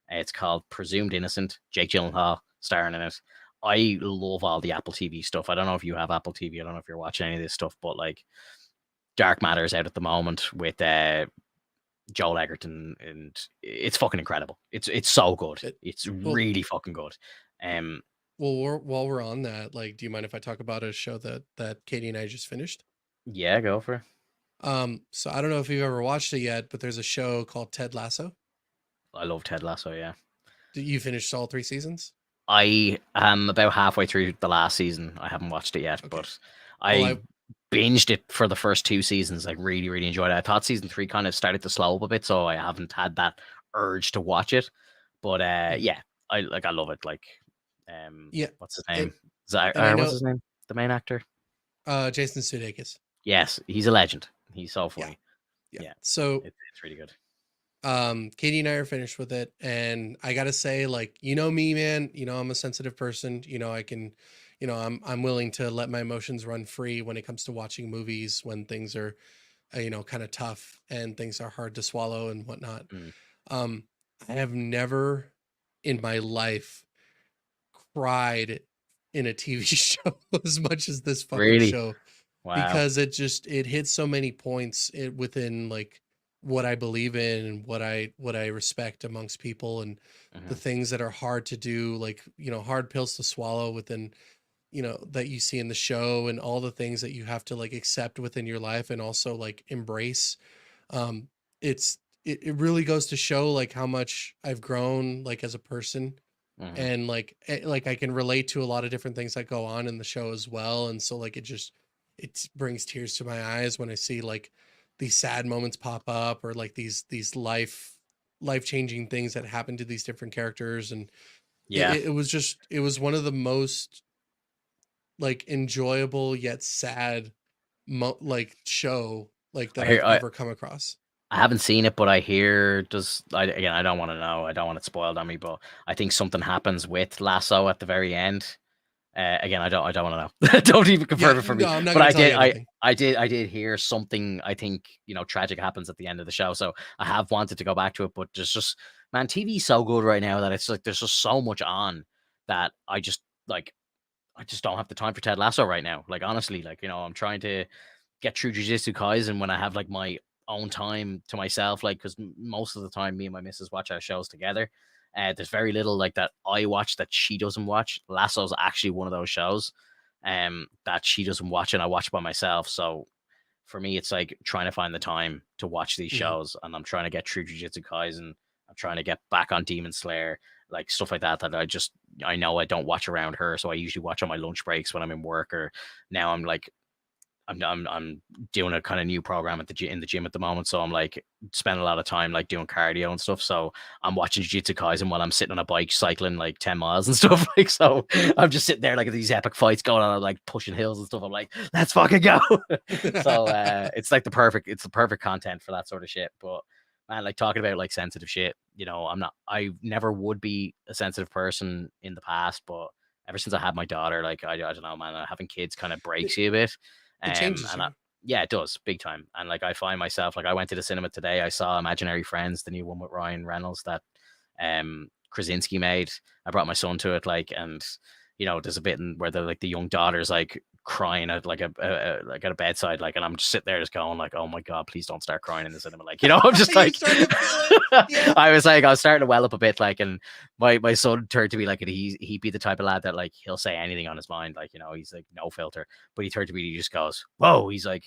It's called Presumed Innocent. Jake Gyllenhaal starring in it. I love all the Apple TV stuff. I don't know if you have Apple TV. I don't know if you're watching any of this stuff, but like, Dark Matter's out at the moment with Joel Egerton, and it's fucking incredible. It's so good. It, It's well, really fucking good. Um, while we're on that, like, do you mind if I talk about a show that Katie and I just finished? yeah, go for it. So I don't know if you've ever watched it yet, but there's a show called Ted Lasso. I love Ted Lasso. Yeah, Did you finish all 3 seasons? I am about halfway through the last season. I haven't watched it yet, Okay. but Well, I binged it for the first 2 seasons. I really, really enjoyed it. I thought season 3 kind of started to slow up a bit, so I haven't had that urge to watch it. But Mhm. yeah, I love it. Like, Yeah, what's his and name? Zach, and I or what's know his name? The main actor. Jason Sudeikis. Yes, he's a legend. He's so Yeah, funny. yeah. Yeah, So it's really good. Katie and I are finished with it, and I gotta say, like, me, man, I'm a sensitive person. I can, I'm willing to let my emotions run free when it comes to watching movies when things are kind of tough and things are hard to swallow and whatnot. Mm. Um, I have never in my life cried in a TV show as much as this fucking Really? show, Wow. because it hits so many points within like what I believe in and what I respect amongst people, and the Hmm. things that are hard to do, like, hard pills to swallow within, that you see in the show, and all the things that you have to like accept within your life and also like embrace. um it really goes to show like how much I've grown like as a person, Hmm. and like I can relate to a lot of different things that go on in the show as well, and so like it brings tears to my eyes when I see like these sad moments pop up, or like these life changing things that happen to these different characters. And Yeah. it was one of the most like enjoyable yet sad like show like I that hear. I've ever come across. I haven't seen it, but I hear does. Again, I don't want to know. I don't want it spoiled on me, but I think something happens with Lasso at the very end. Again, I don't want to know. Don't even Yeah, confirm it for me. no, I'm not But gonna I tell you did, anything. I did hear something. I think tragic happens at the end of the show. So I have wanted to go back to it, but there's just man, TV's so good right now that it's like there's just so much on that I just don't have the time for Ted Lasso right now. Like honestly, like I'm trying to get through Jujutsu Kaisen when I have like my own time to myself, like because most of the time me and my missus watch our shows together. There's very little like that I watch that she doesn't watch. Lasso's actually one of those shows that she doesn't watch and I watch by myself. So for me, it's like trying to find the time to watch these Mhm. shows, and I'm trying to get through Jujutsu Kaisen. I'm trying to get back on Demon Slayer, like stuff like that. That I know I don't watch around her, so I usually watch on my lunch breaks when I'm in work. Or now I'm doing a kind of new program in the gym at the moment, so I'm like spending a lot of time like doing cardio and stuff. So I'm watching Jujutsu Kaisen while I'm sitting on a bike cycling like 10 miles and stuff. Like so, I'm just sitting there like at these epic fights going on, like pushing hills and stuff. I'm like, let's fucking go. So it's like the perfect content for that sort of shit. But man, like talking about like sensitive shit, I never would be a sensitive person in the past, but ever since I had my daughter, like I don't know, man, having kids kind of it, breaks you a bit. it changes And I, you. yeah, it does big time. And like I find myself like I went to the cinema today. I saw Imaginary Friends, the new one with Ryan Reynolds that Krasinski made. I brought my son to it, like, and there's a bit where the young daughter's like crying at like like at a bedside, like, and I'm just sitting there just going like, oh my god, please don't start crying in the cinema, like, I'm just You're like, starting to feel it. Yeah. I was starting to well up a bit, like, and my son turned to me like, and he'd be the type of lad that like he'll say anything on his mind, like, he's like no filter, but he turned to me and he just goes, whoa, he's like,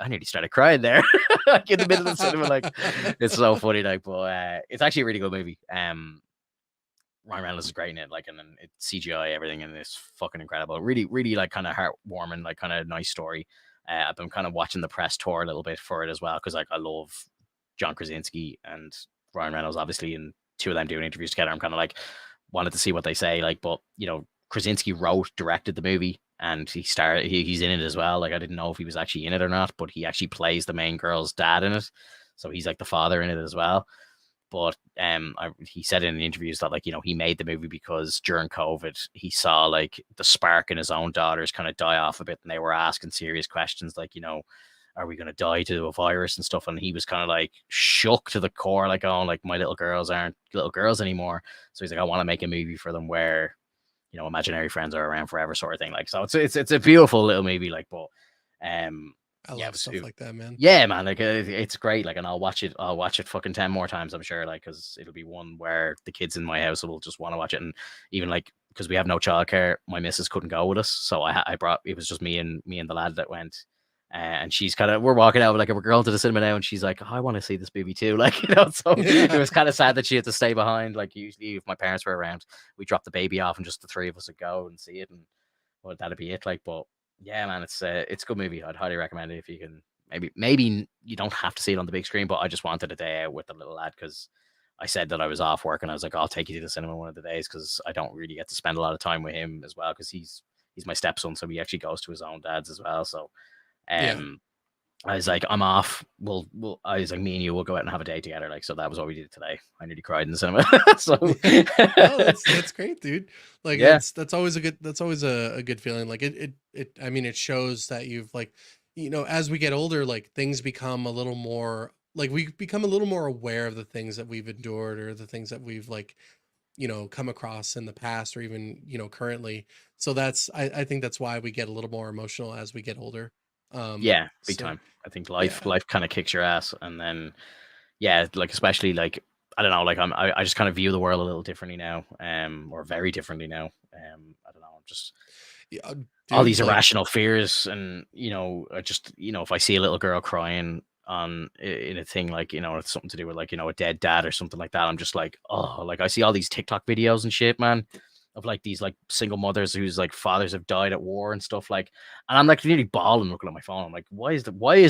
I nearly started crying there, like in the middle of the cinema, like, it's so funny, like, but it's actually a really good movie. Ryan Reynolds is great in it, like, and then it's CGI, everything, and it's fucking incredible. Really, really, like, kind of heartwarming, like, kind of nice story. I've been kind of watching the press tour a little bit for it as well because, like, I love John Krasinski and Ryan Reynolds, obviously, and two of them doing interviews together. I'm kind of like wanted to see what they say, like, but Krasinski wrote, directed the movie, and he's in it as well. Like, I didn't know if he was actually in it or not, but he actually plays the main girl's dad in it, so he's like the father in it as well. But he said in the interviews that like he made the movie because during COVID he saw like the spark in his own daughters kind of die off a bit, and they were asking serious questions like are we going to die to a virus and stuff, and he was kind of like shook to the core, like, oh, like my little girls aren't little girls anymore. So he's like, I want to make a movie for them where imaginary friends are around forever, sort of thing. Like, so it's a beautiful little movie, like, but I yeah, love stuff like that, man. yeah, man, like it's great. Like, and I'll watch it fucking 10 more times, I'm sure. Like, because it'll be one where the kids in my house will just want to watch it, and even like because we have no childcare, my missus couldn't go with us, so I brought it was just me and the lad that went. And she's kind of we're walking out like we're going to the cinema now, and she's like, oh, I want to see this movie too, like, so it was kind of sad that she had to stay behind. Like, usually if my parents were around, we drop the baby off and just the three of us would go and see it, and well, that'd be it. Like, but yeah, man, it's a good movie. I'd highly recommend it if you can. Maybe you don't have to see it on the big screen, but I just wanted a day out with the little lad because I said that I was off work, and I was like, I'll take you to the cinema one of the days because I don't really get to spend a lot of time with him as well because he's my stepson, so he actually goes to his own dad's as well. So Yeah. um I was like, I'm off. I was like, me and you will go out and have a day together. Like, so that was what we did today. I nearly cried in the cinema. So No, that's great, dude. Like yeah. that's always a good feeling. Like it I mean it shows that you've like as we get older, like things become a little more like we become a little more aware of the things that we've endured or the things that we've like, come across in the past or even, currently. So I think that's why we get a little more emotional as we get older. Yeah, big So time. I think yeah. life kind of kicks your ass, and then yeah, like especially like I don't know, like I just kind of view the world a little differently now, or very differently now. I don't know, I'm just Yeah, all dude, these like irrational fears, and I just if I see a little girl crying in a thing like it's something to do with like a dead dad or something like that, I'm just like, oh, like I see all these TikTok videos and shit, man, of like these like single mothers whose like fathers have died at war and stuff like, and I'm like nearly bawling looking at my phone. I'm like, why is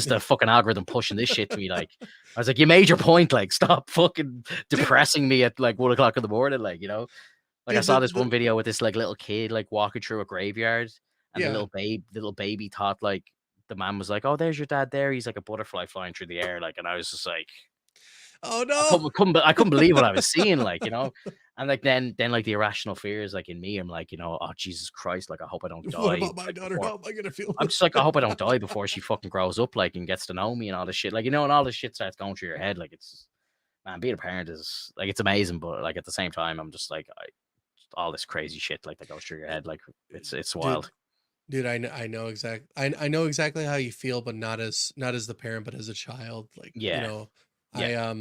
the fucking algorithm pushing this shit to me? Like, I was like, you made your point, like stop fucking dude, depressing me at like 1 o'clock in the morning, like I dude, saw this one video with this like little kid like walking through a graveyard, and the yeah. little baby thought like the man was like, "Oh, there's your dad there. He's like a butterfly flying through the air." Like, and I was just like, Oh no. I couldn't believe what I was seeing. And like then like the irrational fears like in me, I'm like, oh Jesus Christ, like I hope I don't What die about my like daughter? before. How am I gonna feel I'm just like, I hope I don't die about before she fucking grows up like and gets to know me and all this shit. Like, and all this shit starts going through your head. Like, it's man, being a parent is like it's amazing, but like at the same time, I'm just like all this crazy shit like that goes through your that? head. Like it's Dude, wild. I know exactly how you feel, but not as the parent, but as a child. Like, Yeah. Yeah.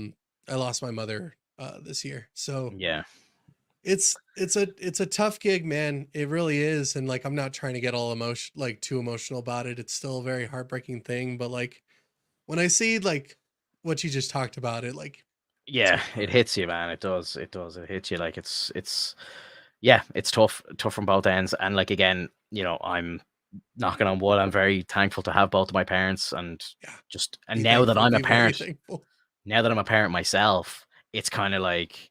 I lost my mother this year. So Yeah. it's a tough gig, man. It really is. And like I'm not trying to get all too emotional about it. It's still a very heartbreaking thing. But like when I see like what you just talked about, it's Yeah. gonna It hurt. hits you, man. It does. It does. It hits you. Like it's yeah, it's tough from both ends. And like again, I'm knocking on wood. I'm very thankful to have both of my parents and Yeah. just and Be thankful, be very thankful. now that I'm a parent myself, it's kind of like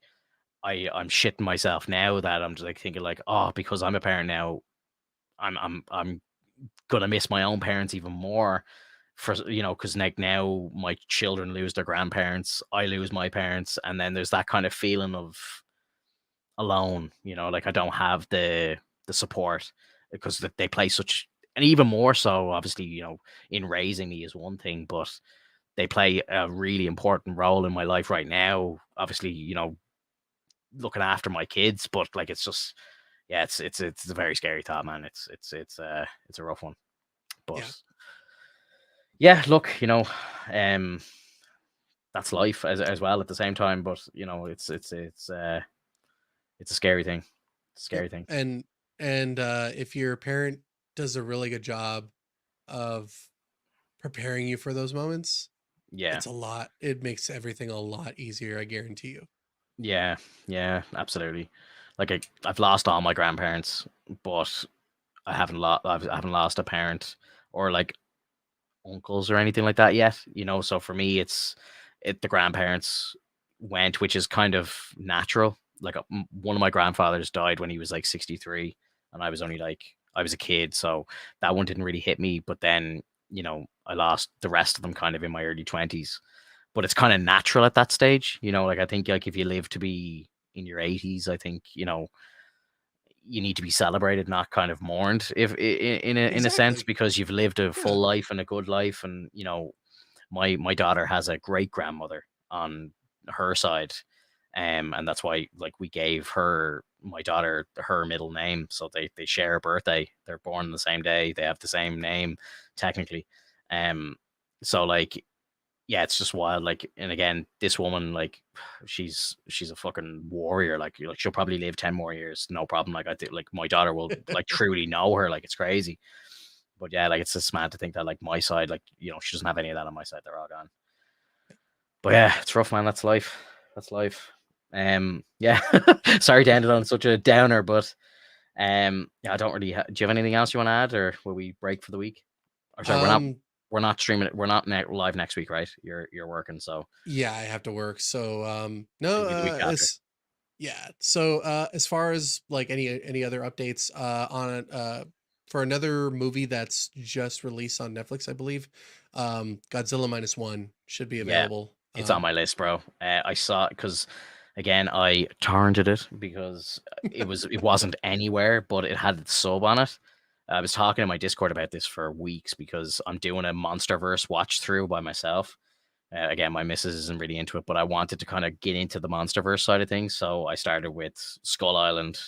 I'm shitting myself now that I'm just like thinking like, oh, because I'm a parent now, I'm gonna miss my own parents even more for because like now my children lose their grandparents, I lose my parents, and then there's that kind of feeling of alone. Like I don't have the support because they play such, and even more so, obviously, in raising me is one thing, but they play a really important role in my life right now. Obviously, looking after my kids, but like it's just yeah, it's a very scary thought, man. It's a rough one. But Yeah. yeah, look, um, that's life as well at the same time. But it's a scary thing. It's a Yep. scary thing. And if your parent does a really good job of preparing you for those moments, Yeah, it makes everything a lot easier, I guarantee you. yeah, yeah, absolutely. Like I've lost all my grandparents, but I haven't lost a parent or like uncles or anything like that yet. So for me, the grandparents went, which is kind of natural. Like one of my grandfathers died when he was like 63, and I was a kid, so that one didn't really hit me. But then I lost the rest of them kind of in my early 20s. But it's kind of natural at that stage. Like I think like if you live to be in your 80s, I think you need to be celebrated, not kind of mourned, if in a sense, Exactly. because you've lived a Yeah. full life and a good life. And my daughter has a great grandmother on her side, and that's why like we gave my daughter her middle name, so they share a birthday. They're born on the same day. They have the same name technically. um so like yeah, it's just wild. Like, and again, this woman, like, she's a fucking warrior. Like she'll probably live 10 more years, no problem. Like I think, like my daughter will like truly know her. Like it's crazy. But yeah, like it's just mad to think that like my side, like she doesn't have any of that on my side. They're all gone. But yeah, it's rough, man. That's life. That's life. Yeah. Sorry to end it on such a downer, but yeah, I don't really. Do you have anything else you want to add, or will we break for the week? Or sorry, Um, we're not streaming it. We're not live next week, right? You're working, so yeah, I have to work. So no, it'll be the week after. it's yeah. So as far as like any other updates on for another movie that's just released on Netflix, I believe, Godzilla Minus One should be Yeah, available. it's on my list, bro. I saw it because again I torrented it because it wasn't anywhere, but it had the sub on it, I was talking in my Discord about this for weeks because I'm doing a MonsterVerse watch through by myself. Again, my missus isn't really into it, but I wanted to kind of get into the MonsterVerse side of things. So I started with Skull Island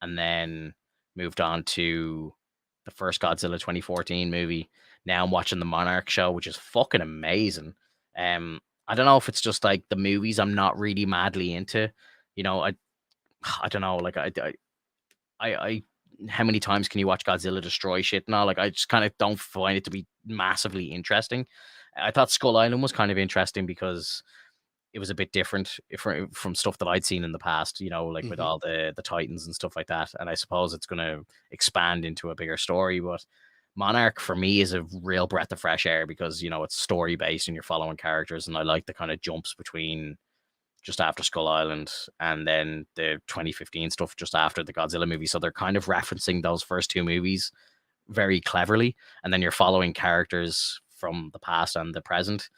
and then moved on to the first Godzilla 2014 movie. Now I'm watching the Monarch show, which is fucking amazing. I don't know if it's just like the movies I'm not really madly into. You know, I don't know, like I how many times can you watch Godzilla destroy shit and all? Like I just kind of don't find it to be massively interesting. I thought Skull Island was kind of interesting because it was a bit different from stuff that I'd seen in the past, you know, like with Hmm. all the Titans and stuff like that. And I suppose it's going to expand into a bigger story. But Monarch for me is a real breath of fresh air because, you know, it's story based and you're following characters. And I like the kind of jumps between just after Skull Island and then the 2015 stuff just after the Godzilla movie. So they're kind of referencing those first two movies very cleverly. And then you're following characters from the past and the present.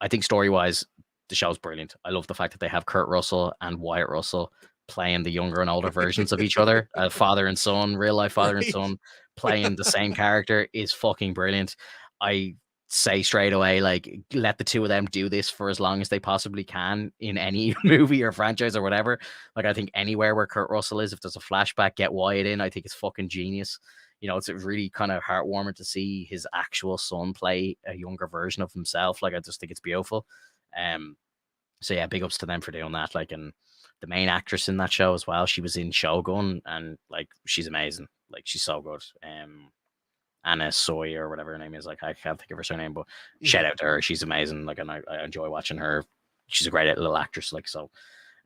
I think story wise, the show's brilliant. I love the fact that they have Kurt Russell and Wyatt Russell playing the younger and older versions of each other, father and son, real life father and Right. son, playing the same character is fucking brilliant. I say straight away, like, let the two of them do this for as long as they possibly can in any movie or franchise or whatever. Like, I think anywhere where Kurt Russell is, if there's a flashback, get Wyatt in. I think it's fucking genius. You know, it's really kind of heartwarming to see his actual son play a younger version of himself. Like, I just think it's beautiful. Um, so yeah, big ups to them for doing that. Like, and the main actress in that show as well, she was in Shogun, and like, she's amazing. Like, she's so good. Anna Soy or whatever her name is. Like, I can't think of her surname, but shout Mhm. out to her. She's amazing. Like, and I enjoy watching her. She's a great little actress. Like, so,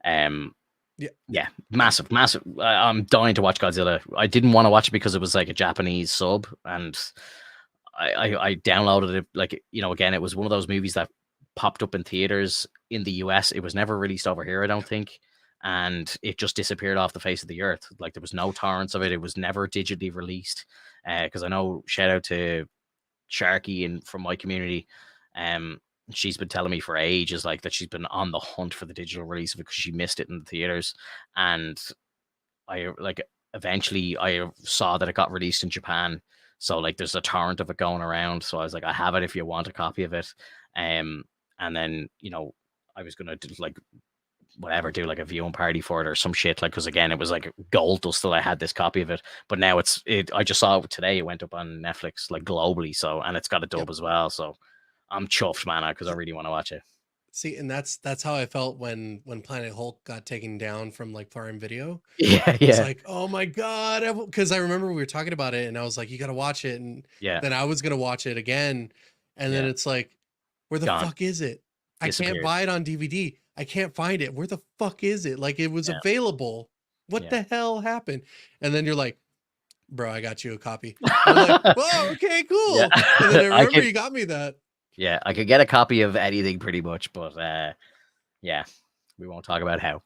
um, Yeah. yeah, massive, massive. I'm dying to watch Godzilla. I didn't want to watch it because it was like a Japanese sub, and I downloaded it. Like, you know, again, it was one of those movies that popped up in theaters in the US. It was never released over here, I don't Yeah. think, and it just disappeared off the face of the earth. Like, there was no torrents of it. It was never digitally released. Because I know, shout out to Sharky and from my community, um, she's been telling me for ages like that she's been on the hunt for the digital release of it because she missed it in the theaters, and I like eventually I saw that it got released in Japan. So like there's a torrent of it going around. So I was like, I have it if you want a copy of it. Um, and then, you know, I was gonna do like whatever, do like a viewing party for it or some shit. Like, because again, it was like gold dust till I had this copy of it. But now I just saw it today. It went up on Netflix like globally. So, and it's got a Yep. dub as well. So I'm chuffed, man, because I really want to watch it. See, and that's how I felt when Planet Hulk got taken down from like Prime Video. Yeah, I was yeah, like, oh my God. Because I remember we were talking about it and I was like, you got to watch it. And yeah, then I was going to watch it again. And then yeah. it's like, where the Gone, fuck is it? I can't disappeared. buy it on DVD. I can't find it. Where the fuck is it? Like it was Yeah, available. What yeah. the hell happened? And then you're like, bro, I got you a copy. And I'm like, whoa, okay, Yeah, cool. And then I I remember could. you got me that. Yeah, I could get a copy of anything pretty much, but yeah, we won't talk about how.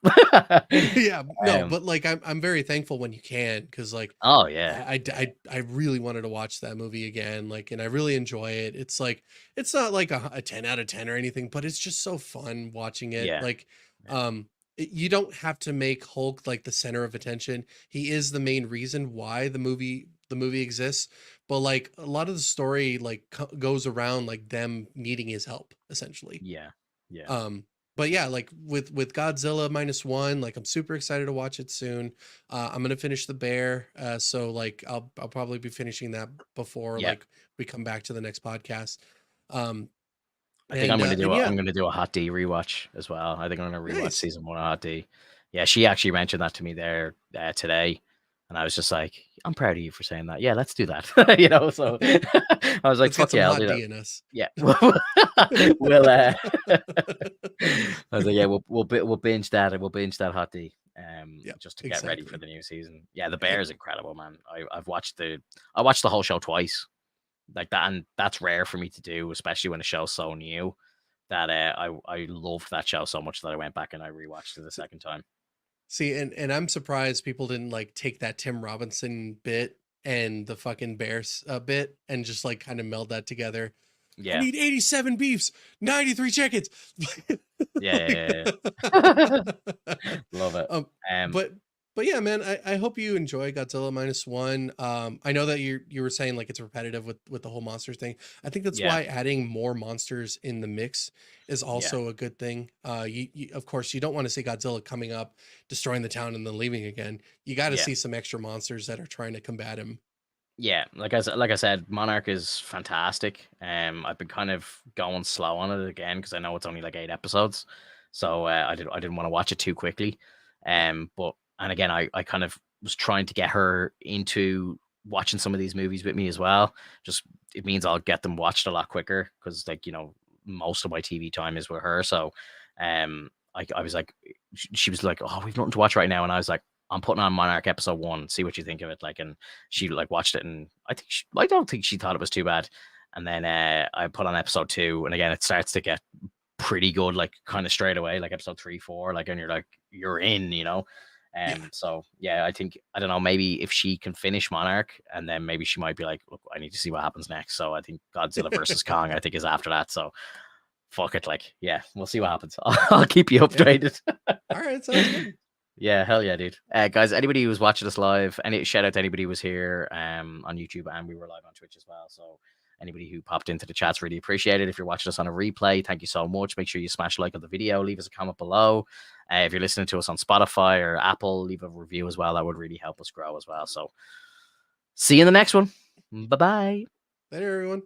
Yeah, no, um, but like I'm very thankful when you can because like oh yeah, yeah, I really wanted to watch that movie again, like, and I really enjoy it. It's like it's not like a 10 out of 10 or anything, but it's just so fun watching it. yeah, Like, yeah, you don't have to make Hulk like the center of attention. He is the main reason why the movie exists, but like a lot of the story like goes around like them needing his help essentially. yeah, yeah, Um, but yeah, like with Godzilla minus one, like I'm super excited to watch it soon. I'm gonna finish the Bear, so like I'll probably be finishing that before yeah. like we come back to the next podcast. Um, I think I'm gonna and do yeah, I'm gonna do a Hot D rewatch as well. I think I'm gonna rewatch nice. season one of Hot D. Yeah, she actually mentioned that to me there today, and I was just like, I'm proud of you for saying that. Yeah, let's do that. You know, so I was like, Let's get fuck some yeah, I'll hot do that. D in us. Yeah, we'll. I was like, yeah, we'll binge that and we'll binge that Hot D. Yep, Just to get ready for exactly. the new season. Yeah, the Yep. Bear is incredible, man. I watched the whole show twice, like that, and that's rare for me to do, especially when a show's so new. That I loved that show so much that I went back and I rewatched it the second time. See, and I'm surprised people didn't like take that Tim Robinson bit and the fucking Bears bit and just like kind of meld that together. I Yeah, need 87 beefs, 93 chickens. yeah, Like, yeah, yeah, yeah. Love it. um, Um, but But yeah, man, I hope you enjoy Godzilla minus one. I know that you were saying like it's repetitive with the whole monster thing. I think that's Yeah, why adding more monsters in the mix is yeah, also a good thing. You of course you don't want to see Godzilla coming up, destroying the town, and then leaving again. You got to yeah. see some extra monsters that are trying to combat him. Yeah, like I said, Monarch is fantastic. I've been kind of going slow on it again because I know it's only like 8 episodes, so I didn't want to watch it too quickly. But and again, I kind of was trying to get her into watching some of these movies with me as well. Just it means I'll get them watched a lot quicker because like most of my TV time is with her. So, I was like, she was like, oh, we've nothing to watch right now, and I was like, I'm putting on Monarch episode 1, see what you think of it. Like, and she like watched it, and I don't think she thought it was too bad. And then I put on episode 2, and again, it starts to get pretty good, like kind of straight away, like episode 3, 4, like, and you're like, you're in. Yeah, So yeah, I think I don't know, maybe if she can finish Monarch, and then maybe she might be like, look, I need to see what happens next. So I think Godzilla versus Kong, I think, is after that. So fuck it, like, yeah, we'll see what happens. I'll keep you yeah. updated. All right, sounds good. Yeah, hell yeah, dude. Guys, anybody who's watching us live, any shout out to anybody who was here on YouTube, and we were live on Twitch as well. So anybody who popped into the chats, really appreciate it. If you're watching us on a replay, thank you so much. Make sure you smash like on the video, leave us a comment below. If you're listening to us on Spotify or Apple, leave a review as well. That would really help us grow as well. So see you in the next one. Bye bye. Later, everyone.